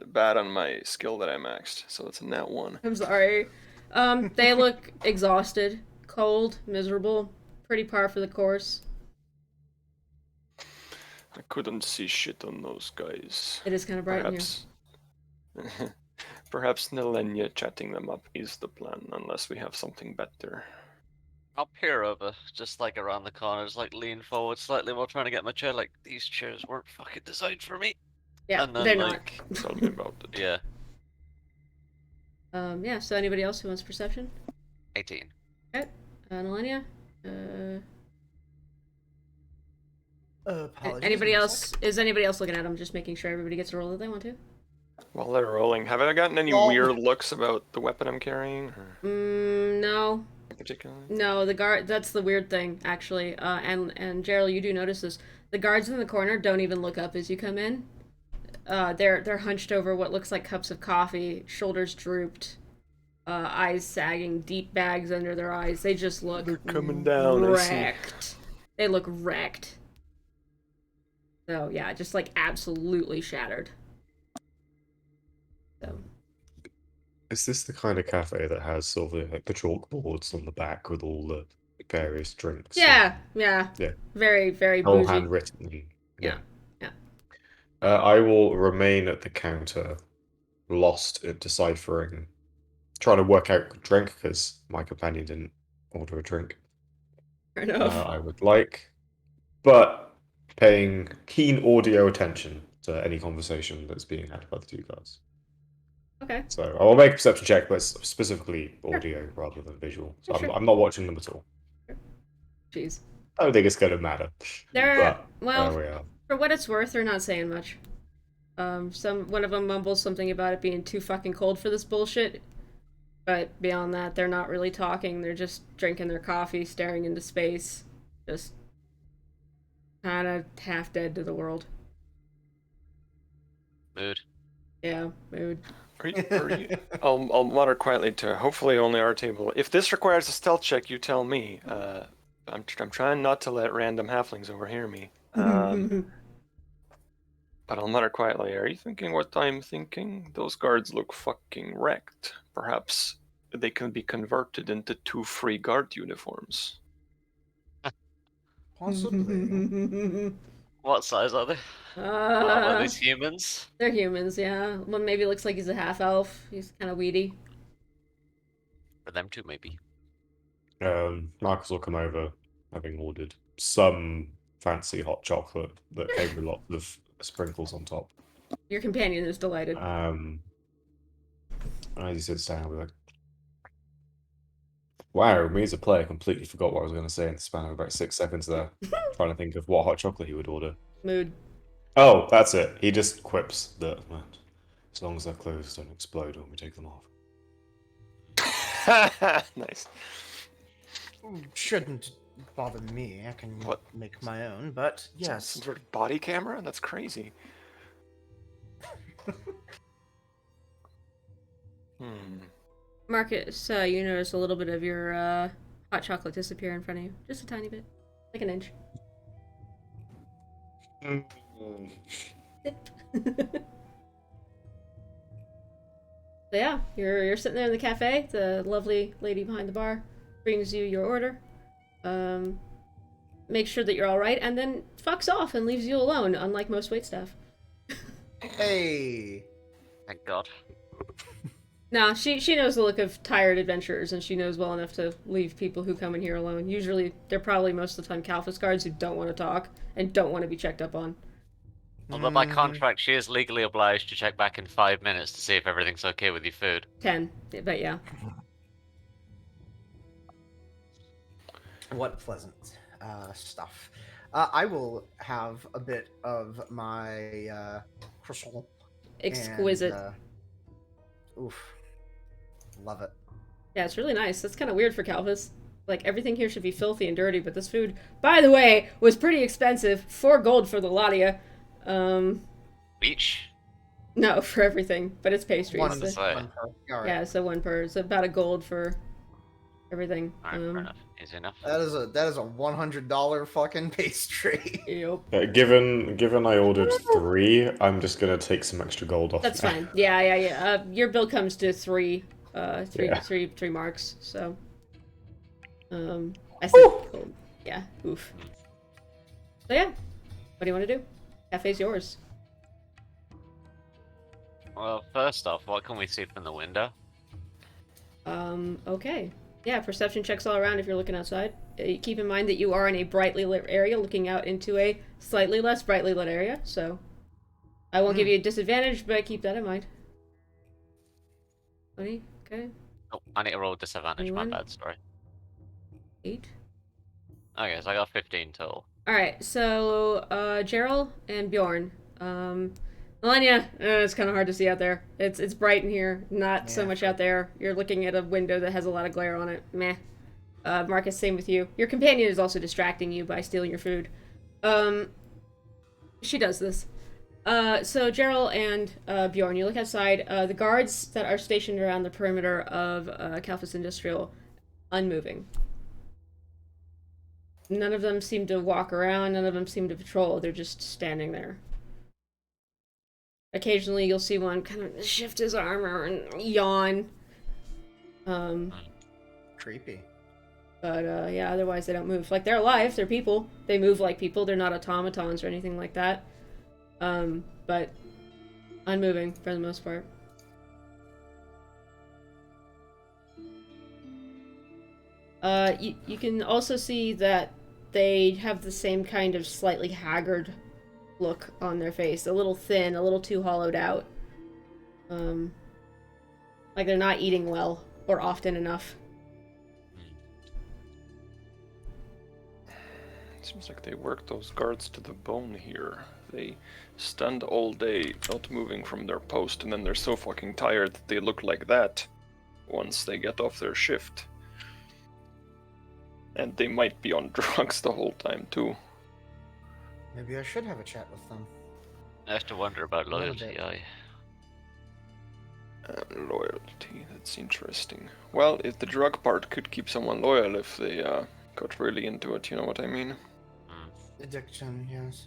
bad on my skill that I maxed, so it's a nat 1. I'm sorry. They look exhausted, cold, miserable, pretty par for the course. I couldn't see shit on those guys. It is kind of bright in here. Perhaps Nelenia chatting them up is the plan, unless we have something better. I'll peer over, just like around the corners, like lean forward slightly while trying to get my chair. Like, these chairs weren't fucking designed for me. Yeah, And then, they're like, Tell me about it. Yeah, Yeah, so anybody else who wants perception? 18. Okay. Nelenia? Apologies. Anybody else? Is anybody else looking at them? Just making sure everybody gets a roll that they want to? While they're rolling, have I gotten any weird looks about the weapon I'm carrying? Or No. particularly? No, the guard. That's the weird thing, actually. And Gerald, you do notice this. The guards in the corner don't even look up as you come in. They're hunched over what looks like cups of coffee, shoulders drooped, eyes sagging, deep bags under their eyes. They just look They're coming down. wrecked. They look wrecked. So yeah, just like absolutely shattered. So. Is this the kind of cafe that has sort of like the chalkboards on the back with all the various drinks? Yeah. Very, very All bougie. handwritten. Yeah. I will remain at the counter, lost in deciphering, trying to work out a drink because my companion didn't order a drink. Fair enough. I would like, but paying keen audio attention to any conversation that's being had by the 2 guys. Okay. So I will make a perception check, but specifically audio rather than visual. So Sure. I'm not watching them at all. Jeez. I don't think it's going to matter. But there we are. For what it's worth, they're not saying much. One of them mumbles something about it being too fucking cold for this bullshit. But beyond that, they're not really talking. They're just drinking their coffee, staring into space, just kind of half dead to the world. Mood. Yeah, mood. I'll mutter quietly to hopefully only our table. If this requires a stealth check, you tell me. I'm trying not to let random halflings overhear me. But I'll mutter quietly. Are you thinking what I'm thinking? Those guards look fucking wrecked. Perhaps they can be converted into 2 free guard uniforms. Possibly. What size are they? Are these humans? They're humans, yeah. One maybe looks like he's a half elf. He's kind of weedy. For them too, maybe. Marcus will come over, having ordered some fancy hot chocolate that came with lots of sprinkles on top. Your companion is delighted. And as he sits down, I'll be like, wow, me as a player completely forgot what I was going to say in the span of about 6 seconds there. Trying to think of what hot chocolate he would order. Mood. Oh, that's it. He just quips that as long as their clothes don't explode when we take them off. Nice. Shouldn't bother me. I can make my own, but yes. Some sort of body camera? That's crazy. Marcus, you notice a little bit of your hot chocolate disappear in front of you. Just a tiny bit. Like an inch. So yeah, you're sitting there in the cafe. The lovely lady behind the bar brings you your order. Makes sure that you're all right, and then fucks off and leaves you alone. Unlike most waitstaff. Hey. Thank God. Nah, she knows the look of tired adventurers, and she knows well enough to leave people who come in here alone. Usually, they're probably most of the time Calphus guards who don't want to talk and don't want to be checked up on. Although by contract, she is legally obliged to check back in 5 minutes to see if everything's okay with your food. 10, but yeah. What pleasant stuff. I will have a bit of my croissant. Exquisite. And, oof. Love it. Yeah, it's really nice. That's kind of weird for Calphus. Like, everything here should be filthy and dirty, but this food, by the way, was pretty expensive. 4 gold for the lot of you. Each? No, for everything, but it's pastries. One So, per. All right. yeah, so 1 per. So about a gold for everything. Alright, fair enough. Easy enough. That is a $100 fucking pastry. Yep. Given I ordered 3, I'm just gonna take some extra gold off. That's now. fine. Yeah. Your bill comes to 3 Yeah. three marks, so. I said gold. Yeah, oof. So yeah, what do you want to do? Cafe's yours. Well, first off, what can we see from the window? Okay. Yeah, perception checks all around if you're looking outside. Keep in mind that you are in a brightly lit area looking out into a slightly less brightly lit area, so I won't give you a disadvantage, but keep that in mind. 20, okay. Oh, I need to roll disadvantage, 21? my bad, sorry. 8. Okay, so I got 15 total. Alright, so, Gerald and Bjorn. Melania, it's kind of hard to see out there. It's bright in here, not so much out there. You're looking at a window that has a lot of glare on it. Meh. Marcus, same with you. Your companion is also distracting you by stealing your food. She does this. So Gerald and Bjorn, you look outside. The guards that are stationed around the perimeter of Calphus Industrial, unmoving. None of them seem to walk around, none of them seem to patrol, they're just standing there. Occasionally you'll see one kind of shift his armor and yawn. Creepy. But yeah, otherwise they don't move. Like, they're alive, they're people. They move like people, they're not automatons or anything like that. But unmoving for the most part. You can also see that they have the same kind of slightly haggard look on their face. A little thin, a little too hollowed out. Like they're not eating well, or often enough. Seems like they work those guards to the bone here. They stand all day, not moving from their post, and then they're so fucking tired that they look like that. once they get off their shift. And they might be on drugs the whole time, too. Maybe I should have a chat with them. I have to wonder about Little loyalty. bit. I Loyalty, that's interesting. Well, if the drug part could keep someone loyal if they got really into it, you know what I mean? Addiction, yes.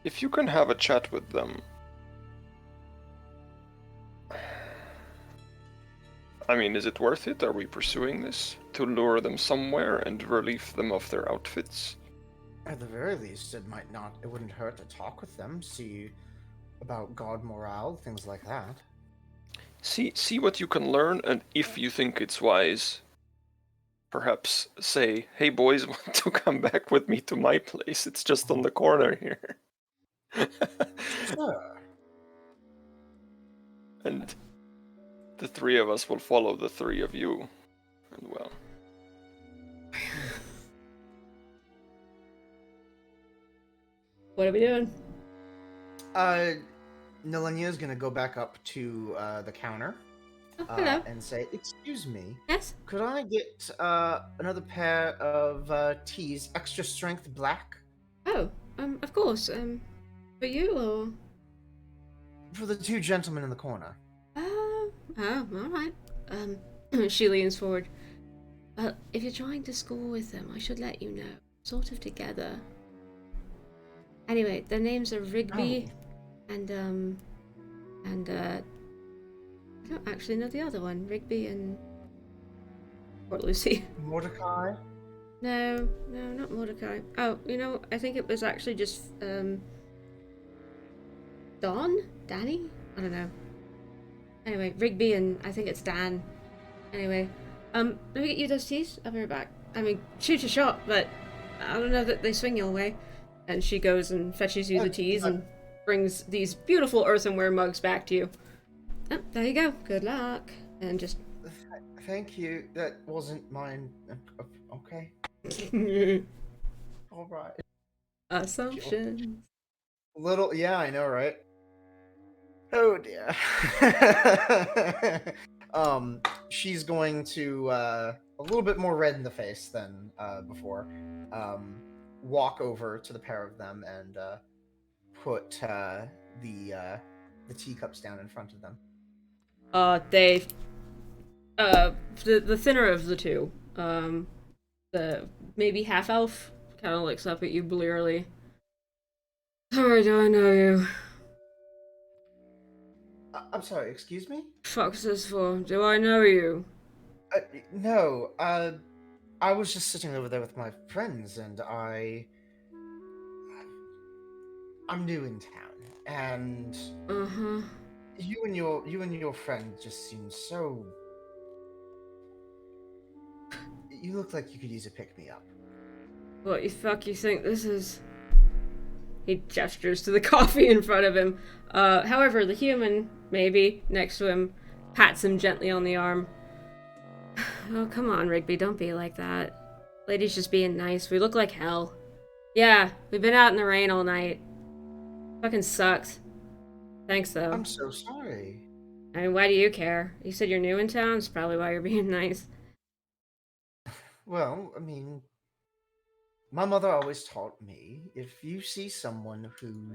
If you can have a chat with them... I mean, is it worth it? Are we pursuing this? To lure them somewhere and relieve them of their outfits? At the very least, it wouldn't hurt to talk with them, see about god morale, things like that. See what you can learn, and if you think it's wise, perhaps say, hey boys, want to come back with me to my place? It's just on the corner here. Sure. And the three of us will follow the three of you. And well... What are we doing? Nilenia's gonna go back up to the counter Oh, hello. and say, "Excuse me, Yes? could I get another pair of teas, extra strength black, Oh, of course. For you or? for the two gentlemen in the corner?" Oh, alright. She leans forward. If you're trying to score with them, I should let you know. Sort of together. Anyway, their names are Rigby and I don't actually know the other one. Rigby and Port Lucy. Mordecai. No, not Mordecai. Oh, I think it was actually just Danny? I don't know. Anyway, Rigby and I think it's Dan. Anyway, let me get you those teas. I'll be right back. I mean, shoot your shot, but I don't know that they swing your way. And she goes and fetches you the teas and brings these beautiful earthenware mugs back to you. Oh, there you go. Good luck. And just... Thank you. That wasn't mine. Okay. All right. Assumptions. Yeah, I know, right? Oh dear. She's going to a little bit more red in the face than before. Walk over to the pair of them and put the teacups down in front of them. The thinner of the two, the maybe half elf, kind of looks up at you blearily. Sorry, do I know you? I'm sorry, excuse me? Fuck's this for? Do I know you? No, I was just sitting over there with my friends, and I'm new in town, and you and your friend just seem so. You look like you could use a pick-me-up. What the fuck you think this is? He gestures to the coffee in front of him. However, the human, maybe, next to him, pats him gently on the arm. Oh, come on, Rigby, don't be like that. Lady's just being nice. We look like hell. Yeah, we've been out in the rain all night. Fucking sucks. Thanks, though. I'm so sorry. I mean, why do you care? You said you're new in town? That's probably why you're being nice. Well, I mean, my mother always taught me, if you see someone who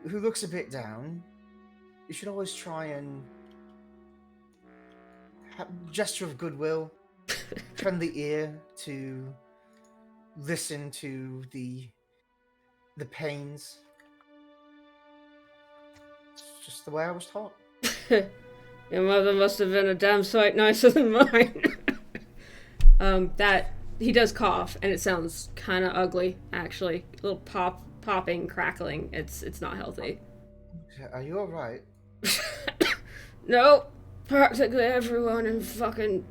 looks a bit down, you should always try and gesture of goodwill, friendly ear to listen to the pains. It's just the way I was taught. Your mother must have been a damn sight nicer than mine. That he does cough, and it sounds kind of ugly, actually. A little popping, crackling. It's not healthy. Are you all right? No, practically everyone in fucking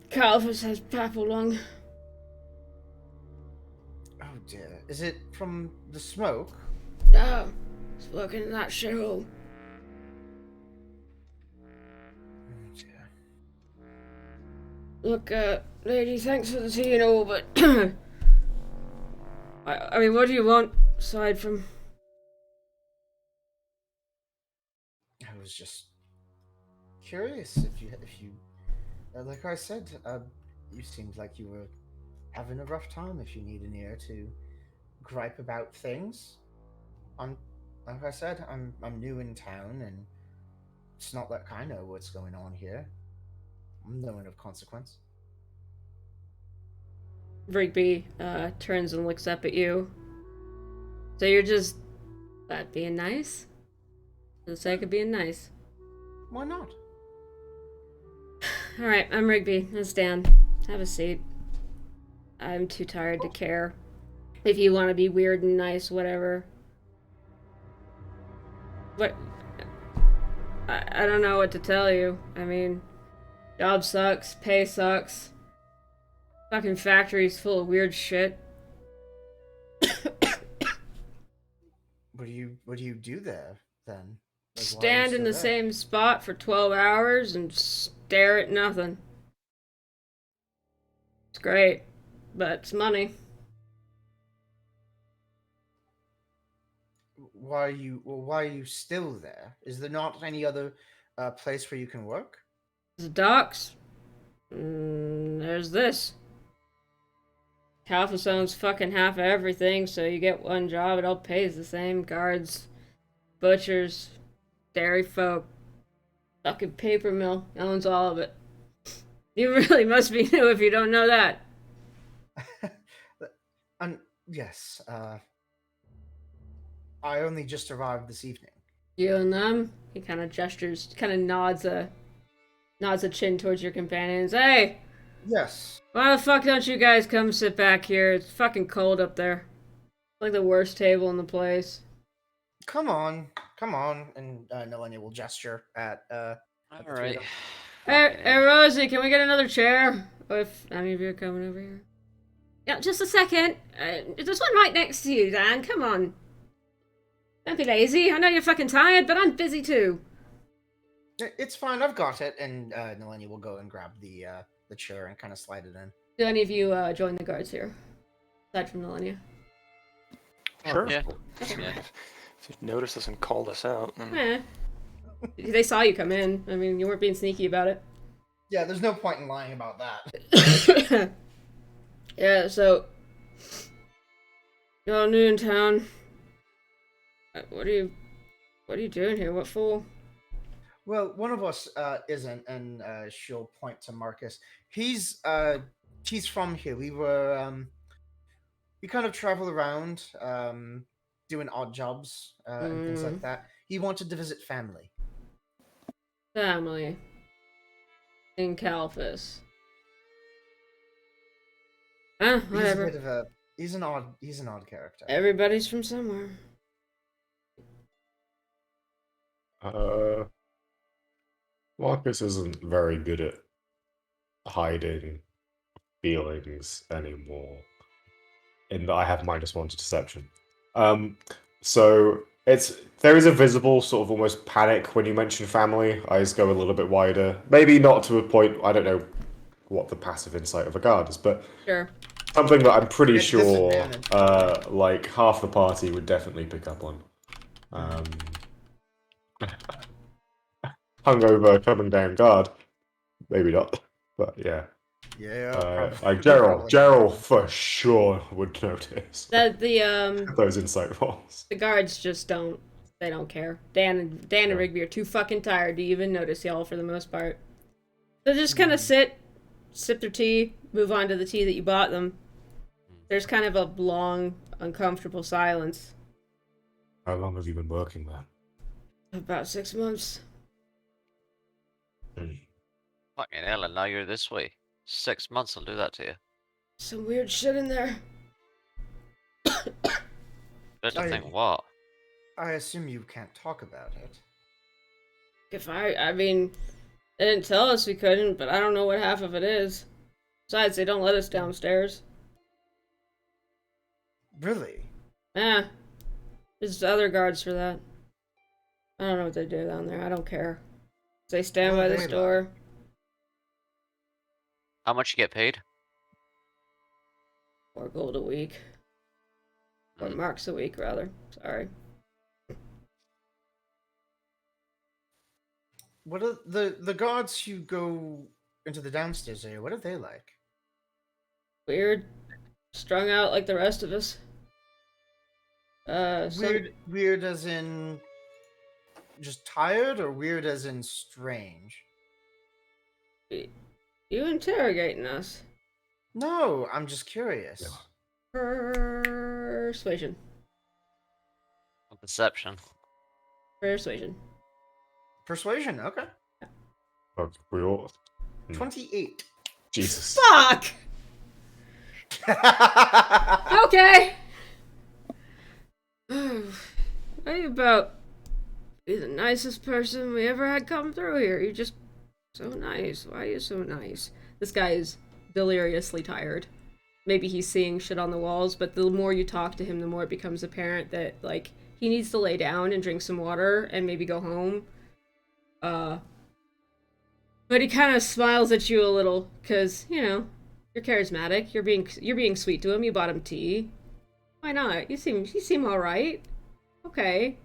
Calvus has papal lung. Oh dear. Is it from the smoke? No, it's working in that shithole. Oh dear. Look, lady, thanks for the tea and all, but I mean, what do you want aside from? I was just curious if you like I said, you seemed like you were having a rough time. If you need an ear to gripe about things, I'm like I said, I'm new in town, and it's not like I know what's going on here. I'm no one of consequence. Rigby turns and looks up at you. So you're just being nice? For the sake of being nice. Why not? Alright, I'm Rigby. That's Dan. Have a seat. I'm too tired to care. If you want to be weird and nice, whatever. What? I don't know what to tell you. I mean, job sucks, pay sucks. Fucking factory's full of weird shit. What do you do there then? Like, why are you Stand in still the there? same spot for 12 hours and stare at nothing. It's great, but it's money. Why are you still there? Is there not any other place where you can work? The docks. There's this. Half owns fucking half of everything, so you get one job, it all pays the same. Guards, butchers, dairy folk, fucking paper mill owns all of it. You really must be new if you don't know that. And yes, I only just arrived this evening. You and them? He kind of gestures, kind of nods a chin towards your companions. Hey, Yes. why the fuck don't you guys come sit back here? It's fucking cold up there. Like the worst table in the place. Come on, and Nalenia will gesture at the three of Alright. them. Hey, Rosie, can we get another chair? If any of you are coming over here. Yeah, just a second. There's one right next to you, Dan. Come on. Don't be lazy. I know you're fucking tired, but I'm busy too. It's fine, I've got it. And Nalenia will go and grab the chair and kind of slide it in. Do any of you join the guards here? Aside from Millennia. Sure. Yeah. Yeah. If you noticed us and called us out, then Eh. They saw you come in. I mean, you weren't being sneaky about it. Yeah, there's no point in lying about that. Yeah, so you're all new in town. What are you doing here? What for? Well, one of us isn't, and she'll point to Marcus. He's from here. We kind of travel around, doing odd jobs and things like that. He wanted to visit family. Family in Calphus. Whatever. He's an odd character. Everybody's from somewhere. Marcus isn't very good at hiding feelings anymore. In that I have -1 to deception. So there is a visible sort of almost panic when you mention family. Eyes go a little bit wider. Maybe not to a point, I don't know what the passive insight of a guard is, but Sure. something that I'm pretty At sure disadvantage. like half the party would definitely pick up on. Hungover coming down guard. Maybe not. But yeah. Yeah. Like Gerald for sure would notice The those insight rolls. the guards just don't. They don't care. Dan and Rigby are too fucking tired to even notice y'all for the most part. So just kind of sip their tea, move on to the tea that you bought them. There's kind of a long, uncomfortable silence. How long have you been working there? About 6 months. Fucking hell, and now you're this way. 6 months will do that to you. Some weird shit in there. Good to think what? I assume you can't talk about it. I mean, they didn't tell us we couldn't, but I don't know what half of it is. Besides, they don't let us downstairs. Really? Eh. There's other guards for that. I don't know what they do down there. I don't care. They stand What by are this they door. How much you get paid? 4 gold a week. 4 marks a week, rather. Sorry. What are the guards who go into the downstairs area? What are they like? Weird. Strung out like the rest of us. Weird as in just tired, or weird as in strange? You interrogating us? No, I'm just curious. No. Persuasion. Deception. Persuasion. Persuasion, okay. But we all. 28. Jesus. Fuck! Okay. Are you about be the nicest person we ever had come through here? You're just so nice. Why are you so nice? This guy is deliriously tired. Maybe he's seeing shit on the walls, but the more you talk to him, the more it becomes apparent that, like, he needs to lay down and drink some water and maybe go home. But he kind of smiles at you a little, because, you know, you're charismatic. You're being sweet to him. You bought him tea. Why not? You seem all right. Okay.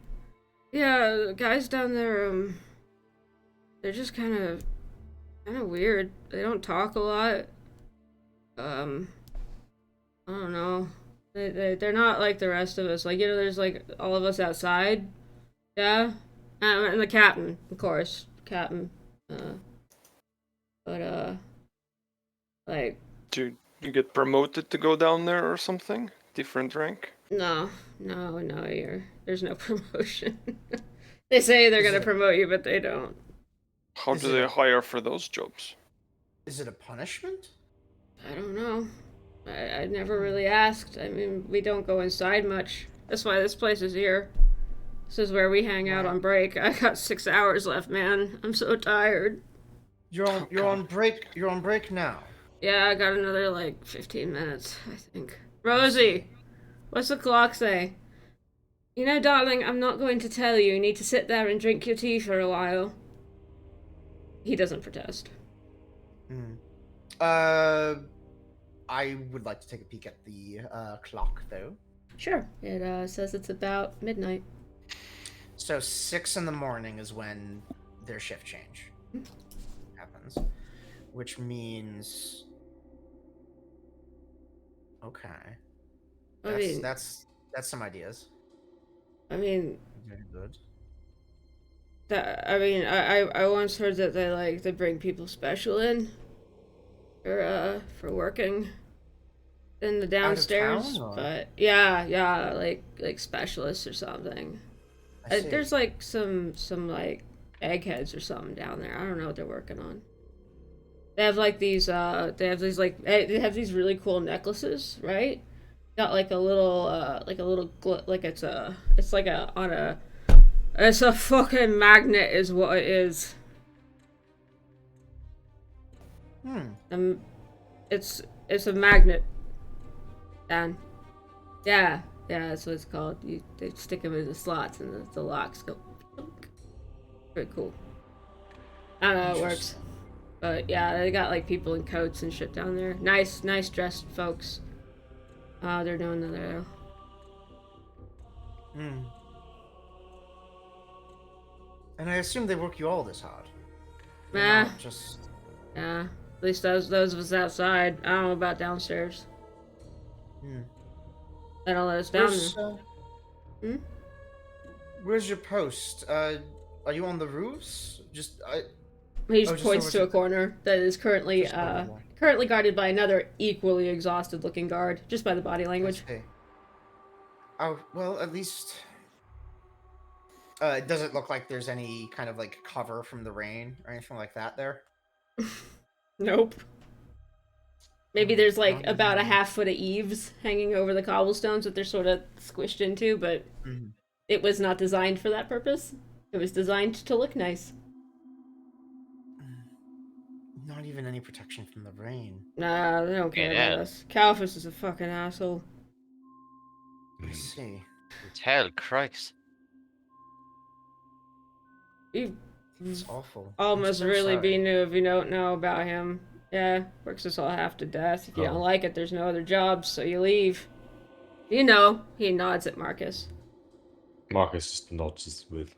Yeah, the guys down there, they're just kind of weird. They don't talk a lot. I don't know. They're not like the rest of us. Like, you know, there's like all of us outside. Yeah. And the captain, of course. Captain. Like, Do you get promoted to go down there or something? Different rank? no, there's no promotion. They say they're gonna promote you, but they don't. How Is do it they a- hire for those jobs? Is it a punishment? I don't know. I never really asked. I mean, we don't go inside much. That's why this place is here. This is where we hang out on break. I got 6 hours left, man. I'm so tired. You're on break. You're on break now. Yeah, I got another, like, 15 minutes, I think. Rosie! What's the clock say? You know, darling, I'm not going to tell you. You need to sit there and drink your tea for a while. He doesn't protest. I would like to take a peek at the clock, though. Sure. It says it's about midnight. So 6 in the morning is when their shift change happens, which means okay. That's some ideas. I mean, Very good. I once heard that they bring people special in for working in the downstairs, town, or? but yeah, like specialists or something. I see. There's like some like eggheads or something down there. I don't know what they're working on. They have like these they have these really cool necklaces, right? Got like a little it's a fucking magnet is what it is. It's a magnet. Dan. Yeah, that's what it's called. They stick them in the slots and the locks go. Very cool. I don't know how it works. But yeah, they got like people in coats and shit down there. Nice dressed folks. They're doing the And I assume they work you all this hard. They're Nah. not just Yeah. At least those of us outside. I don't know about downstairs. They don't let us down there. Where's your post? Are you on the roofs? He just just points over to to a corner that is currently Just over there. currently guarded by another equally exhausted looking guard, just by the body I language. see. Oh well, at least. Does it look like there's any kind of like cover from the rain or anything like that there? Nope. Maybe there's like Oh, about a no. half foot of eaves hanging over the cobblestones that they're sort of squished into, but it was not designed for that purpose. It was designed to look nice. Not even any protection from the rain. Nah, they don't care Yeah. about us. Calphus is a fucking asshole. I see. Hell, Christ. You It's awful. I'm almost so really sorry. be new if you don't know about him. Yeah, works us all half to death. If you don't Oh. like it, there's no other jobs, so you leave. You know, he nods at Marcus. Marcus just nods with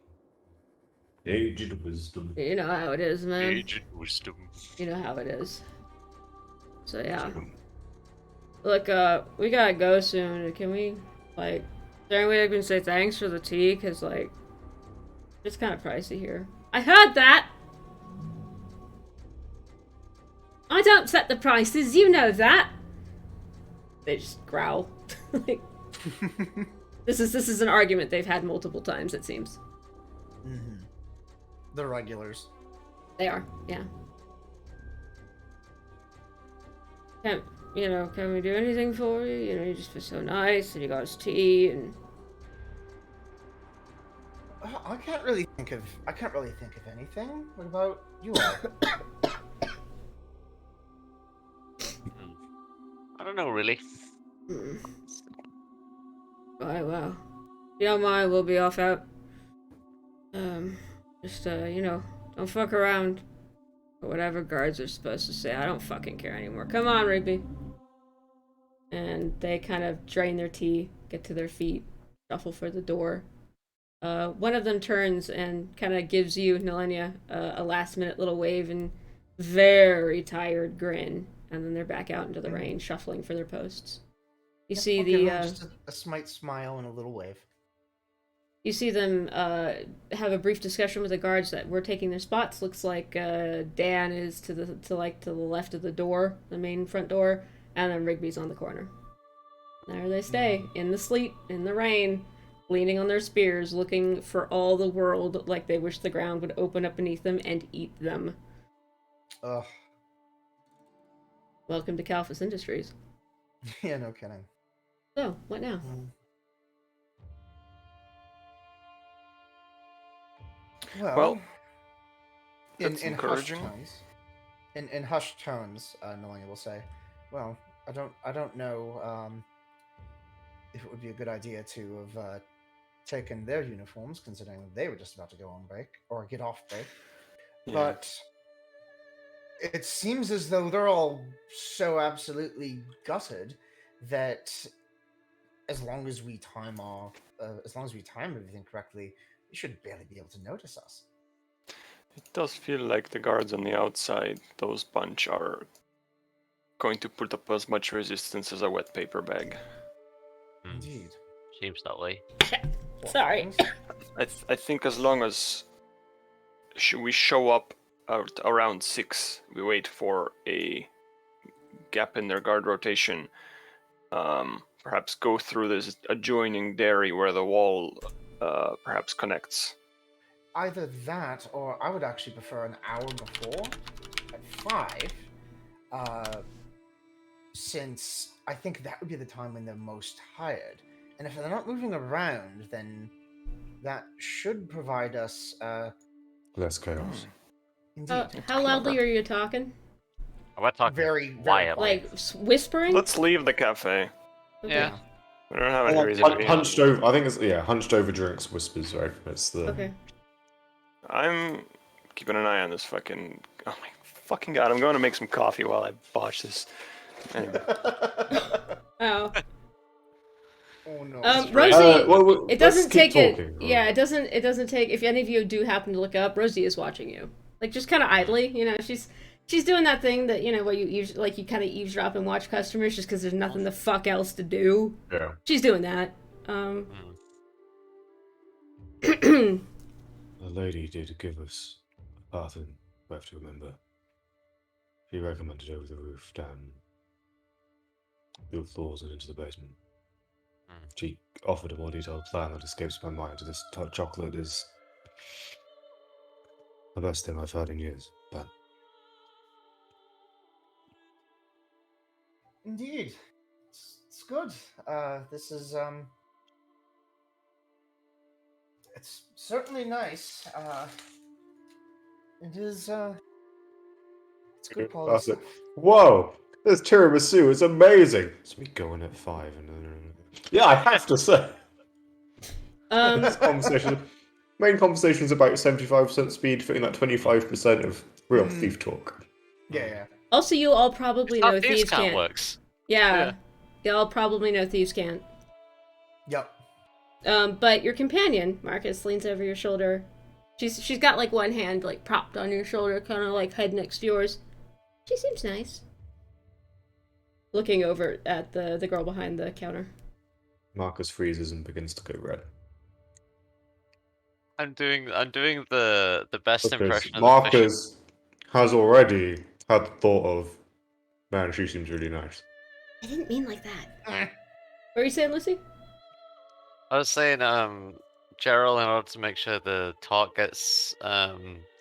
Aged wisdom. You know how it is, man. Aged wisdom. You know how it is. So yeah. Look, we gotta go soon. Can we, like, is there any way I can say thanks for the tea? Cause, like, it's kind of pricey here. I heard that! I don't set the prices, you know that! They just growl. Like, this is an argument they've had multiple times, it seems. Mm-hmm. The regulars. They are, yeah. Can we do anything for you? You know, you just feel so nice, and you got us tea, and... I can't really think of anything. What about you all? I don't know, really. Alright, well. If you don't mind, we'll be off out. Don't fuck around. Or whatever guards are supposed to say. I don't fucking care anymore. Come on, Rigby. And they kind of drain their tea, get to their feet, shuffle for the door. One of them turns and kind of gives you, Nilenia, a last-minute little wave and very tired grin. And then they're back out into the rain, shuffling for their posts. You see just a slight smile and a little wave. You see them have a brief discussion with the guards that were taking their spots. Looks like Dan is to the left of the door, the main front door, and then Rigby's on the corner. There they stay, in the sleet, in the rain, leaning on their spears, looking for all the world like they wish the ground would open up beneath them and eat them. Ugh. Welcome to Calphus Industries. Yeah, no kidding. So, what now? Well, in that's hushed encouraging. tones, in hushed tones, Nalini will say, "Well, I don't know if it would be a good idea to have taken their uniforms, considering they were just about to go on break or get off break. Yeah. But it seems as though they're all so absolutely gutted that as long as we time everything correctly, you should barely be able to notice us." It does feel like the guards on the outside, those bunch, are going to put up as much resistance as a wet paper bag. Indeed. Seems that way. Sorry. I think as long as we show up at around 6, we wait for a gap in their guard rotation, perhaps go through this adjoining dairy where the wall perhaps connects. Either that, or I would actually prefer an hour before, at 5, since I think that would be the time when they're most tired. And if they're not moving around, then that should provide us, Less chaos. indeed. How loudly are you talking? We're talking Very, very quietly. Like, whispering? Let's leave the cafe. Okay. Yeah. We don't have any reason to be. Hunched over. I think it's hunched over drinks whispers. Right. It's the. Okay. I'm keeping an eye on this fucking. Oh my fucking god! I'm going to make some coffee while I botch this. Anyway. Oh. Oh no. Rosie, it doesn't take talking, it. Yeah, it doesn't take. If any of you do happen to look up, Rosie is watching you, like just kind of idly. You know, she's doing that thing that where you kind of eavesdrop and watch customers just because there's nothing the fuck else to do. Yeah. She's doing that. The lady did give us a path in, we have to remember. She recommended over the roof down the floors and into the basement. She offered a more detailed plan that escapes my mind. This chocolate is the best thing I've had in years, but Indeed. It's good. This is, it's certainly nice. It is, it's good quality stuff. Whoa! This tiramisu is amazing! It's me going at 5 and yeah, I have to say. This conversation, main conversation is about 75% speed, fitting that 25% of real thief talk. Yeah. Also, you all probably know Thieves Can't Can't. works. Yeah. You all probably know Thieves Can't. Yep. But your companion, Marcus, leans over your shoulder She's got like one hand like propped on your shoulder, kind of like head next to yours. She seems nice. Looking over at the girl behind the counter. Marcus freezes and begins to go red. I'm doing the best Because impression of the fisherman. Marcus has already had the thought of, man, she seems really nice. I didn't mean like that. What were you saying, Lucy? I was saying, Gerald, in order to make sure the talk gets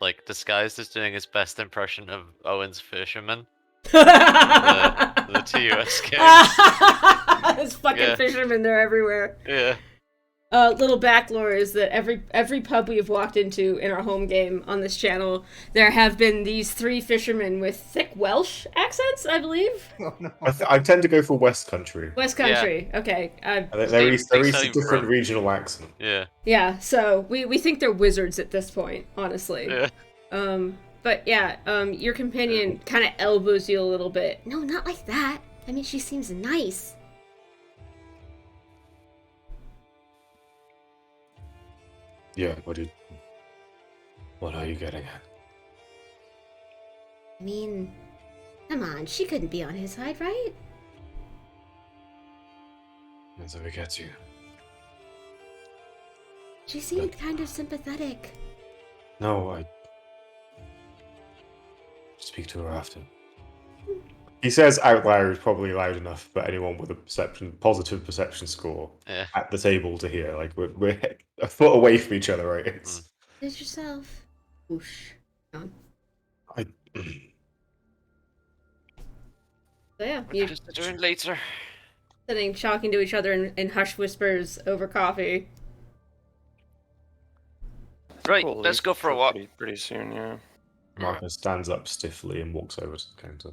like disguised as doing his best impression of Owen's fisherman. The TUS games. There's fucking Yeah. fishermen, they're everywhere. Yeah. Little back lore is that every pub we have walked into in our home game on this channel, there have been these 3 fishermen with thick Welsh accents, I believe. Oh no. I tend to go for West Country. West Country, okay. They're each a Same different from- regional accent. Yeah. Yeah, so we think they're wizards at this point, honestly. Yeah. But yeah, your companion kind of elbows you a little bit. No, not like that. I mean, she seems nice. Yeah, what are you getting at? I mean, come on, she couldn't be on his side, right? That's how it gets you. She seemed kind of sympathetic. No, I speak to her after. He says Outlier is probably loud enough for anyone with a positive perception score Yeah. at the table to hear. Like we're a foot away from each other, right? It's Did yourself. Whoosh. On. I. So yeah, you Just doing later. sitting talking to each other in hushed whispers over coffee. Right, We'll let's leave go for a walk. pretty soon, yeah. Marcus stands up stiffly and walks over to the counter.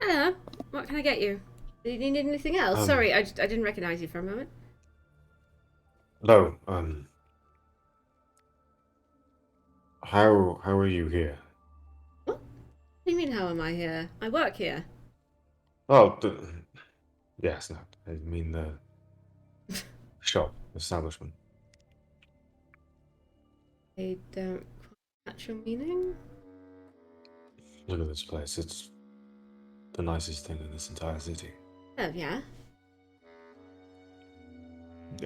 Hello, what can I get you? Do you need anything else? Sorry, I didn't recognize you for a moment. No, how are you here? What do you mean, how am I here? I work here. Oh, yes, no, I mean the shop establishment. I don't quite catch your meaning. Look at this place. It's the nicest thing in this entire city. Oh, yeah?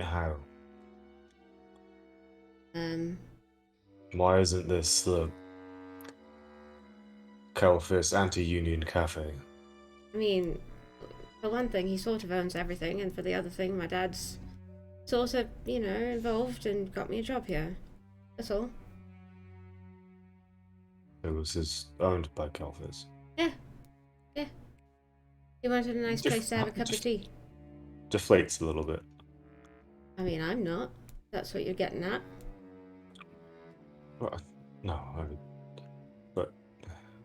How? Um, Why isn't this the Kelfis anti-union cafe? I mean, for one thing, he sort of owns everything, and for the other thing, my dad's sort of, you know, involved and got me a job here. That's all. It was owned by Kelfis. Yeah. He wanted a nice Just- place to have a cup of just- tea. Deflates a little bit. I mean, I'm not. That's what you're getting at. Well, no, but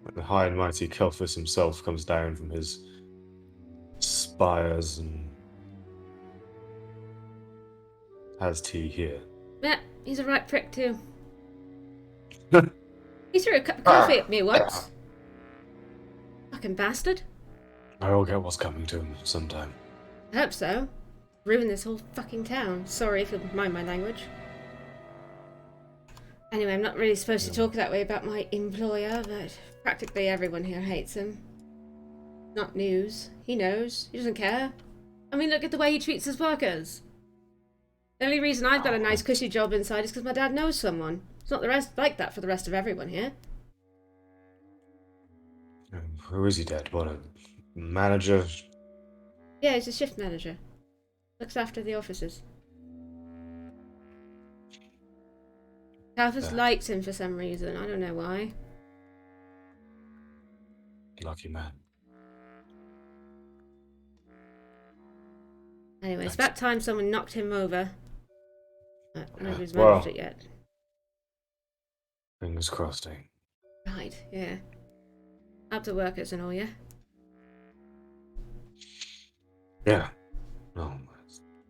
when the high and mighty Kelfis himself comes down from his spires and has tea here. Yeah, he's a right prick too. He threw a cup of coffee at me once. Fucking bastard. I'll get what's coming to him sometime. I hope so. Ruin this whole fucking town. Sorry if you'll mind my language. Anyway, I'm not really supposed to talk that way about my employer, but practically everyone here hates him. Not news. He knows. He doesn't care. I mean, look at the way he treats his workers. The only reason I've got a nice cushy job inside is because my dad knows someone. It's not the rest like that for the rest of everyone here. Who is he, Dad? What, a manager? Yeah, he's a shift manager. Looks after the offices. Calvus likes him for some reason. I don't know why. Lucky man. Anyway, it's about time someone knocked him over. Nobody's Well. managed it yet. Fingers crossed, eh? Right, yeah. Up to workers and all, yeah? Yeah. No.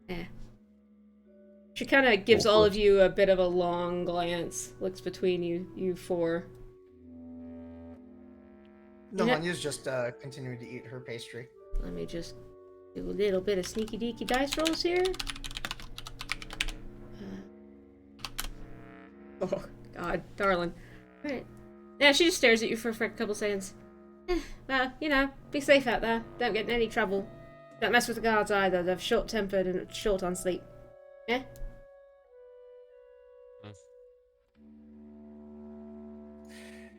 Yeah. She kind of gives all of you a bit of a long glance, looks between you four. No, You know- Anya's just continuing to eat her pastry. Let me just do a little bit of sneaky deaky dice rolls here. Oh, God, darling. Right. Yeah, she just stares at you for a couple seconds. Well, you know, be safe out there. Don't get in any trouble. Don't mess with the guards either. They're short-tempered and short on sleep. Yeah?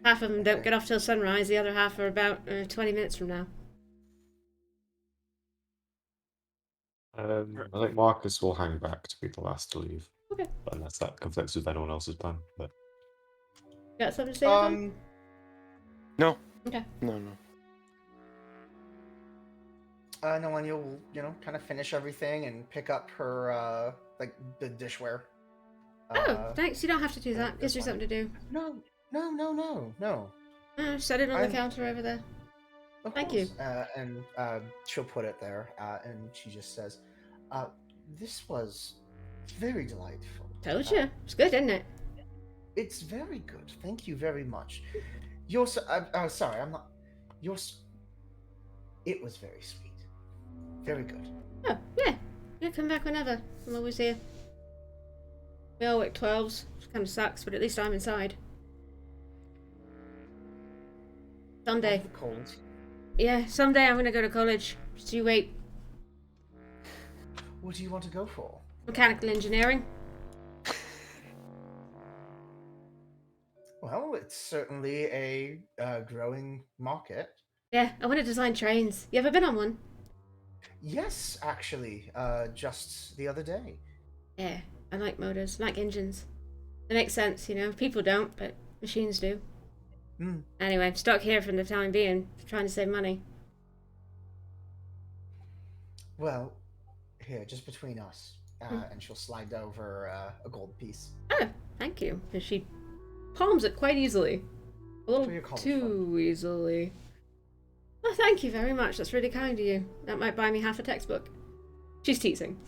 Half of them don't get off till sunrise. The other half are about 20 minutes from now. I think Marcus will hang back to be the last to leave. Okay. Unless that conflicts with anyone else's plan. But Got something to say, Evan? No. Okay. No. Nolenia will, kind of finish everything and pick up her, the dishware. Oh, thanks. You don't have to do that. Gives you something to do. No. Set it on the counter over there. Of Thank course. you. And she'll put it there, and she just says, "This was very delightful." Told you. It's good, isn't it? It's very good. Thank you very much. Sorry, I'm not. It was very sweet. Very good. Oh, yeah. Yeah, come back whenever. I'm always here. We all work 12s. It kind of sucks, but at least I'm inside. Someday. The cold. Yeah, someday I'm gonna go to college. Just you wait. What do you want to go for? Mechanical engineering. Well, it's certainly a growing market. Yeah, I want to design trains. You ever been on one? Yes, actually, just the other day. Yeah, I like motors, I like engines. It makes sense, you know. People don't, but machines do. Anyway, I'm stuck here for the time being, trying to save money. Well, here, just between us. And she'll slide over a gold piece. Oh, thank you. And she palms it quite easily. A little too easily. Oh, thank you very much. That's really kind of you. That might buy me half a textbook. She's teasing.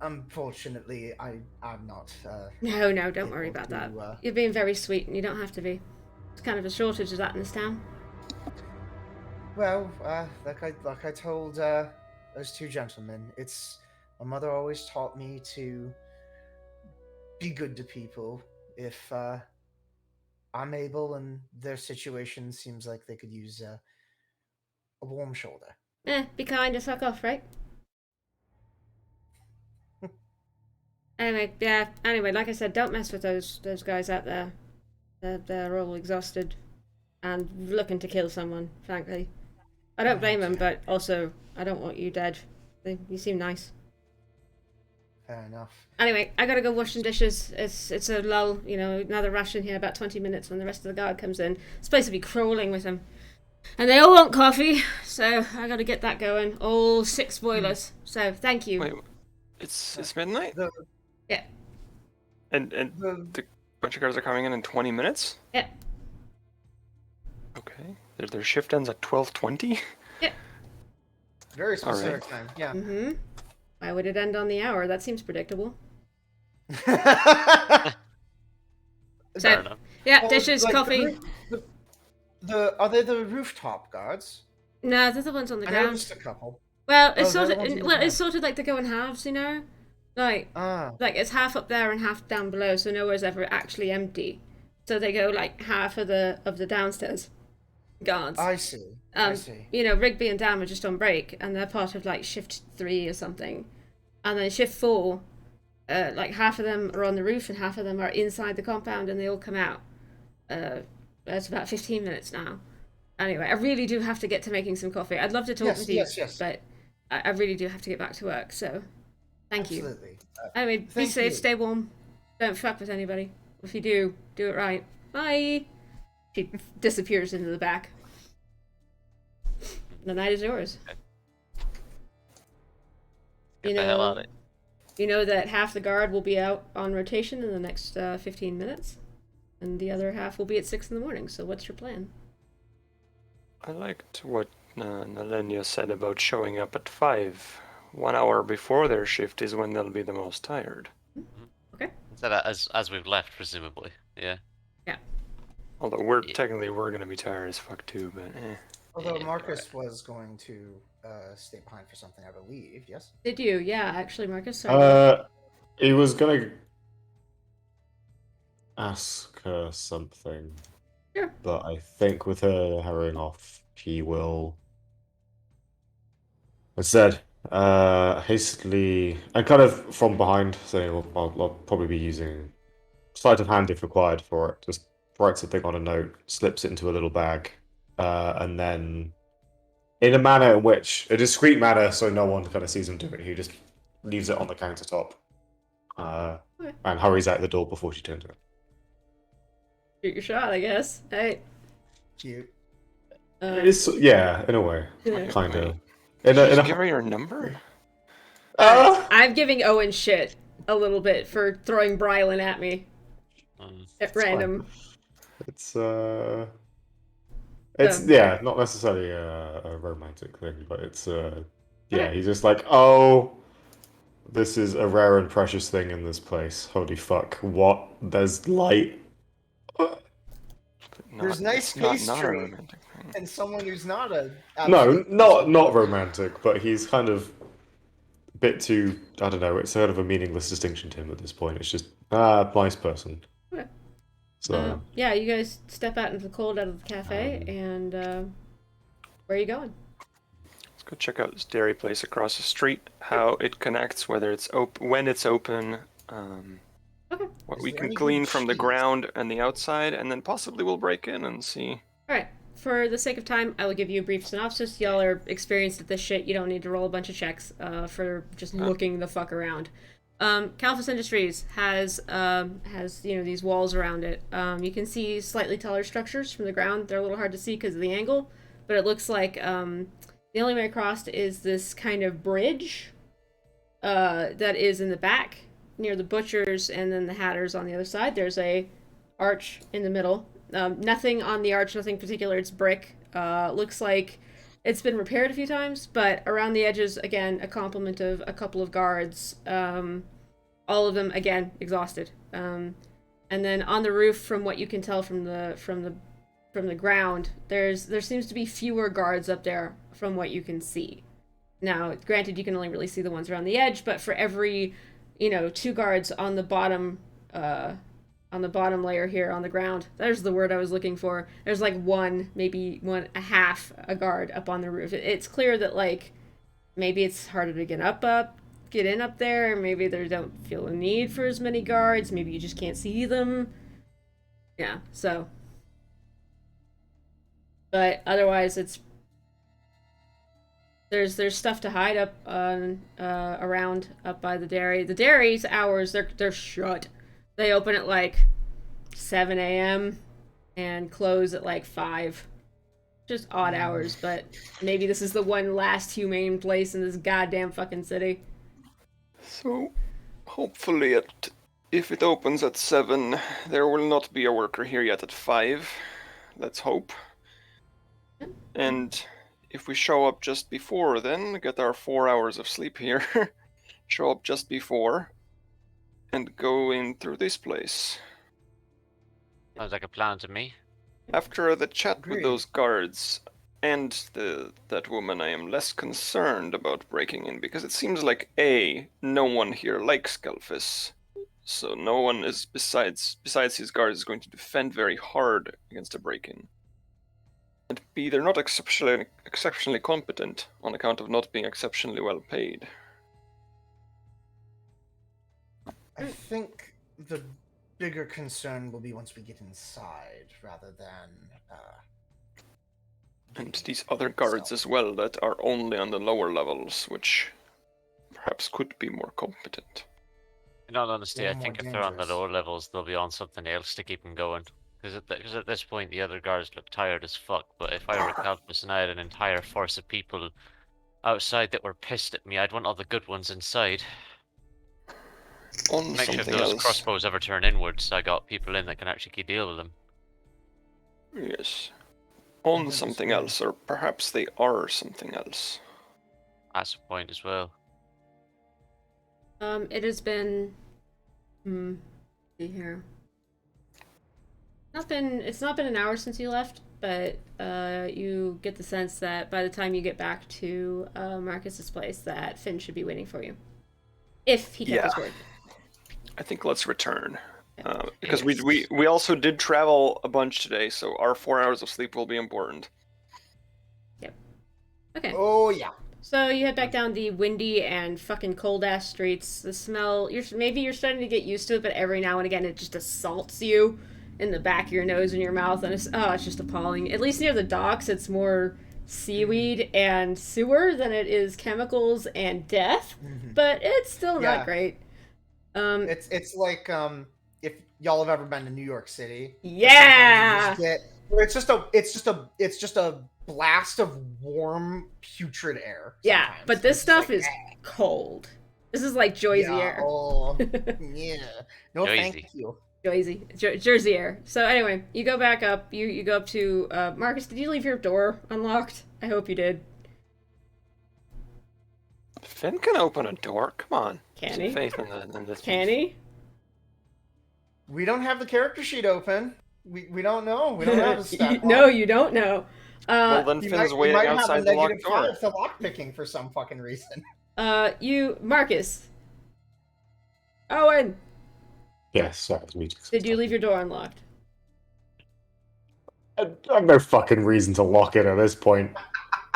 Unfortunately, I'm not. No, don't worry about that. You're being very sweet, and you don't have to be. It's kind of a shortage of that in this town. Well, like I told those two gentlemen, my mother always taught me to be good to people if I'm able, and their situation seems like they could use a warm shoulder. Be kind and fuck off, right? Anyway, like I said, don't mess with those guys out there. They're all exhausted and looking to kill someone, frankly. I don't blame them, but also, I don't want you dead. You seem nice. Fair enough. Anyway, I gotta go wash some dishes. It's a lull, you know, another rush in here, about 20 minutes when the rest of the guard comes in. It's supposed to be crawling with them. And they all want coffee, so I gotta get that going. All 6 boilers. So, thank you. Wait, it's midnight? Yeah. And the bunch of guards are coming in 20 minutes? Yeah. Okay. Their shift ends at 12:20? Yeah. Very specific time, yeah. Mm-hmm. Why would it end on the hour? That seems predictable. Fair enough. Yeah, dishes, coffee. Are they the rooftop guards? No, they're the ones on the I ground. noticed a couple. Well, it's they're sort the of ones on the well, ground. it's sort of like they go in halves, you know, like it's half up there and half down below, so nowhere's ever actually empty. So they go like half of the downstairs guards. I see. You know, Rigby and Dan were just on break, and they're part of like shift 3 or something, and then shift 4, like half of them are on the roof and half of them are inside the compound, and they all come out. It's about 15 minutes now. Anyway, I really do have to get to making some coffee. I'd love to talk with you, yes. but I really do have to get back to work, so thank you. Absolutely. Anyway, be safe, stay warm. Don't fuck with anybody. If you do, do it right. Bye! She disappears into the back. The night is yours. Get the hell out of it. You know that half the guard will be out on rotation in the next 15 minutes, and the other half will be at 6 in the morning, so what's your plan? I liked what Nalenia said about showing up at 5. 1 hour before their shift is when they'll be the most tired. Okay. So that as we've left, presumably. Yeah. Yeah. Although we're gonna be tired as fuck too, but Although Marcus was going to stay behind for something, I believe. Yes. Did you? Yeah, actually, Marcus. Sorry. he was gonna. ask her something. Sure. But I think with her hurrying off, he will instead hastily and kind of from behind, so I'll probably be using sleight of hand if required for it. Just writes a thing on a note, slips it into a little bag, and then in a manner in which a discreet manner, so no one kind of sees him do it. He just leaves it on the countertop, Okay. and hurries out the door before she turns around. Shoot your shot, I guess. Hey. Cute. It's yeah, in a way, Yeah. kind of. Did In you just a give her your number? I'm giving Owen shit a little bit for throwing Brylan at me at random. It's So, yeah, not necessarily a romantic thing, but it's yeah, Okay. he's just like, oh, this is a rare and precious thing in this place. Holy fuck, what? There's light. There's nice It's not a pastry. romantic thing. And someone who's not a No, absolute not romantic, but he's kind of a bit too. I don't know. It's sort of a meaningless distinction to him at this point. It's just nice person. Okay. So yeah, you guys step out into the cold out of the cafe, Um, and where are you going? Let's go check out this dairy place across the street. How it connects, whether it's open, when it's open. Okay. What Is we there can any glean good from the cheese? ground and the outside, and then possibly we'll break in and see. All right. For the sake of time, I will give you a brief synopsis. Y'all are experienced at this shit. You don't need to roll a bunch of checks for just looking the fuck around. Calphus Industries has these walls around it. You can see slightly taller structures from the ground. They're a little hard to see because of the angle, but it looks like the only way across is this kind of bridge that is in the back near the butchers and then the hatters on the other side. There's a arch in the middle. Nothing on the arch, nothing particular. It's brick. Looks like it's been repaired a few times, but around the edges, again, a complement of a couple of guards. All of them, again, exhausted. And then on the roof, from what you can tell from the ground, there seems to be fewer guards up there from what you can see. Now, granted, you can only really see the ones around the edge, but for every, 2 guards on the bottom layer here on the ground, there's the word I was looking for. There's like maybe a half a guard up on the roof. It's clear that like maybe it's harder to get in up there. Maybe they don't feel a need for as many guards. Maybe you just can't see them. Yeah. So, but otherwise, there's stuff to hide up around up by the dairy. The dairy's hours they're shut. They open at like 7 a.m. and close at like 5. Just odd hours, but maybe this is the one last humane place in this goddamn fucking city. So, hopefully, if it opens at 7, there will not be a worker here yet at 5. Let's hope. And if we show up just before, then get our 4 hours of sleep here. Show up just before, and go in through this place. Sounds like a plan to me. After the chat with Agreed. those guards and that woman, I am less concerned about breaking in, because it seems like A, no one here likes Gelfis, so no one is besides his guards is going to defend very hard against a break-in. And B, they're not exceptionally competent on account of not being exceptionally well paid. I think the bigger concern will be once we get inside, rather than. And these other guards as well that are only on the lower levels, which perhaps could be more competent. In all honesty, I More think if they're on the dangerous. lower levels, they'll be on something else to keep them going. Because at this point, the other guards look tired as fuck. But if I were Calpus and I had an entire force of people outside that were pissed at me, I'd want all the good ones inside. On Make sure if something those else. crossbows ever turn inwards, I got people in that can actually deal with them. Yes. On That's something good. else, or perhaps they are something else. That's the point as well. It has been. See here. It's not been an hour since you left, but you get the sense that by the time you get back to Marcus's place, that Finn should be waiting for you, if he kept his word. I think let's return. Because we also did travel a bunch today, so our 4 hours of sleep will be important. Okay. Oh yeah. So you head back down the windy and fucking cold ass streets. The smell, maybe you're starting to get used to it, but every now and again it just assaults you in the back of your nose and your mouth, and it's just appalling. At least near the docks, it's more seaweed and sewer than it is chemicals and death, but it's still not great. It's like if y'all have ever been to New York City. Yeah. It's just a blast of warm, putrid air. Yeah, sometimes. but this It's stuff like, is cold. This is like Jersey air. Oh, yeah. No, thank Noisy. you. Jersey air. So anyway, you go back up. You go up to Marcus. Did you leave your door unlocked? I hope you did. Finn can open a door. Come on. Can Some he? faith in this. Can he? We don't have the character sheet open. We don't know. We don't have a stat. No, you don't know. Well, then You Finn's might waiting have a outside the locked negative door. 5 to lockpicking for some fucking reason. Marcus. Owen, Yes, sorry, it's me. did you leave your door unlocked? I have no fucking reason to lock it at this point.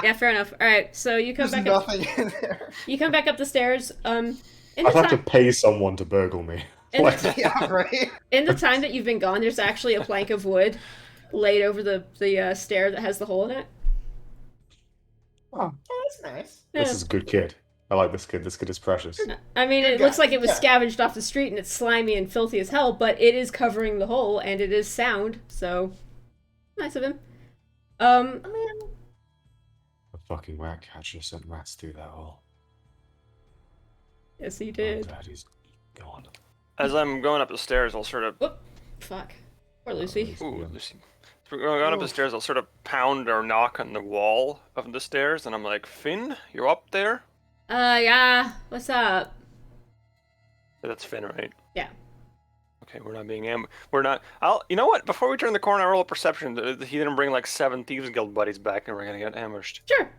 Yeah, fair enough. All right, so you come There's back up. nothing in there. You come back up the stairs. In the I'd have to time, pay someone to burgle me. in Like, the, Yeah, right. in the time that you've been gone, there's actually a plank of wood laid over the stair that has the hole in it. Oh, that's nice. this is a good kid. I like this kid. This kid is precious. I mean, it Good looks guy, like it was yeah. scavenged off the street and it's slimy and filthy as hell, but it is covering the hole and it is sound, so nice of him. I mean, The fucking rat catcher sent rats through that hole. Yes, he I'm did. glad he's gone. As I'm going up the stairs, I'll sort of. Whoop. Fuck. Poor Lucy. Ooh, Lucy. As we're going up the stairs, I'll sort of pound or knock on the wall of the stairs, and I'm like, Finn, you up there? Yeah. What's up? That's Finn, right? Yeah. Okay, we're not being we're not. You know what? Before we turn the corner, I roll a perception. He didn't bring like 7 Thieves Guild buddies back, and we're gonna get ambushed. Sure.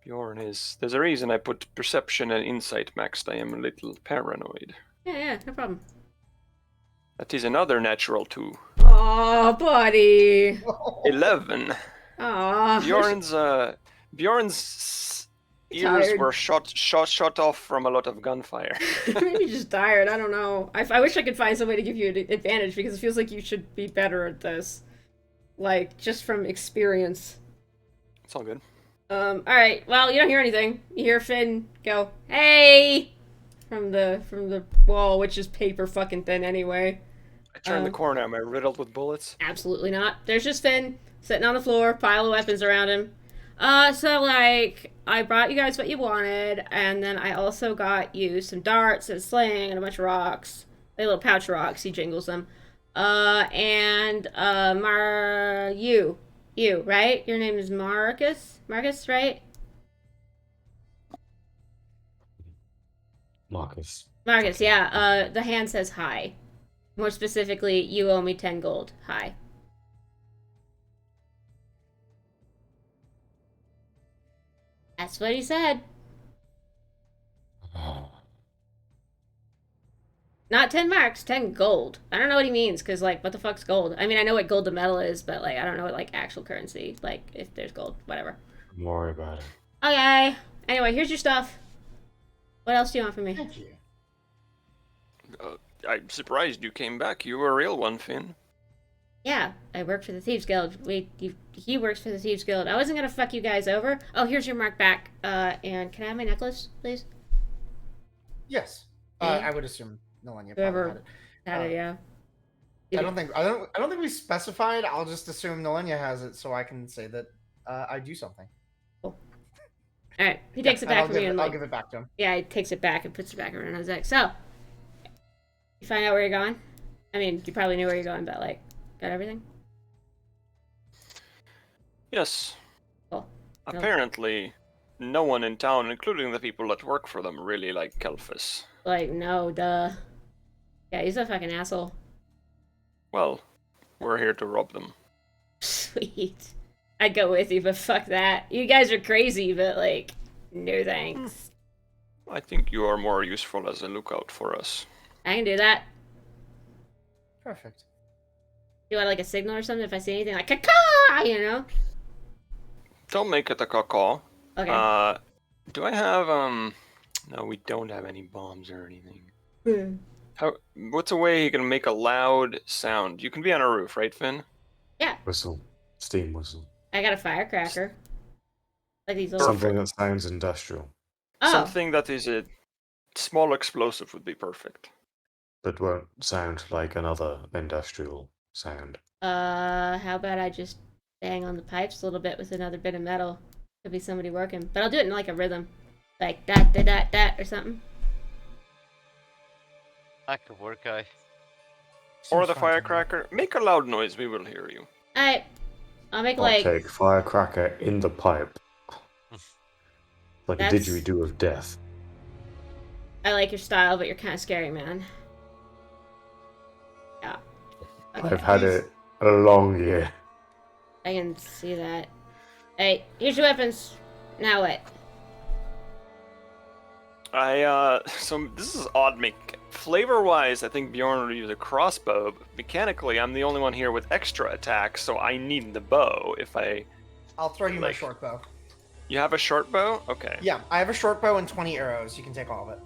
Bjorn is. There's a reason I put perception and insight maxed. I am a little paranoid. Yeah, no problem. That is another natural 2. Aw, buddy. 11. Aw. Bjorn's ears Tired. were shot off from a lot of gunfire. Maybe just tired. I don't know. I wish I could find some way to give you an advantage because it feels like you should be better at this. Like, just from experience. It's all good. Alright. Well, you don't hear anything. You hear Finn go, "Hey!" from the wall, which is paper fucking thin anyway. I turn the corner. Am I riddled with bullets? Absolutely not. There's just Finn sitting on the floor, pile of weapons around him. So like, I brought you guys what you wanted, and then I also got you some darts and a sling and a bunch of rocks. Like little pouch rocks, he jingles them. You, right? Your name is Marcus? Marcus, right? Marcus. Marcus, yeah. The hand says hi. More specifically, you owe me 10 gold. Hi. That's what he said. Not 10 marks, 10 gold. I don't know what he means, because, like, what the fuck's gold? I mean, I know what gold to metal is, but, like, I don't know what, like, actual currency. Like, if there's gold, whatever. Don't worry about it. Okay. Anyway, here's your stuff. What else do you want from me? Thank you. I'm surprised you came back. You were a real one, Finn. Yeah, I work for the Thieves Guild. He works for the Thieves Guild. I wasn't gonna fuck you guys over. Oh, here's your mark back. And can I have my necklace, please? Yes. Yeah. I would assume Melania probably Whoever had it. had it, yeah. I don't think we specified. I'll just assume Melania has it, so I can say that I do something. All right, he takes it and back from you and I'll like, give it back to him. yeah, he takes it back and puts it back around his neck. So, you find out where you're going? I mean, you probably knew where you're going, but like, got everything? Yes. Cool. Apparently, no one in town, including the people that work for them, really like Kelphus. Like, no, duh. Yeah, he's a fucking asshole. Well, we're here to rob them. Sweet. I'd go with you, but fuck that. You guys are crazy, but like, no thanks. I think you are more useful as a lookout for us. I can do that. Perfect. Do you want like a signal or something if I see anything like caw, you know? Don't make it a caw. Okay. Do I have No, we don't have any bombs or anything. What's a way you can make a loud sound? You can be on a roof, right, Finn? Yeah, Whistle. Steam whistle. I got a firecracker. Like these little. Something that sounds industrial, Oh, Something that is a small explosive would be perfect. but won't sound like another industrial sound. how about I just bang on the pipes a little bit with another bit of metal? Could be somebody working, but I'll do it in like a rhythm, like that, that, that, that, or something. That could work, guy. Or Seems the fun to me. firecracker. Make a loud noise, we will hear you. I'll make I'll like take firecracker in the pipe. Like a That's- didgeridoo of death. I like your style, but you're kind of scary, man. Yeah. Okay. I've had it a long year. I can see that. Hey, here's your weapons. Now what? So this is odd. Flavor-wise, I think Bjorn would use a crossbow. But mechanically, I'm the only one here with extra attacks, so I need the bow. I'll throw you my Like- short bow. You have a short bow? Okay. Yeah, I have a short bow and 20 arrows. You can take all of it.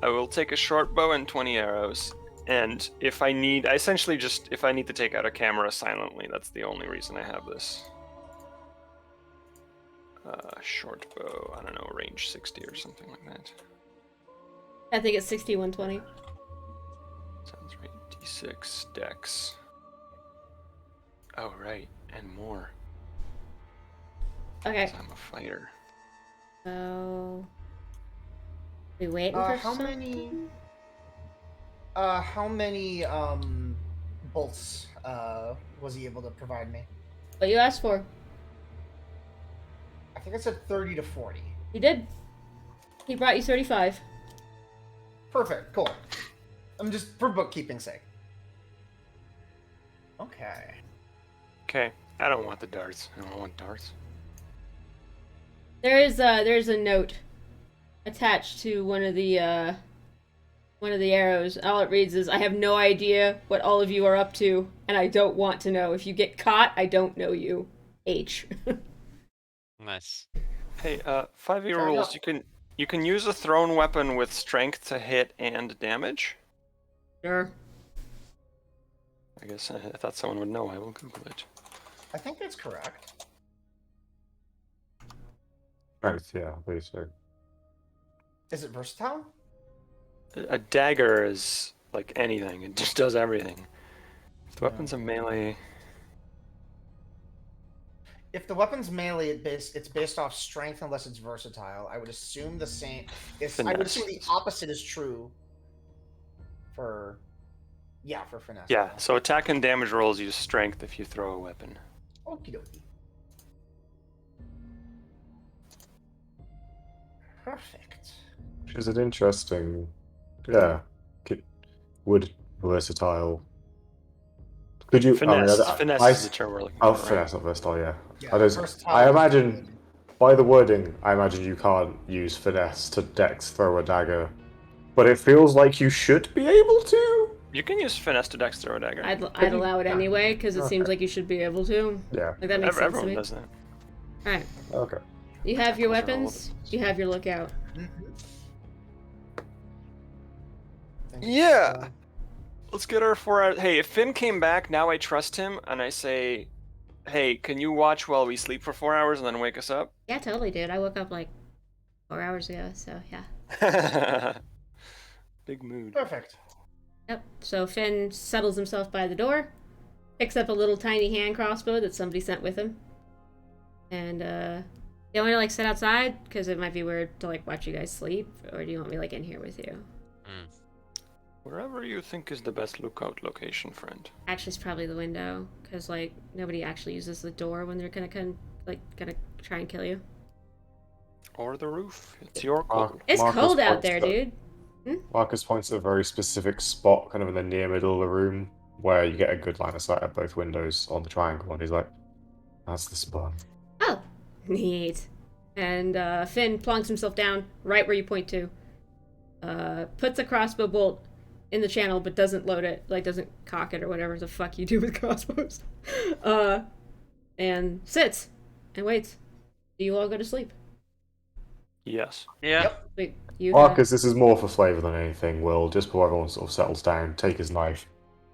I will take a short bow and 20 arrows. And if I need to take out a camera silently, that's the only reason I have this. Short bow, I don't know, range 60 or something like that. I think it's 6120. Sounds right. D6, dex. Oh, right, and more. Okay. 'Cause I'm a fighter. So we waiting for How something? many bolts was he able to provide me? What you asked for? I think I said 30 to 40. He did. He brought you 35. Perfect, cool. I'm just for bookkeeping's sake. Okay. Okay, I don't want the darts. I don't want darts. There's a note attached to one of the arrows. All it reads is, "I have no idea what all of you are up to, and I don't want to know. If you get caught, I don't know you. H." Nice. Hey, 5e Sorry, rules. no. You can use a thrown weapon with strength to hit and damage. Sure. I guess I thought someone would know. I will Google it. I think that's correct. Right, yeah, I believe so. Is it versatile? A dagger is like anything. It just does everything. If the weapon's a melee... If the weapon's melee, it's based off strength unless it's versatile. I would assume the same. I would assume the Finesse. opposite is true for finesse. Yeah, so attack and damage rolls use strength if you throw a weapon. Okie dokie. Perfect. Which is an interesting, yeah, wood versatile. Could you? Finesse. I mean, Finesse I- is the term we're looking Oh, for. right? finesse, not versatile, yeah. Yeah, I, don't, versatile I is imagine, good. by the wording, I imagine you can't use finesse to dex throw a dagger. But it feels like you should be able to? You can use finesse to dex throw a dagger. I'd allow it anyway because it seems like you should be able to. Yeah, Like that makes sense to Everyone me. does that. All right. okay. You have your Those are all weapons. weapons. You have your lookout. Thanks. Yeah. Let's get our 4 hours. Hey, if Finn came back, now I trust him, and I say, hey, can you watch while we sleep for 4 hours and then wake us up? Yeah, totally, dude. I woke up like 4 hours ago, so yeah. Big mood. Perfect. Yep. So Finn settles himself by the door, picks up a little tiny hand crossbow that somebody sent with him, and you want me to like sit outside because it might be weird to like watch you guys sleep, or do you want me like in here with you? Wherever you think is the best lookout location, friend. Actually, it's probably the window because like nobody actually uses the door when they're gonna try and kill you. Or the roof. It's your call. It's Marcus cold out points there, to- dude. Marcus points at a very specific spot, kind of in the near middle of the room, where you get a good line of sight at both windows on the triangle, and he's like, that's the spot. Oh, neat. And Finn plonks himself down right where you point to. Puts a crossbow bolt in the channel, but doesn't load it, like doesn't cock it or whatever the fuck you do with crossbows. And sits and waits. Do you all go to sleep? Yes. Yeah. Yep. Wait, you. Marcus, this is more for flavour than anything, will, just before everyone sort of settles down, take his knife,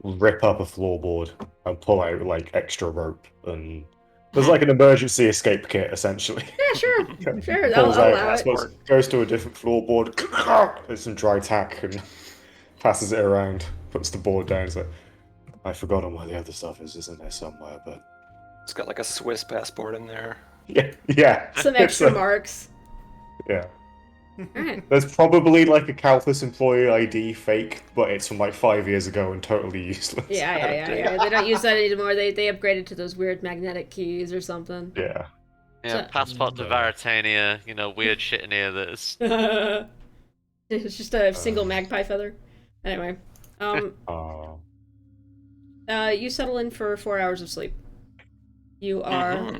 rip up a floorboard, and pull out, like, extra rope, and... There's like an emergency escape kit, essentially. Yeah, sure, sure. I'll Pulls out, allow I it. suppose, goes to a different floorboard, there's some dry tack, and passes it around, puts the board down, it's like, I've forgotten where the other stuff is, isn't there somewhere, but... It's got like a Swiss passport in there. Yeah. Some It's extra a- marks. Yeah. All right. There's probably like a Calthus employee ID fake, but it's from like 5 years ago and totally useless. Yeah. They don't use that anymore. They upgraded to those weird magnetic keys or something. Yeah. Yeah, So- passport to Varitania, weird shit in here that's... It's just a single magpie feather. Anyway, you settle in for 4 hours of sleep. You are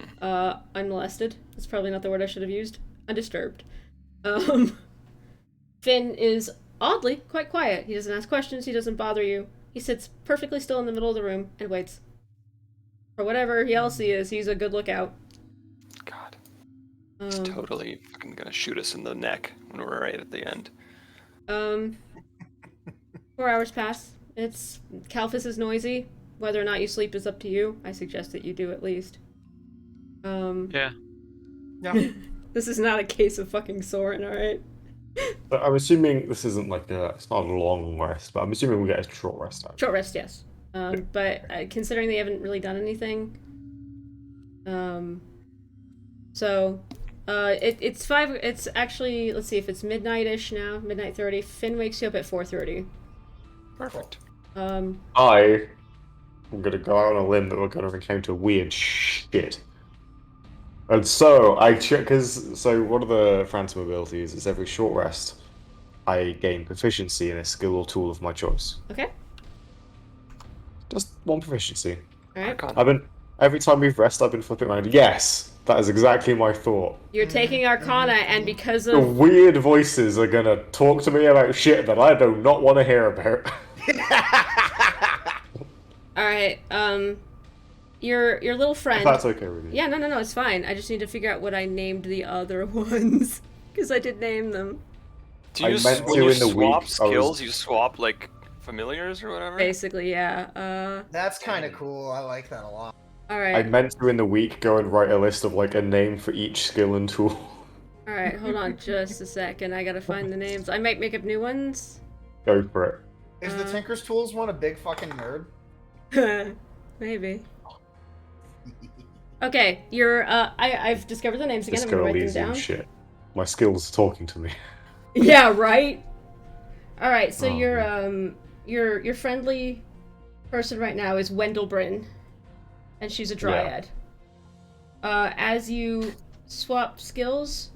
unmolested. That's probably not the word I should have used. Undisturbed. Finn is oddly quite quiet. He doesn't ask questions. He doesn't bother you. He sits perfectly still in the middle of the room and waits. For whatever else he is, he's a good lookout. God. It's totally fucking gonna shoot us in the neck when we're right at the end. 4 hours pass. Calphus is noisy. Whether or not you sleep is up to you. I suggest that you do at least. Yeah. Yeah. This is not a case of fucking Soren, alright? But I'm assuming this isn't like it's not a long rest, but I'm assuming we get a short rest time. Short rest, yes. But considering they haven't really done anything, it's 5. It's actually, let's see if it's midnight-ish now, midnight 30. Finn wakes you up at 4:30. Perfect. I'm gonna go out on a limb that we're gonna encounter weird shit. And so I check because one of the phantom abilities is every short rest I gain proficiency in a skill or tool of my choice. Okay. Just one proficiency. All right. Arcana. Every time we've rested, I've been flipping around. Yes, that is exactly my thought. You're taking Arcana, and because The of weird voices are gonna talk to me about shit that I do not want to hear about. all right, your little friend. If that's okay with you. Yeah, no, it's fine. I just need to figure out what I named the other ones because I did name them. Do I you meant when to you in the swap week, I skills? was- You swap like familiars or whatever? Basically, yeah. That's kind of cool. I like that a lot. All I right. meant to in the week go and write a list of like a name for each skill and tool. All right, hold on just a second. I gotta find the names. I might make up new ones. Go for it. Is the Tinker's Tools one a big fucking nerd? Maybe. Okay, I've discovered the names again. This I'm gonna girl write them easy down. shit. My skills are talking to me. Yeah, right. All right, so Oh, your friendly person right now is Wendell Bryn, and she's a dryad. As you swap skills,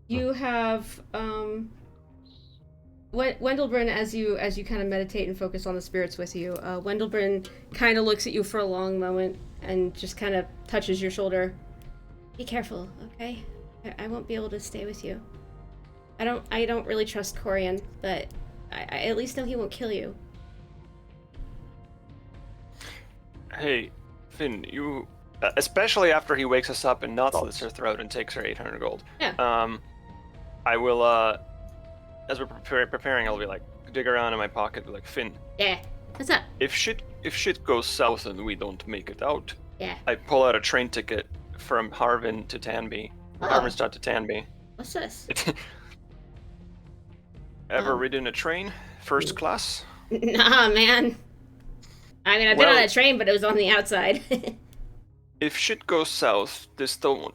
you have Wendell Bryn, as you kind of meditate and focus on the spirits with you. Wendell Bryn kind of looks at you for a long moment and just kind of touches your shoulder. Be careful, okay? I won't be able to stay with you. I don't really trust Corian, but I at least know he won't kill you. Hey, Finn, you... especially after he wakes us up and not slits her throat and takes her 800 gold. Yeah. I will, as we're preparing, I'll be like, dig around in my pocket, be like, Finn, Yeah. What's up? if shit goes south and we don't make it out, Yeah. I pull out a train ticket from Harvin to Tanby. Oh. Harvinstadt to Tanby. What's this? Ever ridden a train? First class? Nah, man. I mean, I've been Well- on a train, but it was on the outside. If shit goes south, this don't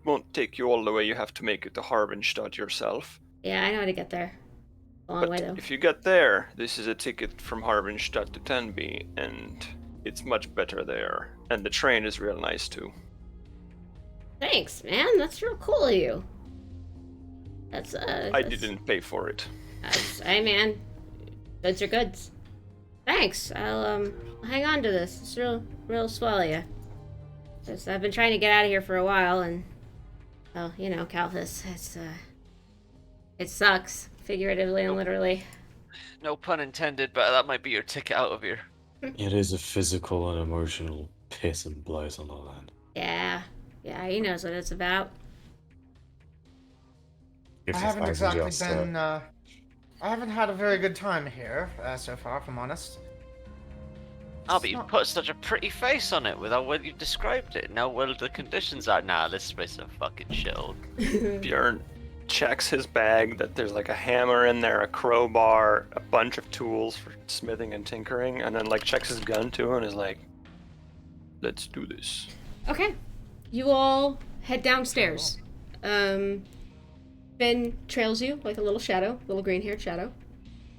won't take you all the way. You have to make it to Harvinstadt yourself. Yeah, I know how to get there. A long But way, though. if you get there, this is a ticket from Harvinstadt to Tenby, and it's much better there. And the train is real nice too. Thanks, man. That's real cool of you. That's, I didn't pay for it. Hey, man. Goods are goods. Thanks. I'll, hang on to this. It's real swell of you. Just, I've been trying to get out of here for a while, and... Well, you know, Calthus, It sucks, figuratively and literally. No pun intended, but that might be your ticket out of here. It is a physical and emotional piss and blows on the land. Yeah, he knows what it's about. I haven't exactly been. I haven't had a very good time here so far, if I'm honest. Oh, but you put such a pretty face on it with how well you described it. Now, well, the conditions are this place is a fucking shithole. Bjorn checks his bag that there's like a hammer in there, a crowbar, a bunch of tools for smithing and tinkering, and then like checks his gun too and is like, let's do this. Okay, you all head downstairs. Finn trails you like a little shadow, little green-haired shadow.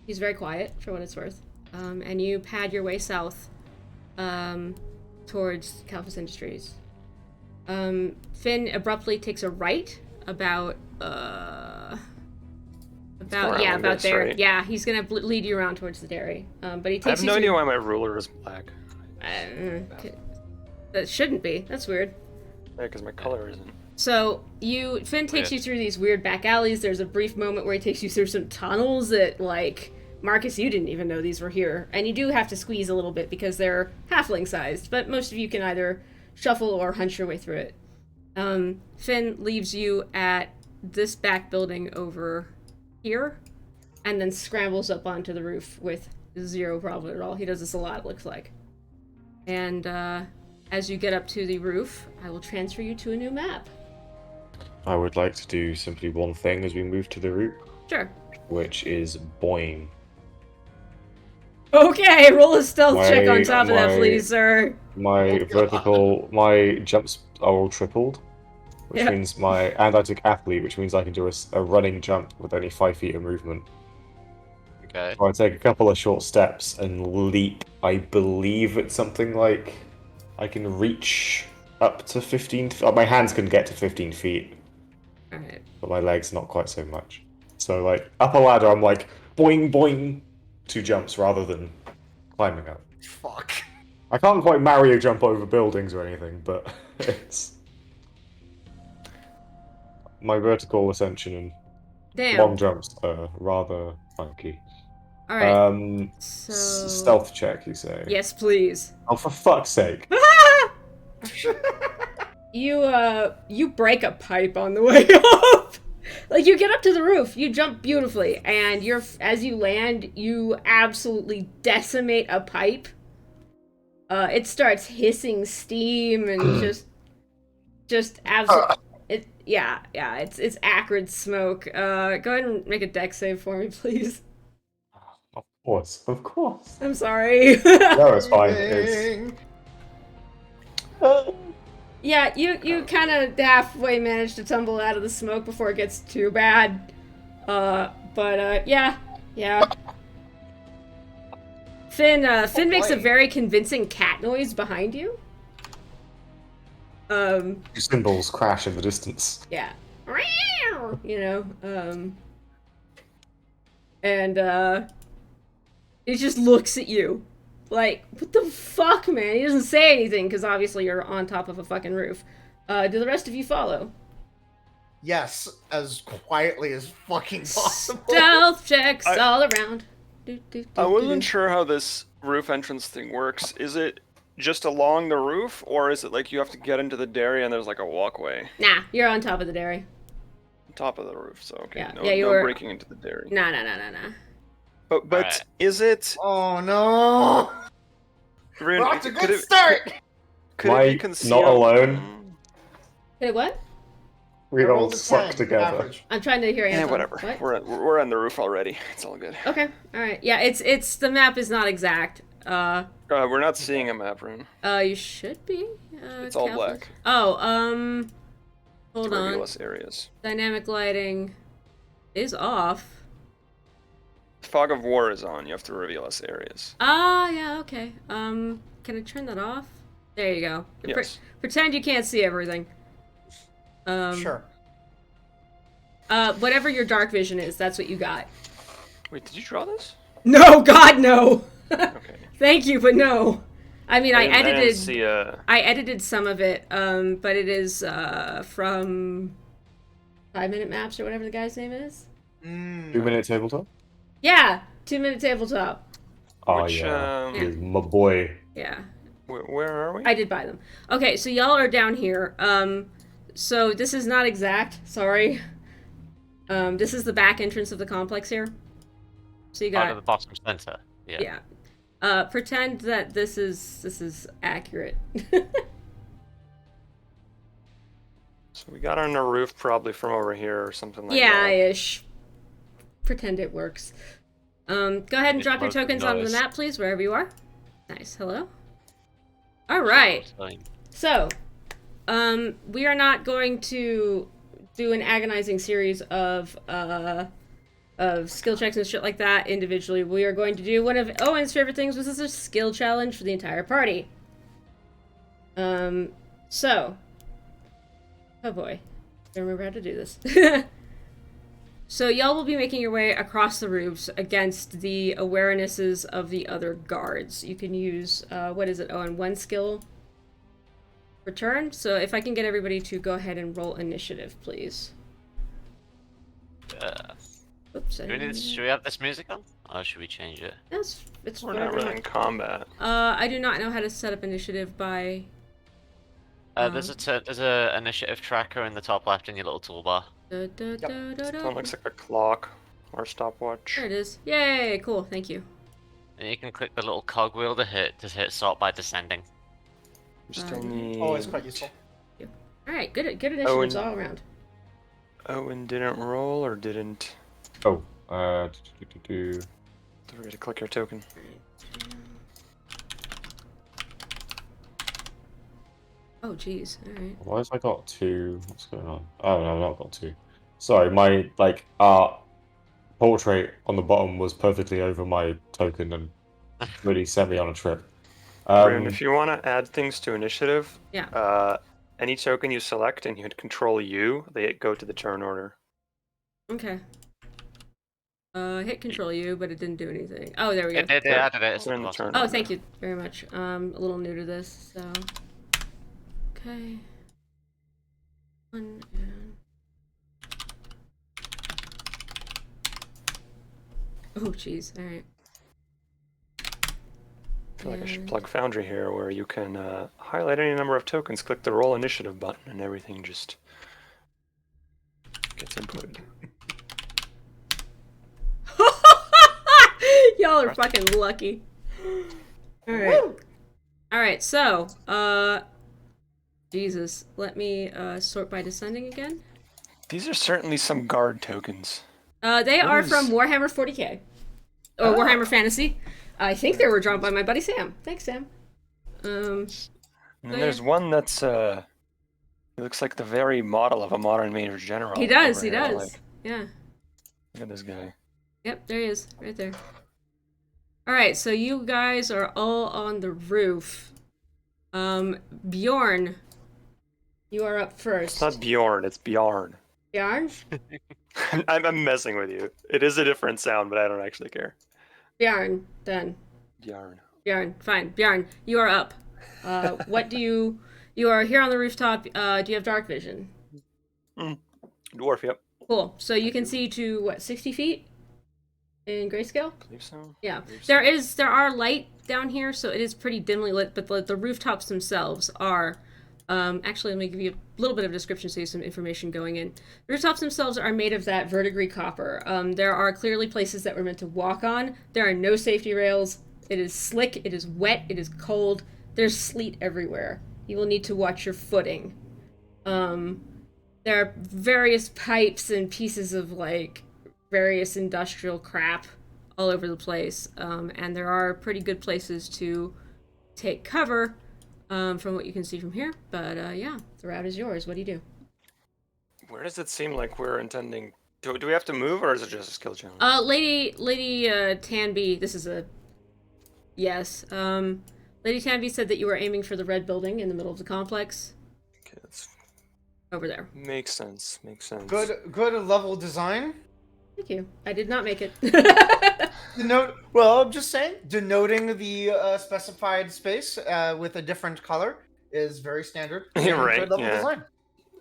He's very quiet, for what it's worth. And you pad your way south towards Calphus Industries. Finn abruptly takes a right about there. Right? Yeah, he's gonna lead you around towards the dairy. But he takes I have you no through- idea why my ruler is black. That shouldn't be. That's weird. Yeah, because my color isn't. So Finn takes you through these weird back alleys. There's a brief moment where he takes you through some tunnels that, like, Marcus, you didn't even know these were here. And you do have to squeeze a little bit because they're halfling-sized, but most of you can either shuffle or hunch your way through it. Finn leaves you at this back building over here, and then scrambles up onto the roof with zero problem at all. He does this a lot, it looks like. And as you get up to the roof, I will transfer you to a new map. I would like to do simply one thing as we move to the route, Sure. which is boing. Okay, roll a stealth check on top of that, my- please, sir. My my jumps are all tripled, which Yeah. means and I took athlete, which means I can do a running jump with only 5 feet of movement. Okay. So I take a couple of short steps and leap. I believe it's something like I can reach up to 15. My hands can get to 15 feet, Alright. but my legs not quite so much. So like up a ladder, I'm like boing boing, 2 jumps rather than climbing up. Fuck. I can't quite Mario jump over buildings or anything, but it's my vertical ascension and Damn. long jumps are rather funky. Alright, so... Stealth check, you say? Yes, please. Oh, for fuck's sake! You break a pipe on the way up. Like, you get up to the roof, you jump beautifully, and as you land, you absolutely decimate a pipe. It starts hissing steam and just absolutely. It's acrid smoke. Go ahead and make a dex save for me, please. Of course. I'm sorry. No, it's fine. It's... Yeah, you kind of halfway manage to tumble out of the smoke before it gets too bad. Yeah. Finn makes a very convincing cat noise behind you. Cymbals crash in the distance. Yeah. You know, and he just looks at you. Like, what the fuck, man? He doesn't say anything, because obviously you're on top of a fucking roof. Do the rest of you follow? Yes, as quietly as fucking possible. Stealth checks all around. I wasn't sure how this roof entrance thing works. Is it just along the roof, or is it like you have to get into the dairy and there's like a walkway? Nah, you're on top of the dairy. Top of the roof, so okay. Yeah, No, yeah, you no were... breaking into the dairy. Nah. But Alright. is it... Oh no! Rune, We're off to a could good it- start! Could it be concealed? Not alone. Hey, what? We I all rolled a suck 10, together. average. I'm trying to hear Yeah, Anton. whatever. What? We're on the roof already. It's all good. Okay, alright. Yeah, it's the map is not exact. We're not seeing a map, Rune. You should be. It's all Calphus. black. Oh, hold on. Reveal us areas. Dynamic lighting is off. Fog of War is on. You have to reveal us areas. Yeah, okay. Can I turn that off? There you go. Yes. Pretend you can't see everything. Sure. Whatever your dark vision is, that's what you got. Wait, did you draw this? No, God, no! Okay. Thank you, but no. I mean, I didn't edited... see I edited some of it, but it is, from 5 Minute Maps or whatever the guy's name is. Mm. 2-minute tabletop? Yeah, 2-minute tabletop. Oh, Which, yeah. Yeah. My boy. Yeah. where are we? I did buy them. Okay, so y'all are down here. So this is not exact. Sorry. This is the back entrance of the complex here. So you Out of got the bottom center. Yeah. yeah. Pretend that this is accurate. So we got on a roof probably from over here or something like Yeah, that. ish. Pretend it works. Go ahead and It's drop your loads of tokens onto the noise. map, please, wherever you are. Nice. Hello. All right. So, we are not going to do an agonizing series of skill checks and shit like that individually. We are going to do one of Owen's favorite things, which is a skill challenge for the entire party. So, oh boy, I remember how to do this. So y'all will be making your way across the roofs against the awarenesses of the other guards. You can use, what is it, Owen? 1 skill per turn. So if I can get everybody to go ahead and roll initiative, please. Oops. Should we have this music on? Or should we change it? It's We're not really in combat. I do not know how to set up initiative by... There's a initiative tracker in the top left in your little toolbar. It looks like a clock or a stopwatch. There it is. Yay, cool, thank you. And you can click the little cogwheel to hit sort by descending. Still need... Always quite useful. Alright, good initiatives all around. Owen didn't roll or didn't... Oh, Don't forget to click your token. Oh, jeez, alright. Why have I got 2? What's going on? Oh, no, I've not got 2. Sorry, my, portrait on the bottom was perfectly over my token and really sent me on a trip. Rune, if you want to add things to initiative, Yeah. Any token you select and you hit Control U, they go to the turn order. Okay. Hit Control U, but it didn't do anything. Oh, there we go. It added it. They're in the turn Oh, order. thank you very much. A little new to this, so... Okay. 1 and... Oh, jeez, alright. I feel like I should plug Foundry here, where you can highlight any number of tokens, click the Roll Initiative button, and everything just gets inputted. Y'all are fucking lucky. Alright. Alright, so, Jesus. Let me, sort by descending again. These are certainly some guard tokens. They are from Warhammer 40k. Or Warhammer Fantasy. I think they were drawn by my buddy Sam. Thanks, Sam. And there's one that's, he looks like the very model of a modern Major General. He does, over he here, does. like, Yeah. look at this guy. Yep, there he is, right there. Alright, so you guys are all on the roof. Bjorn, you are up first. It's not Bjorn, it's Bjarn. Bjorn? I'm messing with you. It is a different sound, but I don't actually care. Bjorn, then. Bjarn. Bjorn, fine. Bjorn, you are up. What do you... You are here on the rooftop. Do you have dark vision? Dwarf, yep. Cool. So you can see to, what, 60 feet? In grayscale? I believe so. Yeah. Believe so. There are light down here, so it is pretty dimly lit, but the rooftops themselves are... actually, let me give you a little bit of a description so you have some information going in. The rooftops themselves are made of that verdigris copper. There are clearly places that we're meant to walk on. There are no safety rails. It is slick, it is wet, it is cold. There's sleet everywhere. You will need to watch your footing. There are various pipes and pieces of, like, various industrial crap all over the place. And there are pretty good places to take cover. From what you can see from here, but yeah, the route is yours. What do you do? Where does it seem like we're intending? Do we have to move, or is it just a skill challenge? Lady Tanby, this is a yes. Lady Tanby said that you were aiming for the red building in the middle of the complex. Okay, that's Over there. makes sense. Makes sense. Good level design. Thank you. I did not make it. Well, I'm just saying, denoting the specified space with a different color is very standard. You're right, Good level yeah. design.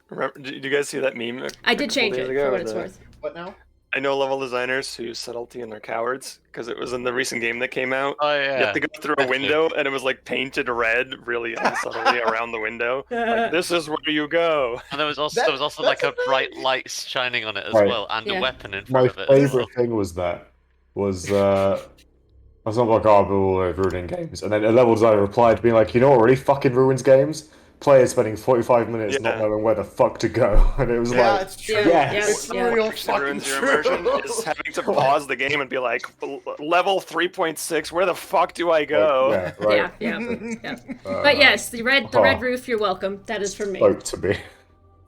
Remember, did you guys see that meme? I did change it for what it's worth. What now? I know level designers who use subtlety and they're cowards because it was in the recent game that came out. Oh You yeah. have to go through a window and it was like painted red really unsubtly around the window. Like, this is where you go. And there was also That's like a bright annoying. light shining on it as Right. well, and Yeah. a weapon in My front of it as well. favourite thing was I was not like, oh, we're ruining games. And then a level designer replied, being like, you know what really fucking ruins games? Players spending 45 minutes not Yeah. knowing where the fuck to go. And it was Yeah, like, it's true. yes. It's Yeah. real 100% fucking ruins your true. immersion is having to pause the game and be like, level 3.6, where the fuck do I go? Yeah, right. Yeah. But yes, the red roof. You're welcome. That is from me. Spoke to me.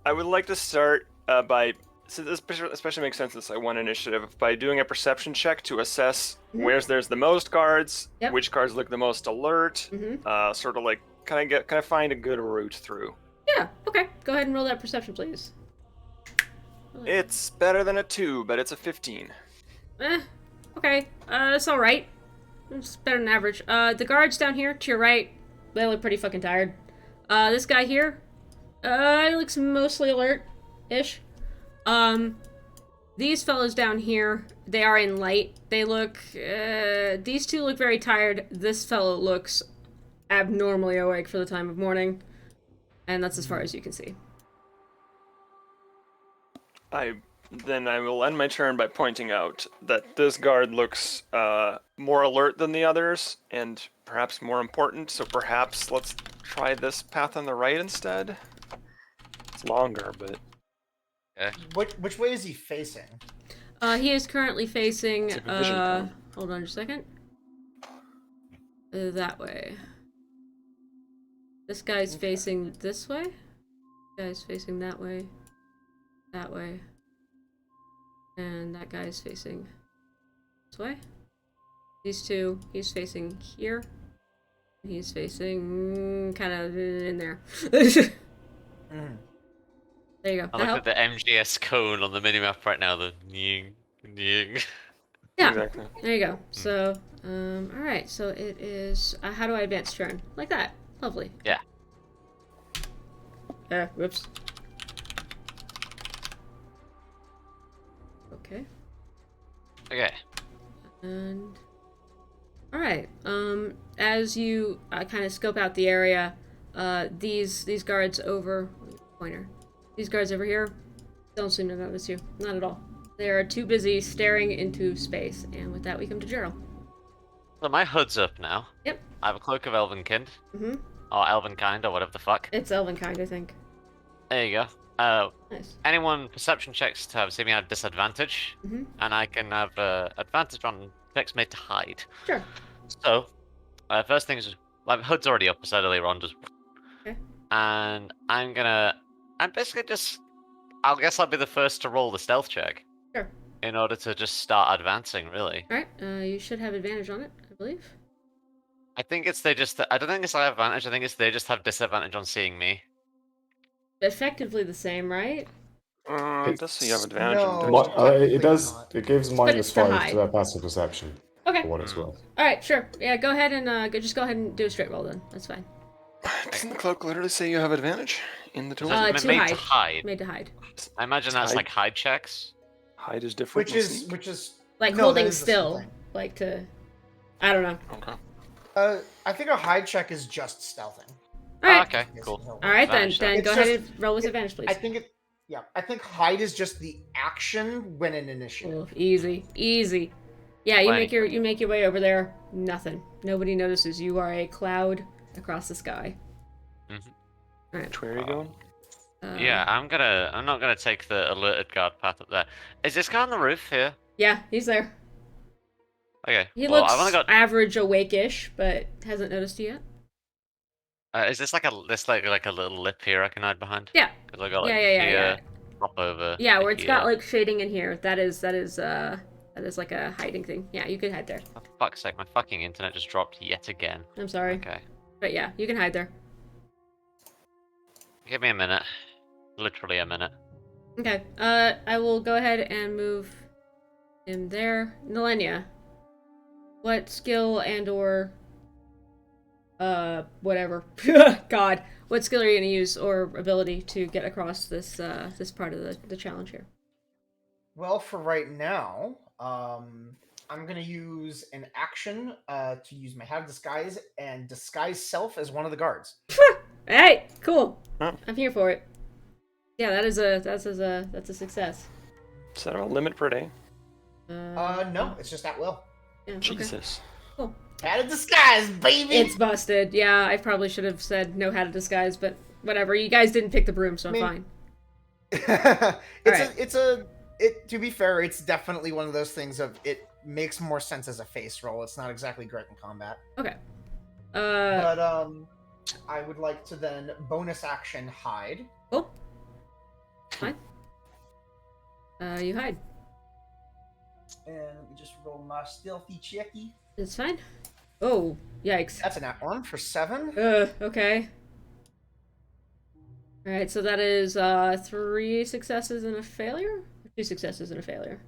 I would like to start by, so this especially makes sense in this one initiative, by doing a perception check to assess where there's the most guards, Yep. which guards look the most alert, Mhm. sort of like kind of find a good route through. Yeah. Okay. Go ahead and roll that perception, please. It's better than a 2, but it's a 15. Okay. It's all right. It's better than average. The guards down here to your right, they look pretty fucking tired. This guy here, he looks mostly alert-ish. These fellows down here, they are in light. They look, these two look very tired. This fellow looks abnormally awake for the time of morning. And that's as far as you can see. Then I will end my turn by pointing out that this guard looks more alert than the others, and perhaps more important, so perhaps let's try this path on the right instead. It's longer, but... Which way is he facing? He is currently facing, It's like a vision point. hold on just a second. That way. This guy's facing this way. This guy's facing that way. That way. And that guy's facing this way. These two, he's facing here. He's facing kind of in there. There you go. I That look help? at the MGS cone on the minimap right now. The nying. Yeah. Exactly. There you go. So, alright, so it is, how do I advance turn? Like that. Lovely. Yeah. Whoops. Okay. Okay. And, alright, as you kind of scope out the area, these guards over, pointer, these guards over here don't seem to notice you. Not at all. They are too busy staring into space, and with that we come to Gerald. So my hood's up now. Yep. I have a cloak of Elvenkind. Mm-hmm. Or Elvenkind, or whatever the fuck. It's Elvenkind, I think. There you go. Nice. Anyone perception checks to have seeming at disadvantage, Mm-hmm. and I can have advantage on checks made to hide. Sure. So, first thing is, my hood's already up, as I said earlier on, just... Okay. And I'm basically just... I guess I'll be the first to roll the stealth check. Sure. In order to just start advancing, really. Alright, you should have advantage on it, I believe. I think it's they just... I don't think it's I have advantage, I think it's they just have disadvantage on seeing me. Effectively the same, right? It does say you have advantage. No. on It technically. does. It gives minus it's to 5 hide. to their passive perception. Okay. For what it's worth. Alright, sure. Yeah, go ahead and just go ahead and do a straight roll then. That's fine. Doesn't the cloak literally say you have advantage in the tool? It's to made hide. to hide. Made to hide. I imagine that's Hide. like hide checks. Hide is different. Which than is sneak? Like no, holding that is the still. thing. Like to I don't know. Okay. I think a hide check is just stealthing. Alright. Okay, cool. Alright then, Advantage, then It's go just- ahead and roll with advantage, please. I think hide is just the action when an initiative. Oh, easy. Easy. Yeah, you Plenty. make your way over there. Nothing. Nobody notices. You are a cloud across the sky. Alright. Which way are you going? Yeah, I'm not gonna take the alerted guard path up there. Is this guy on the roof here? Yeah, he's there. Okay. He well, looks I've only got. average awake-ish, but hasn't noticed you yet. Is this like a little lip here I can hide behind? Yeah. Because I got like Yeah. here, hop over. Yeah, where it's here. got like shading in here. That is like a hiding thing. Yeah, you can hide there. For fuck's sake, my fucking internet just dropped yet again. I'm sorry. Okay. But yeah, you can hide there. Give me a minute. Literally a minute. Okay. I will go ahead and move him there. Nilenia, what skill and or whatever. God. What skill are you gonna use or ability to get across this this part of the challenge here? Well, for right now, I'm gonna use an action to use my Have Disguise and disguise self as one of the guards. Hey, cool. Oh. I'm here for it. Yeah, that's a success. Is that a limit per day? No, it's just at will. Yeah, okay. Jesus. Cool. Had a disguise, baby. It's busted. Yeah, I probably should have said no how to disguise, but whatever. You guys didn't pick the broom, so I'm fine. To be fair, it's definitely one of those things of it makes more sense as a face roll. It's not exactly great in combat. Okay. But I would like to then bonus action hide. Oh. Fine. You hide. And let me just roll my stealthy checky. It's fine. Oh, yikes. That's an at 1 for 7. Okay. Alright, so that is 3 successes and a failure? 2 successes and a failure.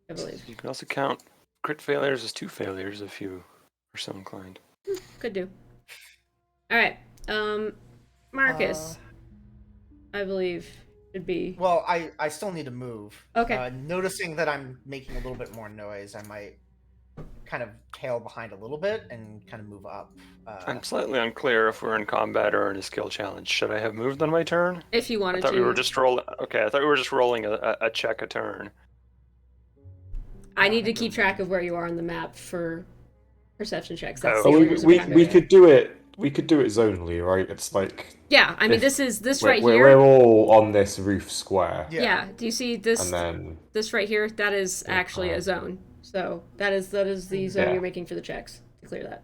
I believe. You can also count crit failures as 2 failures if you are so inclined. Could do. Alright, Marcus. I believe should be. Well, I still need to move. Okay. Noticing that I'm making a little bit more noise, I might kind of tail behind a little bit and kind of move up. I'm slightly unclear if we're in combat or in a skill challenge. Should I have moved on my turn? If you I wanted thought to. we were just rolling. Okay, I thought we were just rolling a check a turn. I need to keep track of where you are on the map for perception checks. That's Oh. the So only reason we behind we it. could do it. We could do it zonally, right? It's like Yeah, I mean, if this we're, right we're, here. we're all on this roof square, Yeah. Do you see this? and then This right here, that is actually a zone. So that is the zone Yeah. you're making for the checks to clear that.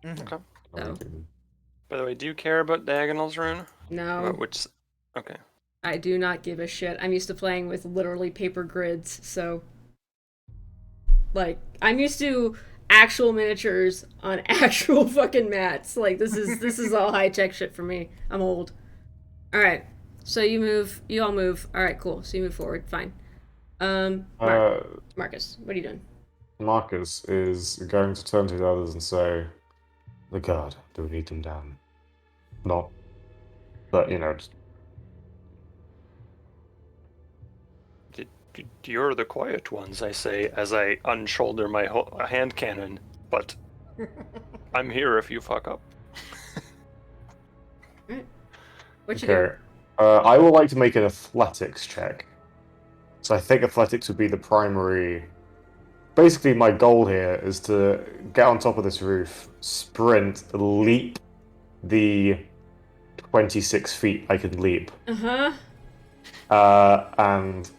Okay. So By the way, do you care about diagonals, Rune? no, About which? Okay. I do not give a shit. I'm used to playing with literally paper grids, so like I'm used to actual miniatures on actual fucking mats. Like this is all high tech shit for me. I'm old. All right, so you all move. All right, cool. So you move forward. Fine. Marcus, what are you doing? Marcus is going to turn to the others and say, "The guard, do we need them down? Not, but just You're the quiet ones, I say, as I unshoulder my hand cannon. But I'm here if you fuck up. All right. What you doing? okay." I would like to make an athletics check. So I think athletics would be the primary. Basically, my goal here is to get on top of this roof, sprint, leap the 26 feet I can leap, and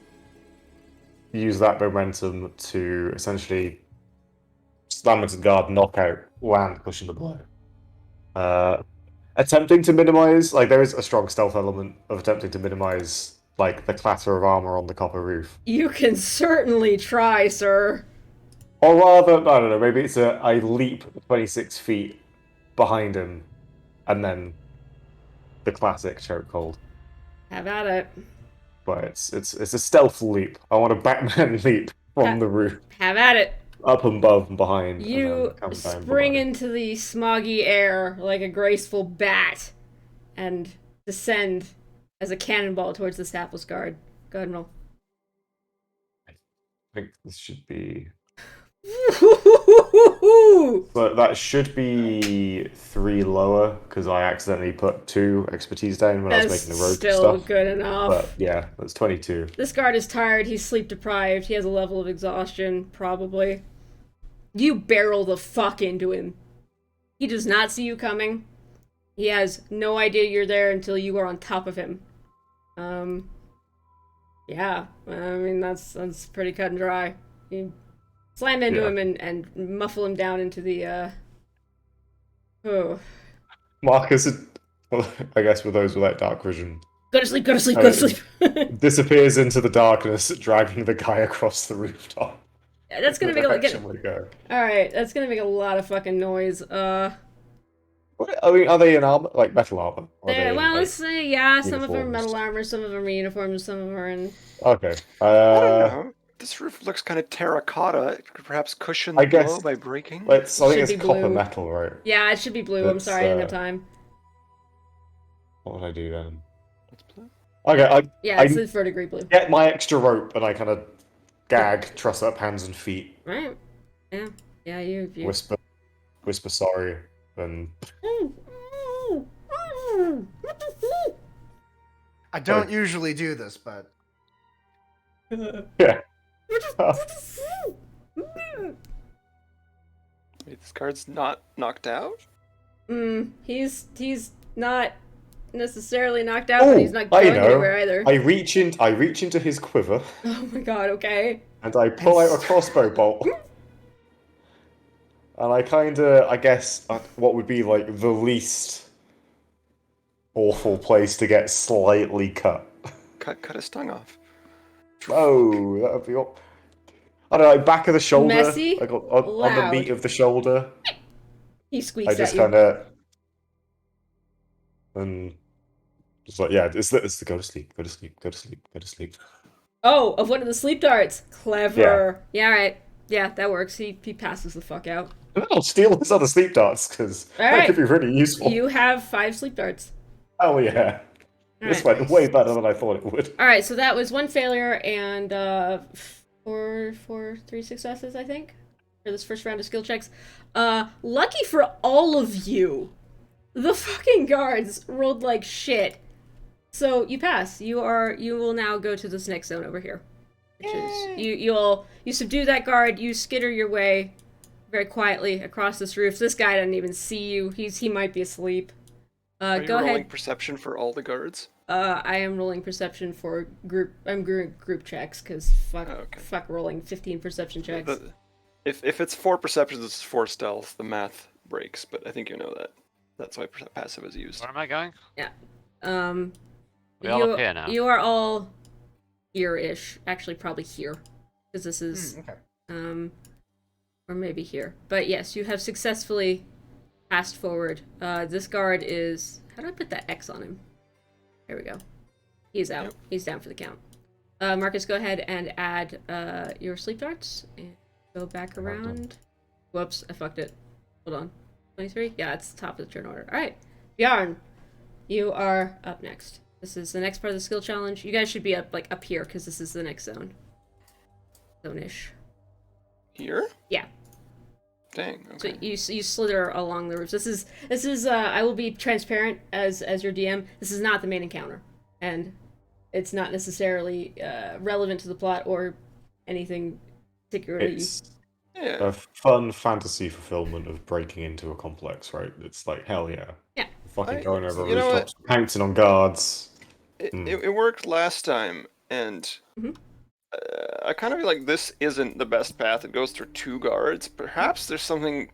use that momentum to essentially slam into the guard, knock out, land, cushion the blow. Attempting to minimize, there is a strong stealth element of attempting to minimize, the clatter of armor on the copper roof. You can certainly try, sir. Or rather, I don't know, maybe it's I leap 26 feet behind him, and then the classic chokehold. Have at it. But it's a stealth leap. I want a Batman leap from the roof, Have at it. up and above and behind. You and then come down spring below. into the smoggy air like a graceful bat and descend as a cannonball towards the Stapless guard. Go ahead and roll. I think this should be. Woo-hoo-hoo-hoo-hoo! But that should be 3 lower because I accidentally put 2 expertise down when I was That's making the rogue still stuff. good enough. But yeah, that's 22. This guard is tired. He's sleep deprived. He has a level of exhaustion, probably. You barrel the fuck into him. He does not see you coming. He has no idea you're there until you are on top of him. Yeah, I mean, that's pretty cut and dry. You slam into him and muffle him down into the, oh. Marcus, I guess for those without dark vision, Go to sleep, go to sleep, go to sleep. disappears into the darkness, dragging the guy across the rooftop. Yeah, that's gonna make a Direction we go. Alright, that's gonna make a lot of fucking noise. What, I mean, are they in armor, like metal armor? Or are they in, Well, let's say, yeah, some of them are uniforms? metal armor, some of them are uniforms, some of them are in... Okay. I don't know. This roof looks kind of terracotta. It could perhaps cushion the I guess- blow by breaking. I think Should it's be copper blue. metal, right? Yeah, it should be blue. I'm That's, sorry, I didn't have time. What would I do then? What's blue? Okay, Yeah, I it's the verdigris blue. get my extra rope and I kind of gag, truss up hands and feet, Right. Yeah. Yeah, you. whisper sorry, and I don't usually do this, but yeah. Wait, this card's not knocked out? He's not necessarily knocked out, but he's not I going know. anywhere either. I reach into his quiver Oh my god, okay. and I pull out a crossbow bolt. And I I guess, what would be like the least awful place to get slightly cut. Cut his tongue off. Oh, that would be all. I don't know, like back of the shoulder, Messy, like on the meat loud. of the shoulder. He squeaks I just at you. kind of, and just like, yeah, it's the go to sleep, go to sleep, go to sleep, go to sleep. Oh, of one of the sleep darts. Clever. Yeah, right. Yeah, that works. He passes the fuck out. And then I'll steal his other sleep darts because that Alright. could be really useful. You have 5 sleep darts. Oh yeah, this Alright. went way better than I thought it would. Alright, so that was 1 failure and 3 successes, I think, for this first round of skill checks. Lucky for all of you, the fucking guards rolled like shit. So you pass. You will now go to this next zone over here. Which is you subdue that guard, you skitter your way very quietly across this roof. This guy doesn't even see you. He might be asleep. Are you Go rolling ahead. perception for all the guards? I am rolling perception for group. I'm doing group checks because fuck rolling 15 perception checks. If it's 4 perceptions, it's 4 stealth. The math breaks, but I think you know that. That's why passive is used. Where am I going? We all you, up here now. You are all here-ish. Actually, probably here, because this is okay. or maybe here. But yes, you have successfully passed forward. This guard is. How do I put that X on him? There we go. He's out. Yep. He's down for the count. Marcus, go ahead and add your sleep darts and go back around. Whoops, I fucked it. Hold on. 23? Yeah, it's the top of the turn order. Alright. Bjarn, you are up next. This is the next part of the skill challenge. You guys should be up here, because this is the next zone. Zone-ish. Here? Yeah. Dang. Okay. So you slither along the roofs. This is I will be transparent as your DM. This is not the main encounter, and it's not necessarily relevant to the plot or anything particularly. It's a fun fantasy fulfillment of breaking into a complex, right? It's like, hell yeah. Yeah. Fucking going over rooftops, pouncing on guards. It worked last time, and I kind of feel like this isn't the best path. It goes through 2 guards. Perhaps there's something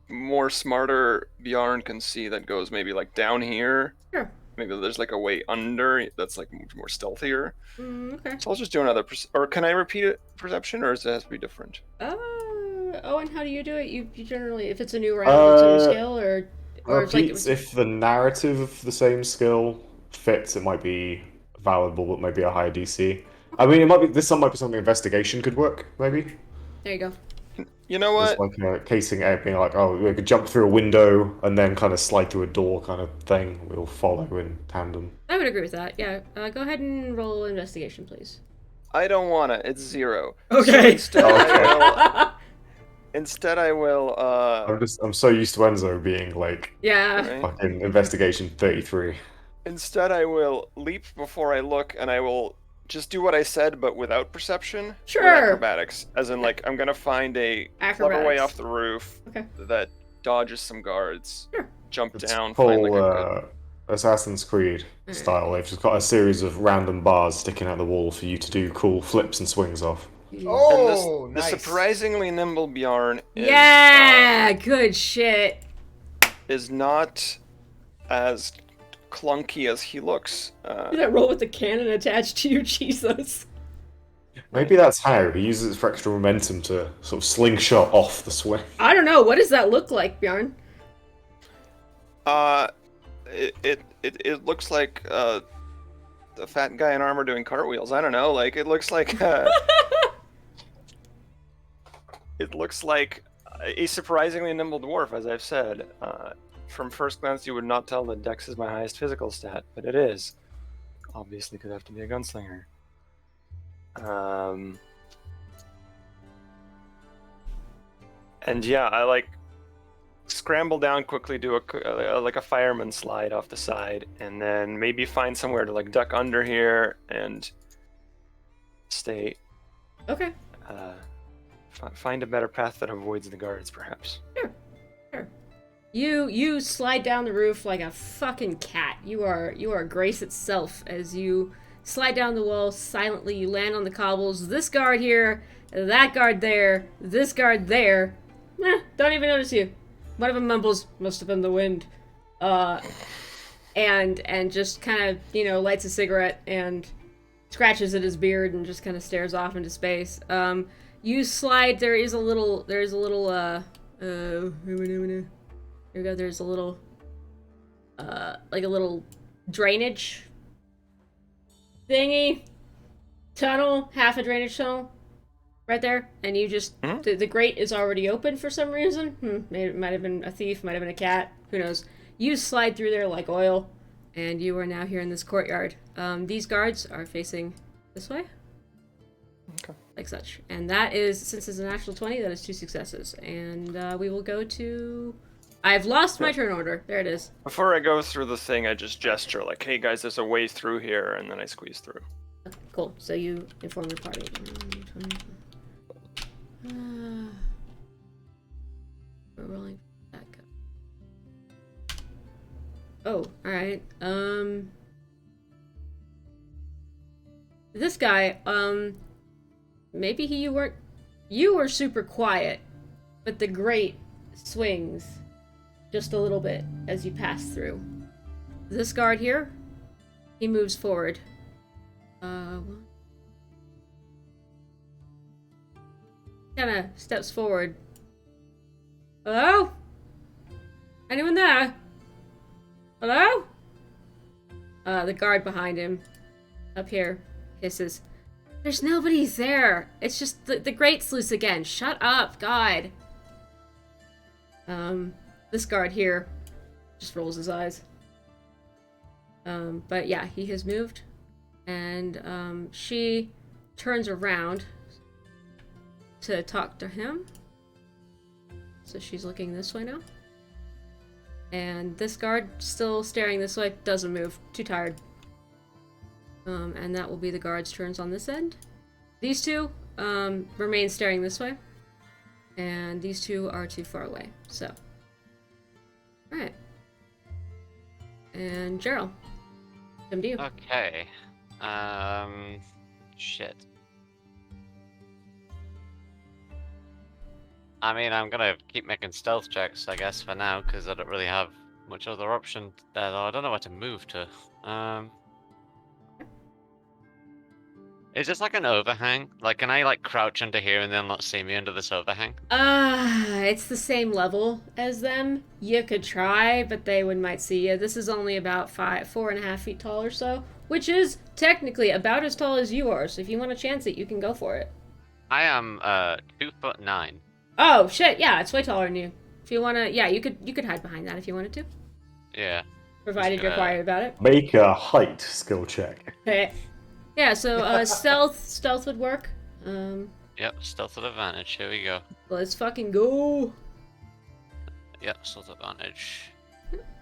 more smarter Bjarn can see that goes maybe like down here. Sure. Maybe there's like a way under that's like more stealthier. Okay. So I'll just do another. Or can I repeat it? Perception, or does it have to be different? Oh, and how do you do it? You generally, if it's a new round, it's a new skill, or it's like if the narrative of the same skill fits, it might be valuable, but maybe a higher DC. I mean, it might be this. Might be something investigation could work. Maybe. There you go. You know what? It's like a casing out, being like, oh, we could jump through a window and then kind of slide through a door, kind of thing. We'll follow in tandem. I would agree with that. Yeah. Go ahead and roll investigation, please. I don't wanna. It's 0. Okay. So instead, I will. I'm so used to Enzo being like, Yeah. fucking investigation 33. Instead, I will leap before I look, and I will just do what I said, but without perception. Sure. With acrobatics, as in like I'm gonna find a clever way off the roof that dodges some guards. Sure. Jump down. Full Find like a good... Assassin's Creed style. They've just got a series of random bars sticking out the wall for you to do cool flips and swings off. Oh, and nice. The surprisingly nimble Bjarn is, good shit. Is not as clunky as he looks. That roll with the cannon attached to you, Jesus. Maybe that's how he uses it for extra momentum to sort of slingshot off the swing. I don't know. What does that look like, Bjarn? It looks like a fat guy in armor doing cartwheels. I don't know. Like it looks like it looks like a surprisingly nimble dwarf, as I've said. From first glance, you would not tell that Dex is my highest physical stat, but it is. obviously could have to be a gunslinger. And yeah, I like scramble down quickly, do like a fireman slide off the side, and then maybe find somewhere to like duck under here and stay. Okay. Find a better path that avoids the guards, perhaps. Sure. You slide down the roof like a fucking cat. You are grace itself as you slide down the wall silently. You land on the cobbles. This guard here, that guard there, this guard there. Don't even notice you. One of them mumbles, "Must have been the wind," and just kind of lights a cigarette and scratches at his beard and just kind of stares off into space. You slide. There's a little. Here we go. There's a little, like a little drainage thingy, tunnel, half a drainage tunnel, right there. And you just, the grate is already open for some reason. Maybe it might have been a thief, might have been a cat, who knows. You slide through there like oil, and you are now here in this courtyard. These guards are facing this way. Okay. Like such. And that is, since it's a natural 20, that is 2 successes. And we will go to... I've lost my turn order. There it is. Before I go through the thing, I just gesture like, "Hey guys, there's a way through here," and then I squeeze through. Okay, cool. So you inform the party. We're rolling that guy. Oh, alright. This guy, maybe you were super quiet, but the grate swings just a little bit as you pass through. This guard here, he moves forward. Kind of steps forward. Hello? Anyone there? Hello? The guard behind him, up here, hisses. "There's nobody there. It's just the grate's loose again. Shut up, God." This guard here just rolls his eyes. But yeah, he has moved. And she turns around to talk to him. So she's looking this way now. And this guard, still staring this way, doesn't move. Too tired. And that will be the guard's turns on this end. These two remain staring this way. And these two are too far away. So. Alright. And Gerald. Come to you. Okay. Shit. I mean, I'm gonna keep making stealth checks, I guess, for now, because I don't really have much other option there, though. I don't know where to move to. Is this like an overhang? Like, can I, like, crouch under here and then not see me under this overhang? It's the same level as them. You could try, but they might see you. This is only about 4.5 feet tall or so, which is technically about as tall as you are, so if you want to chance it, you can go for it. I am, 2'9". Oh, shit, yeah, it's way taller than you. If you want to, yeah, you could hide behind that if you wanted to. Yeah. Provided you're quiet about it. Make a height skill check. Okay. Yeah, so stealth would work. Yep, stealth with advantage. Here we go. Let's fucking go. Yep, stealth advantage.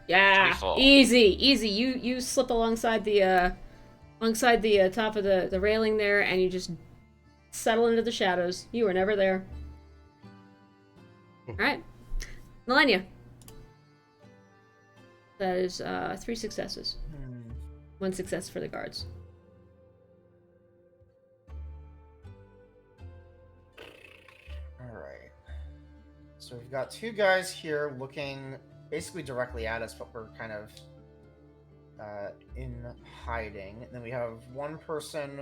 Yeah, 24. easy. You slip alongside the top of the railing there, and you just settle into the shadows. You were never there. All right, Melania. That is 3 successes. 1 success for the guards. Alright. So we've got 2 guys here looking basically directly at us, but we're kind of in hiding. And then we have 1 person.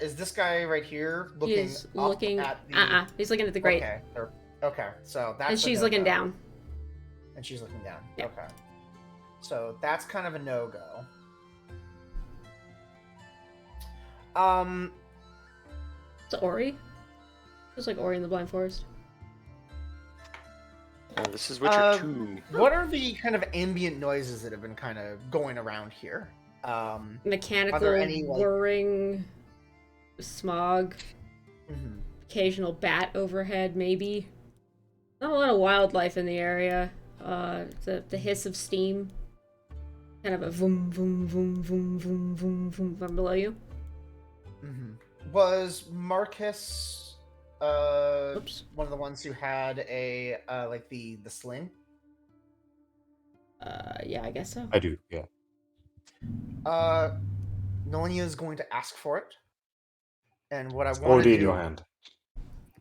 Is this guy right here looking He's up looking at the... He's looking at the grate. Okay, so that's And she's looking down. And she's looking down. Yeah. Okay. So that's kind of a no-go. It's Ori. Just like Ori in the Blind Forest. This is Witcher 2. What are the kind of ambient noises that have been kind of going around here? Mechanical any, like- whirring, smog, Mhm. occasional bat overhead, maybe. Not a lot of wildlife in the area. The hiss of steam. Kind of a vroom, vroom, vroom, vroom, vroom, vroom, vroom from below you. Was Marcus Oops. one of the ones who had a like the sling? Yeah, I guess so. I do, yeah. Nolania is going to ask for it, and what I It's want to already do. in your hand.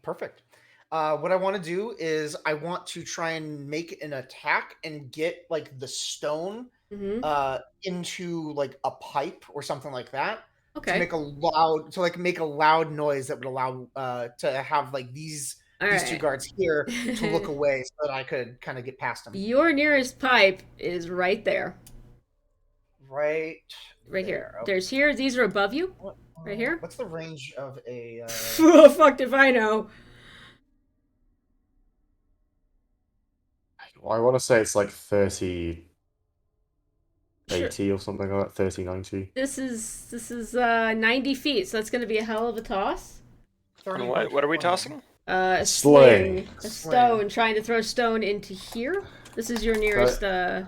Perfect. What I want to do is I want to try and make an attack and get like the stone Mm-hmm. into like a pipe or something like that to Okay. make a loud noise that would allow to have like these two Alright. guards here to look away so that I could kind of get past them. Your nearest pipe is right there. Right Right here. there. There's here. These are above you. Right here? What's the range of a? Fucked if I know. I want to say it's like 30, Sure. 80 or something like that, 30, 90. This is 90 feet, so that's gonna be a hell of a toss. And what are we tossing? A Sling. a stone, trying to throw stone into here. This is your nearest Range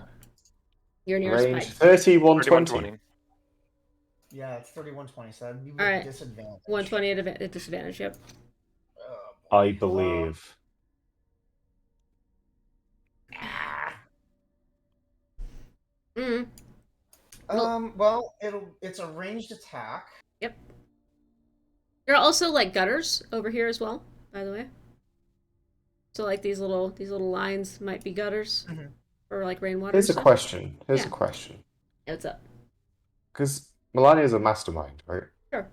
pipe. 30, 120. 3120. Yeah, it's 3120, so that'd be with Alright. disadvantage. 120 at disadvantage. Yep. I believe. Mm. Well, it's a ranged attack. Yep. There are also like gutters over here as well, by the way. So like these little lines might be gutters or like rainwater. Here's a stuff. question. Yeah. Yeah, what's up? Because Melania is a mastermind, right? Sure.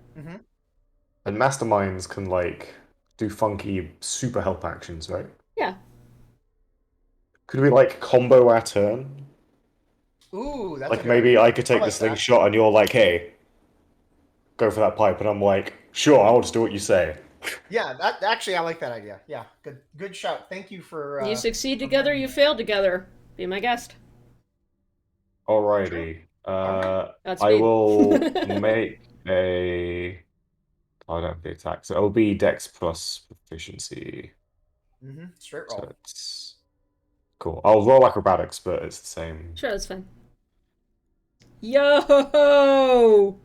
And masterminds can like do funky super help actions, right? Yeah. Could we like combo our turn? Ooh, that's Like a good maybe idea. I could take like the that. slingshot and you're like, hey, go for that pipe, and I'm like, sure, I'll just do what you say. Yeah, that actually I like that idea. Yeah, good shout. Thank you for. You succeed together, you fail together. Be my guest. Alrighty. I Godspeed. will make a. I don't have the attack, so it'll be Dex plus proficiency. Straight So roll. it's cool. I'll roll acrobatics, but it's the same. Sure, that's fine. Yo!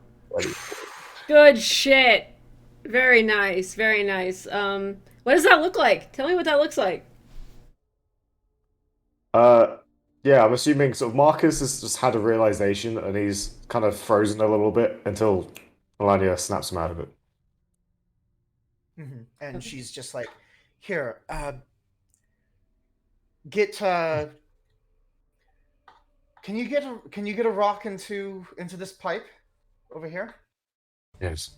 Good shit. Very nice, very nice. What does that look like? Tell me what that looks like. Yeah, I'm assuming sort of Marcus has just had a realization and he's kind of frozen a little bit until Melania snaps him out of it. And Okay. she's just like, here, get can you get a rock into this pipe over here? Yes.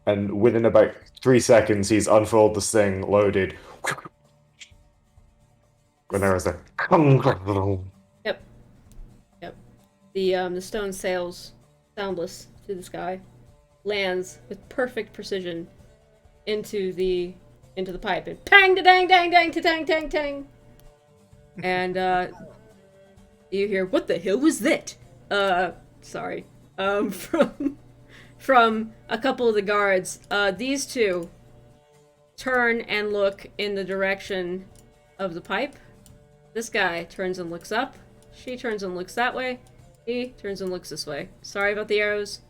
And within about 3 seconds, he's unfurled the sling, loaded. When there was a. Yep. Yep. The stone sails soundless through the sky, lands with perfect precision into the pipe, and pang da dang dang dang ta tang tang tang. And you hear, what the hell was that? Sorry. From a couple of the guards. These two turn and look in the direction of the pipe. This guy turns and looks up. She turns and looks that way. He turns and looks this way. Sorry about the arrows.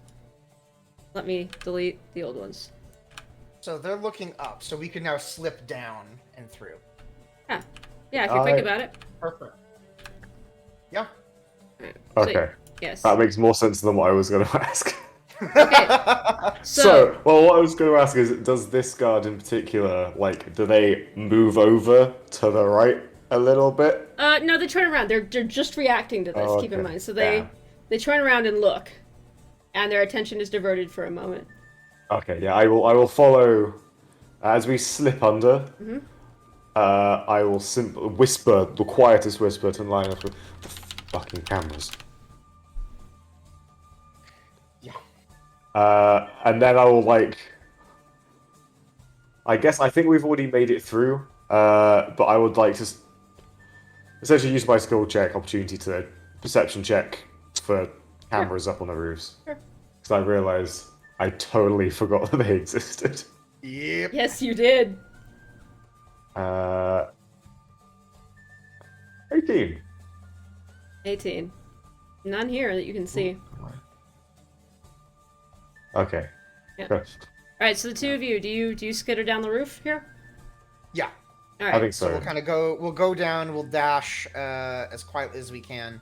Let me delete the old ones. So they're looking up, so we can now slip down and through. Yeah. Yeah, if you think about it. Perfect. Yeah. Alright, Okay. yes. That makes more sense than what I was going to ask. Okay. So, well, what I was going to ask is, does this guard in particular, like, do they move over to the right a little bit? No, they turn around. They're just reacting to this, Oh, keep in okay. mind. So Yeah. they turn around and look. And their attention is diverted for a moment. Okay, yeah, I will follow as we slip under. I will simply whisper the quietest whisper to line up with the fucking cameras. Yeah. And then I will I think we've already made it through. But I would like to essentially use my skill check opportunity to perception check for cameras up on the roofs. Sure. Because I realized I totally forgot that they existed. Yep. Yes, you did. 18. 18. None here that you can see. Okay. Yeah. Good. All right, so the two of you, do you skitter down the roof here? Yeah. All I right. think So so. we'll kind of go. We'll go down. We'll dash as quietly as we can.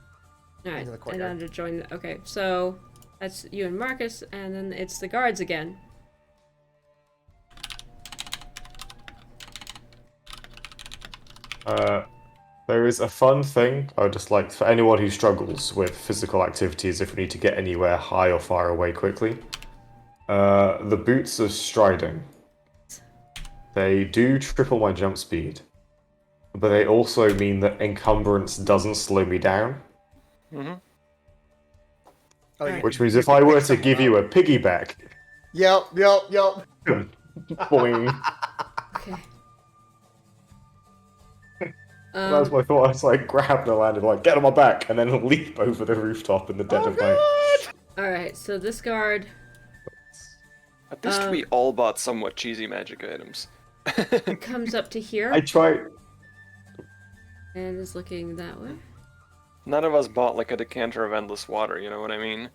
All right. into the And courtyard. then to join. Okay, so that's you and Marcus, and then it's the guards again. There is a fun thing I would just like for anyone who struggles with physical activities if we need to get anywhere high or far away quickly. The boots of striding. They do triple my jump speed, but they also mean that encumbrance doesn't slow me down. Mm-hmm. Oh, Alright. Which means you if can I were pick to someone give you up. a piggyback, Yep. boing. Okay. That was my thought. I was like, grabbed and landed, like, get on my back, and then leap over the rooftop in the dead Oh of night. god! All right, so this guard. At least we all bought somewhat cheesy magic items. Comes up to here I tried. and is looking that way. None of us bought like a decanter of endless water, you know what I mean?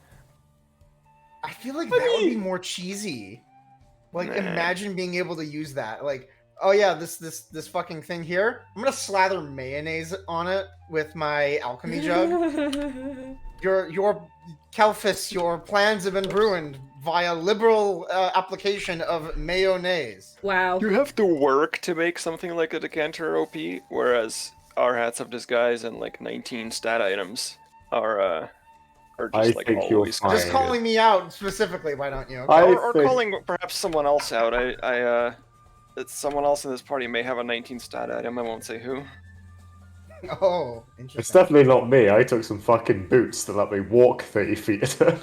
I feel like that would be more cheesy. Like, Nah. imagine being able to use that. Like, oh yeah, this fucking thing here. I'm gonna slather mayonnaise on it with my alchemy jug. Your Kelphis, your plans have been ruined via liberal application of mayonnaise. Wow. You have to work to make something like a decanter OP, whereas our hats of disguise and like 19 stat items are I just like think you're always. fine. Just calling me out specifically, why don't you? Okay? I Or think- calling perhaps someone else out. That someone else in this party may have a 19 stat item. I won't say who. Oh, It's interesting. definitely not me. I took some fucking boots that let me walk 30 feet a turn.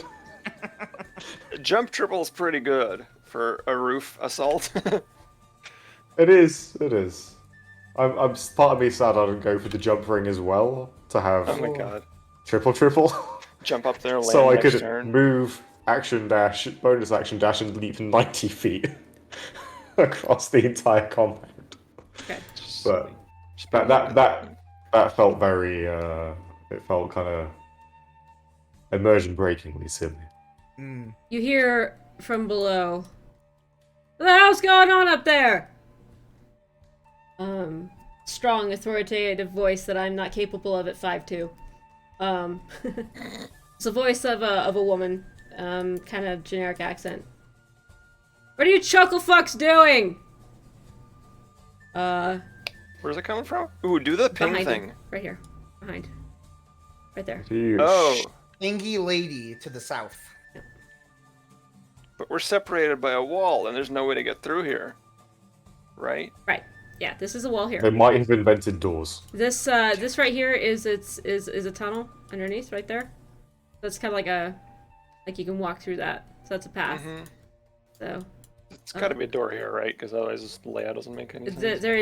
Jump triple's pretty good for a roof assault. It is. It is. I'm part of me sad I didn't go for the jump ring as well to have Oh my god. triple. Jump up there, land So I next could turn. move, action dash, bonus action dash, and leap 90 feet across the entire compound. Okay. But Just that felt very. It felt kind of immersion breakingly silly. Mm. You hear from below. What the hell's going on up there? Strong, authoritative voice that I'm not capable of at 5'2". It's a voice of a woman. Kind of generic accent. What are you chuckle fucks doing? Where's it coming from? Ooh, do the ping Behind thing. him. Right here. Behind. Right there. You Oh, Ingy lady to the south. but we're separated by a wall, and there's no way to get through here. Right? Right. Yeah, this is a wall They here. might have invented doors. This right here is a tunnel underneath right there. So it's kind of like you can walk through that. So that's a path. Mm-hmm. So It's gotta be a door here, right? Because otherwise this layout doesn't make any sense. there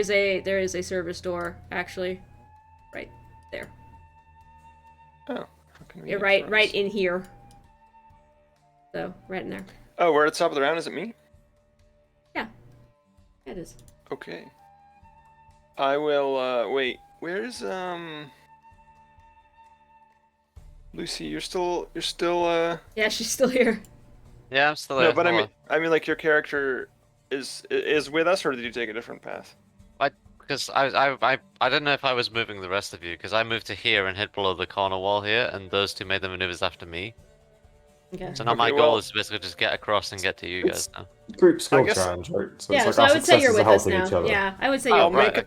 is a service door actually, right there. Oh, how Yeah, convenient right for right us. in here. So right in there. Oh, we're at the top of the round. Is it me? Yeah, it is. Okay. I will. Wait. Where's Lucy? You're still. Yeah, she's still here. Yeah, I'm still No, there. but Hold I mean, like your character is with us, or did you take a different path? because I didn't know if I was moving the rest of you, because I moved to here and hid below the corner wall here, and those two made the maneuvers after me. Okay. So now Okay, my goal well- is to basically just get across and get to you guys now. Group skill guess- challenge, right? So Yeah, it's so like I our would say you're successes are with us helping now. each other. Yeah, I would say Oh, you're I'll with make right,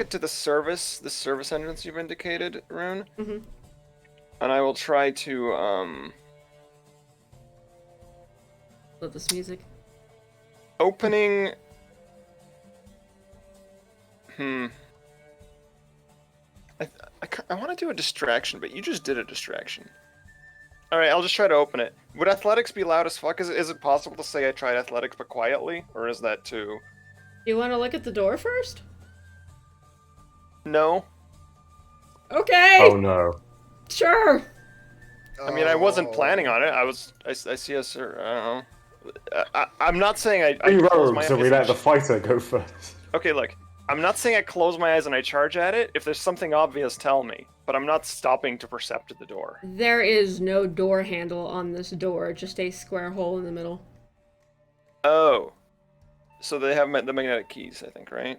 it to the service entrance you've indicated, Rune. Mhm. And I will try to Love this music. opening. I want to do a distraction, but you just did a distraction. All right, I'll just try to open it. Would athletics be loud as fuck? Is it possible to say I tried athletics but quietly, or is that too? Do you want to look at the door first? No. Okay. Oh no. Sure. I mean, I wasn't Oh. planning on it. I see us. I don't know. I'm not saying I We close rogue, my so we eyes let and the fighter go first. Okay, look. I'm not saying I close my eyes and I charge at it. If there's something obvious, tell me. But I'm not stopping to percept the door. There is no door handle on this door, just a square hole in the middle. Oh. So they have the magnetic keys, I think, right?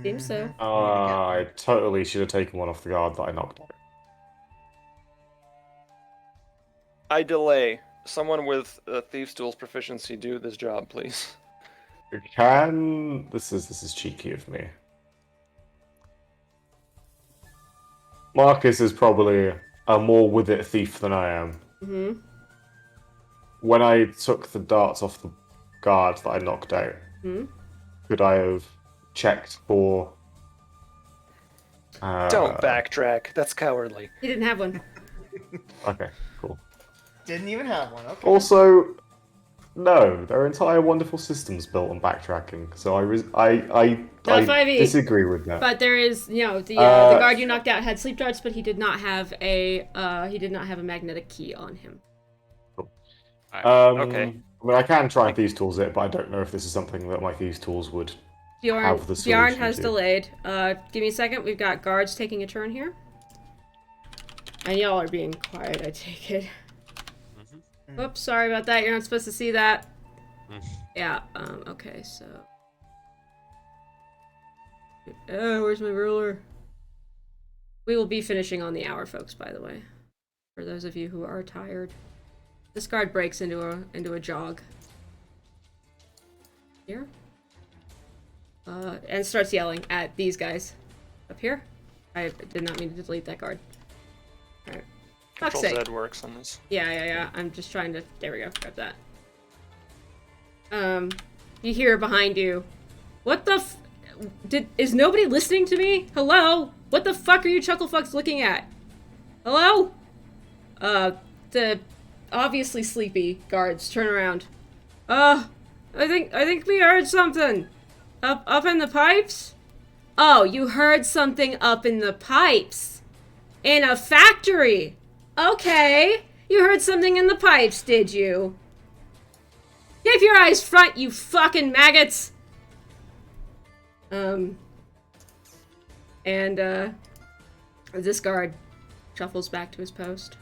Seems so. Mhm. I totally should have taken one off the guard that I knocked out. I delay. Someone with Thieves' Tools proficiency do this job, please. This is cheeky of me. Marcus is probably a more with it thief than I am. Mm-hmm. When I took the darts off the guard that I knocked out, Hmm? could I have checked for? Don't backtrack. That's cowardly. He didn't have one. Okay, cool. Didn't even have one. Okay. Also, no, there are entire wonderful systems built on backtracking. So I Not 5e. disagree with that. But there is, the Uh, guard you knocked out had sleep darts, but he did not have a magnetic key on him. Okay. I mean, I can try and Thieves Tools it, but I don't know if this is something that my Thieves Tools would have the solution Bjorn has to. delayed. Give me a second. We've got guards taking a turn here. And y'all are being quiet, I take it. Mhm. Whoops, sorry about that. You're not supposed to see that. Mhm. Yeah, okay, so... Oh, where's my ruler? We will be finishing on the hour, folks, by the way. For those of you who are tired. This guard breaks into a jog. Here. And starts yelling at these guys. Up here. I did not mean to delete that guard. Alright. Fuck's Control sake. Z works on this. Yeah. I'm just trying to... There we go. Grab that. You hear behind you. What the f... Is nobody listening to me? Hello? What the fuck are you chuckle fucks looking at? Hello? The obviously sleepy guards turn around. I think we heard something. Up in the pipes? Oh, you heard something up in the pipes. In a factory. Okay. You heard something in the pipes, did you? Keep your eyes front, you fucking maggots! This guard shuffles back to his post.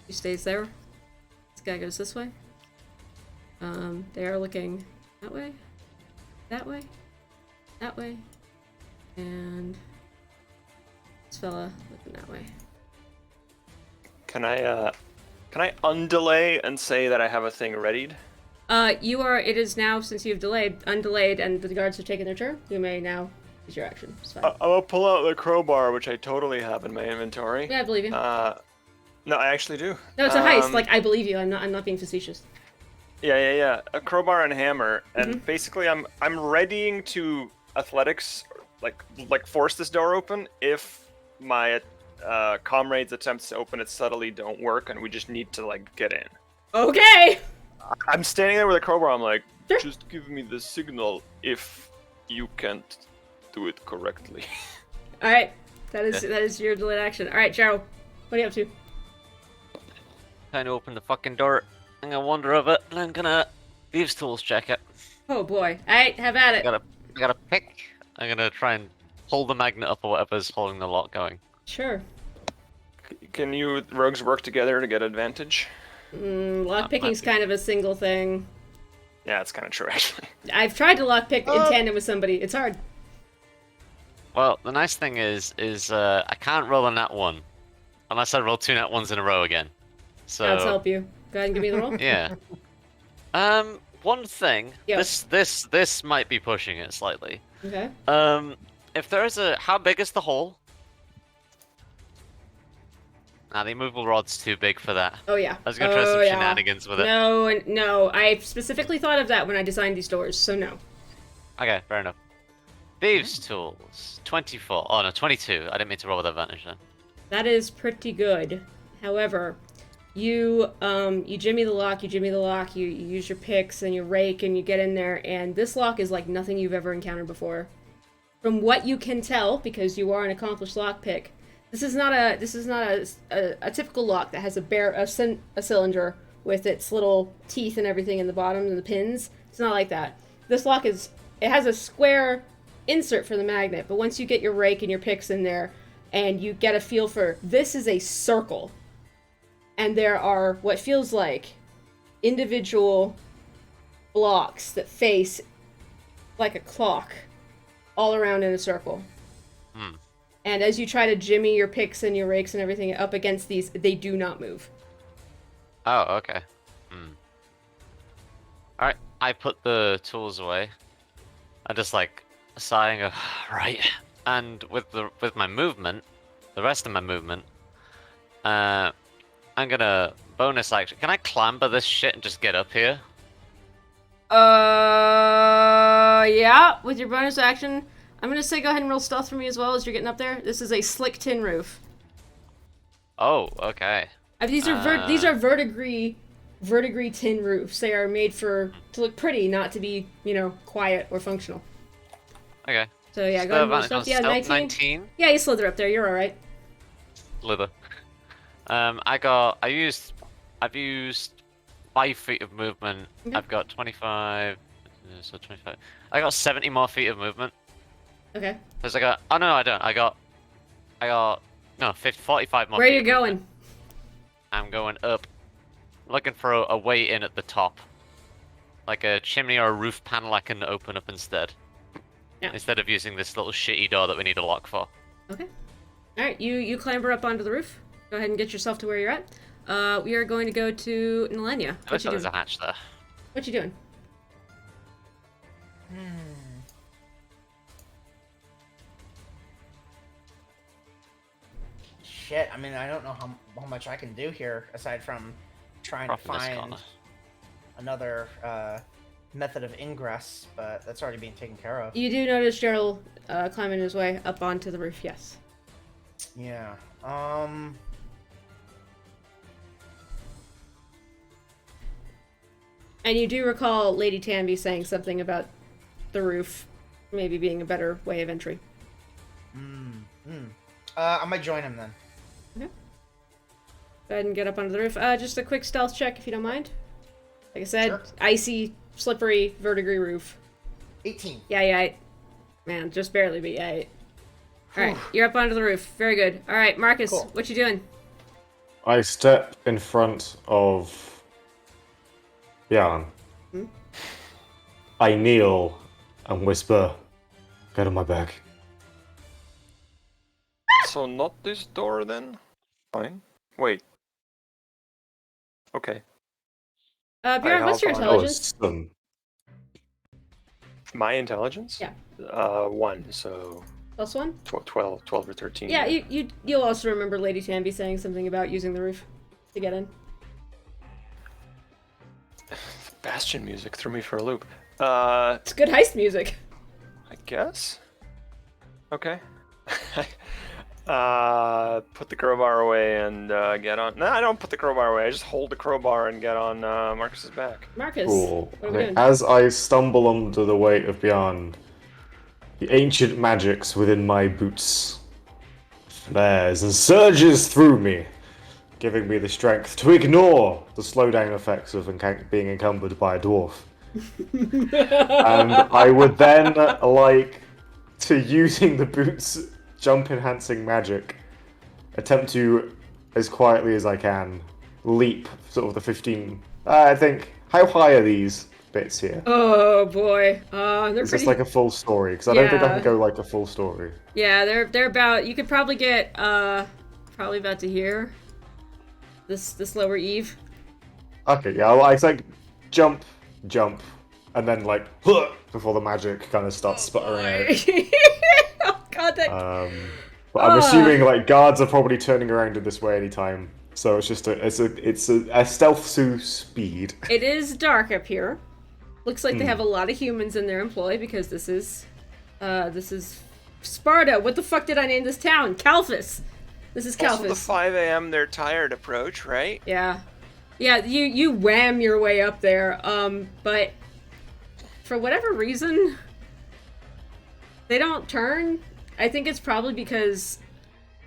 He stays there. This guy goes this way. They are looking that way, that way, that way, and this fella looking that way. Can I undelay and say that I have a thing readied? It is now, since you've undelayed, and the guards have taken their turn, you may now use your action. It's fine. I'm gonna pull out the crowbar, which I totally have in my inventory. Yeah, I believe you. No, I actually do. No, it's a heist. Like, I believe you. I'm not being facetious. Yeah. A crowbar and hammer, and basically I'm readying to athletics, like force this door open if my comrades' attempts to open it subtly don't work, and we just need to like get in. Okay! I'm standing there with a crowbar. I'm like, Sure. just give me the signal if you can't do it correctly. Alright. That is your delayed action. Alright, Cheryl. What are you up to? Trying to open the fucking door. I'm gonna wander of it, and I'm gonna Thieves' Tools check it. Oh boy. Alright, have at it. I got a pick. I'm gonna try and pull the magnet up or whatever's holding the lock going. Sure. Can you rogues work together to get advantage? Lockpicking's kind of a single thing. Yeah, it's kind of true, actually. I've tried to lockpick in tandem with somebody. It's hard. Well, the nice thing is I can't roll a nat 1. Unless I roll 2 nat 1s in a row again. So Let's help you. Go ahead and give me the roll. yeah. One thing. Yeah. This might be pushing it slightly. Okay. If there is how big is the hole? Nah, the immovable rod's too big for that. Oh yeah. I was gonna try some shenanigans with it. No. I specifically thought of that when I designed these doors, so no. Okay, fair enough. Thieves' Tools. 24. Oh no, 22. I didn't mean to roll with advantage then. That is pretty good. However, you jimmy the lock, you use your picks and your rake and you get in there, and this lock is like nothing you've ever encountered before. from what you can tell, because you are an accomplished lockpick, this is not a typical lock that has a cylinder with its little teeth and everything in the bottom and the pins. It's not like that. This lock it has a square insert for the magnet, but once you get your rake and your picks in there, and you get a feel for, this is a circle, and there are what feels like individual blocks that face like a clock all around in a circle. And as you try to jimmy your picks and your rakes and everything up against these, they do not move. Oh, okay. Alright, I put the tools away. I just like sighing of right. And with my movement, the rest of my movement, I'm gonna bonus action. Can I clamber this shit and just get up here? Yeah, with your bonus action, I'm gonna say go ahead and roll stealth for me as well as you're getting up there. This is a slick tin roof. Oh, okay. These are verdigris tin roofs. They are made to look pretty, not to be, quiet or functional. Okay. So yeah, go ahead and roll stealth. Yeah, 19. Yeah, you slither up there. You're all right. Slither. I've used 5 feet of movement. Okay. I've got 25. So 25. I got 70 more feet of movement. Okay. Cause I got. Oh no, I don't. I got. No, 45 more. Where are feet you of going? movement. I'm going up. Looking for a way in at the top. Like a chimney or a roof panel I can open up instead. Yeah. Instead of using this little shitty door that we need a lock for. Okay. All right, you clamber up onto the roof. Go ahead and get yourself to where you're at. We are going to go to Nalenia. I thought there's a hatch there. What you doing? Shit, I mean, I don't know how much I can do here aside from trying to find another method of ingress, but that's already being taken care of. You do notice Gerald climbing his way up onto the roof, yes. Yeah. And you do recall Lady Tanby saying something about the roof maybe being a better way of entry. I might join him then. Okay. Go ahead and get up onto the roof. Just a quick stealth check if you don't mind. Like I said, Sure. Icy, slippery, verdigris roof. 18. Yeah. Man, just barely, but yeah. Alright, you're up onto the roof. Very good. Alright, Marcus, Cool. what you doing? I step in front of Jan. I kneel and whisper, "Get on my back." So not this door then? Fine. Wait. Okay. Bjorn, what's your Alpha. intelligence? Awesome. My intelligence? Yeah. 1, so +1? 12 or 13. Yeah, you'll also remember Lady Tanby saying something about using the roof to get in. Bastion music threw me for a loop. It's good heist music. I guess? Okay. Put the crowbar away and get on. No, I don't put the crowbar away. I just hold the crowbar and get on Marcus's back. Marcus, Cool. what are we doing? As I stumble under the weight of Bjorn, the ancient magics within my boots flares and surges through me, giving me the strength to ignore the slowdown effects of being encumbered by a dwarf. And I would then like to, using the boots jump enhancing magic, attempt to, as quietly as I can, leap sort of the 15. I think, how high are these bits here? Oh boy, they're Is pretty. this like a full story? Because I don't think I Yeah. can go like a full story. Yeah, they're about. You could probably get probably about to here. This lower eve. Okay, yeah, I like jump, and then like before the magic kind of starts sputtering out. Oh god, that. But I'm assuming like guards are probably turning around in this way anytime, so it's just it's a stealth to speed. It is dark up here. Looks like they have a lot of humans in their employ because this is Sparta. What the fuck did I name this town? Calphus. This is Also the Calphus. 5 a.m. they're tired approach, right? Yeah. You wham your way up there. But for whatever reason, They don't turn. I think it's probably because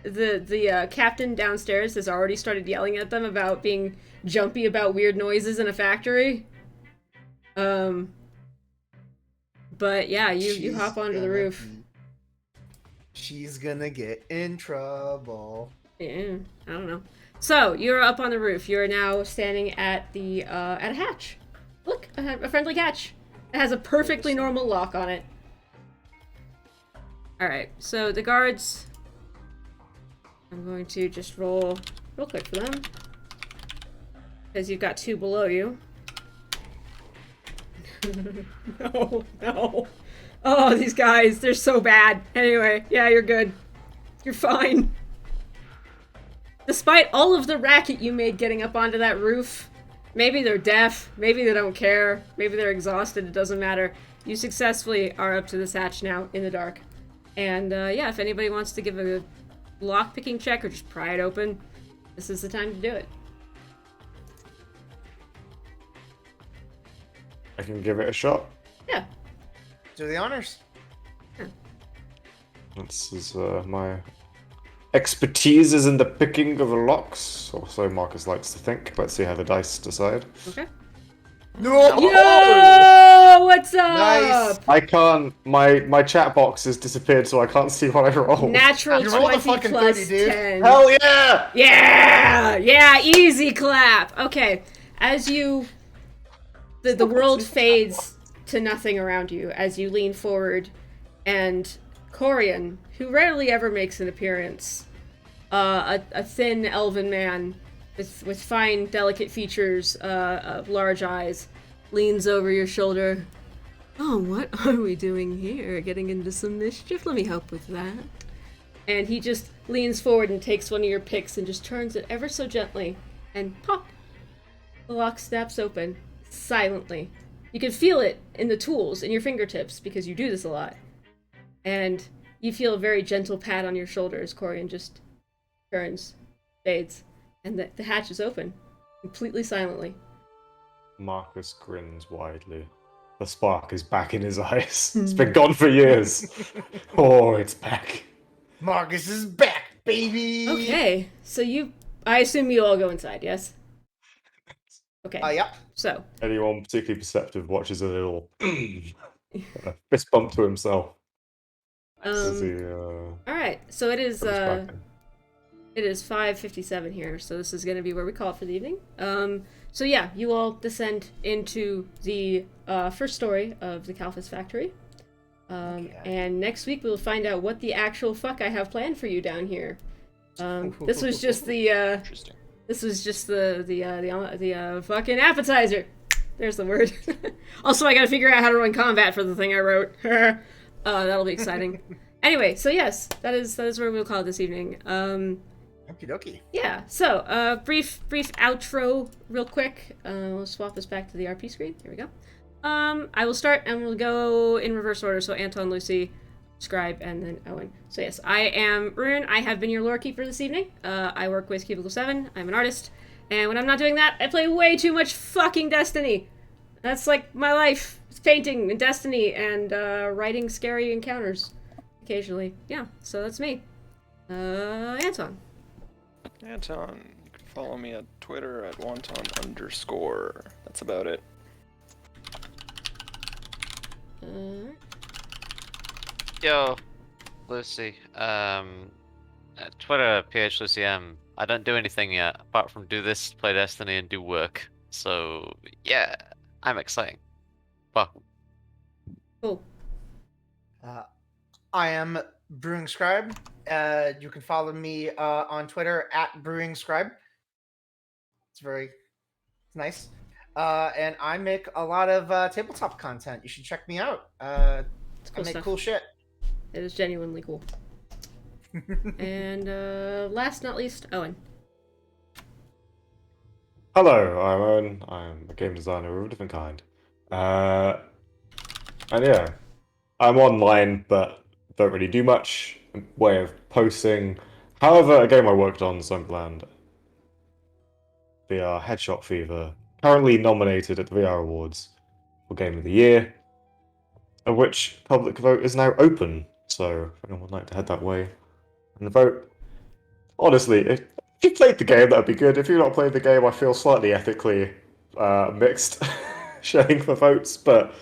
the captain downstairs has already started yelling at them about being jumpy about weird noises in a factory. Um, but yeah, you hop onto the roof. She's gonna get in trouble. Yeah, I don't know. So you're up on the roof. You're now standing at the at a hatch. Look, a friendly hatch. It has a perfectly normal lock on it. All right, so the guards. I'm going to just roll real quick for them because you've got 2 below you. No. Oh, these guys, they're so bad. Anyway, yeah, you're good. You're fine. Despite all of the racket you made getting up onto that roof, maybe they're deaf, maybe they don't care, maybe they're exhausted, it doesn't matter. You successfully are up to this hatch now in the dark. And yeah, if anybody wants to give a lock-picking check or just pry it open, this is the time to do it. I can give it a shot. Yeah. Do the honors. This is my expertise is in the picking of locks, or so Marcus likes to think. Let's see how the dice decide. Okay. No! Yo! What's up? Nice. I can't. My chat box has disappeared, so I can't see what I rolled. Natural You rolled a 20 fucking plus 30, dude. 10. Hell yeah! Yeah! Yeah, easy clap. Okay. As you the world fades to nothing around you as you lean forward, and Corian, who rarely ever makes an appearance, a thin elven man with fine, delicate features, large eyes, leans over your shoulder. Oh, what are we doing here? Getting into some mischief? Let me help with that. And he just leans forward and takes one of your picks and just turns it ever so gently, and pop! The lock snaps open, silently. You can feel it in the tools, in your fingertips, because you do this a lot. And you feel a very gentle pat on your shoulders. Corian just turns, fades, and the hatch is open, completely silently. Marcus grins widely. The spark is back in his eyes. It's been gone for years. Oh, it's back. Marcus is back, baby! Okay, so I assume you all go inside, yes? Okay. Yep. So. Anyone particularly perceptive watches a little fist bump to himself. As he, Alright, so it is comes back in. it is 5:57 here, so this is gonna be where we call it for the evening. So yeah, you all descend into the first story of the Kalphas factory. And next week we'll find out what the actual fuck I have planned for you down here. This was just the Interesting. this was just the fucking appetizer. There's the word. Also, I gotta figure out how to run combat for the thing I wrote. That'll be exciting. Anyway, so yes, that is where we'll call it this evening. Okie dokie. Yeah. So, brief outro, real quick. We'll swap this back to the RP screen. Here we go. I will start, and we'll go in reverse order. So Anton, Lucy, Scribe, and then Owen. So yes, I am Rune. I have been your lore keeper this evening. I work with Cubicle 7. I'm an artist. And when I'm not doing that, I play way too much fucking Destiny. That's like my life. It's painting and Destiny and writing scary encounters occasionally. Yeah, so that's me. Anton. Anton, you can follow me at Twitter at wonton_. That's about it. Yo, Lucy. Twitter, PHLucyM. I don't do anything yet, apart from do this, play Destiny, and do work. So, yeah, I'm exciting. Welcome. Cool. I am Brewing Scribe. You can follow me on Twitter at Brewing Scribe. It's nice. And I make a lot of tabletop content. You should check me out. I Cool make stuff. cool shit. It is genuinely cool. And last not least, Owen. Hello, I'm Owen. I'm a game designer of a different kind. And yeah, I'm online, but don't really do much way of posting. However, a game I worked on, Zombieland, VR Headshot Fever, currently nominated at the VR Awards for Game of the Year. which public vote is now open. So if anyone would like to head that way and vote, honestly, if you played the game, that'd be good. If you're not playing the game, I feel slightly ethically mixed showing for votes, but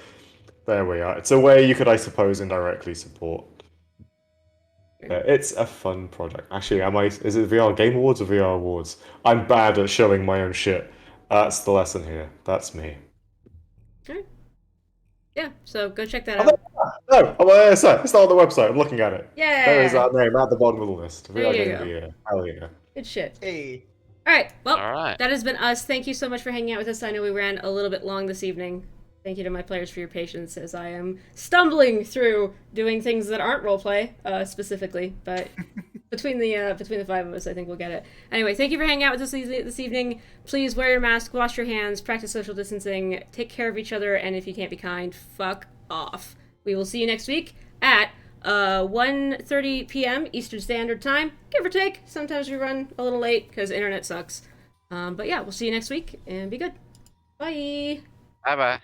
there we are. It's a way you could, I suppose, indirectly support. It's a fun project. Actually, is it VR Game Awards or VR Awards? I'm bad at showing my own shit. That's the lesson here. That's me. Okay. Yeah, so go check that out. No, it's not on the website. I'm looking at it. Yeah. There is our name at the bottom of the list. There VR you Game of go. the Year. Hell yeah. Good shit. Hey. All right. Well, All right. that has been us. Thank you so much for hanging out with us. I know we ran a little bit long this evening. Thank you to my players for your patience as I am stumbling through doing things that aren't roleplay, specifically. But between the five of us, I think we'll get it. Anyway, thank you for hanging out with us this evening. Please wear your mask, wash your hands, practice social distancing, take care of each other, and if you can't be kind, fuck off. We will see you next week at 1:30 p.m. Eastern Standard Time, give or take. Sometimes we run a little late because internet sucks. But yeah, we'll see you next week, and be good. Bye! Bye bye.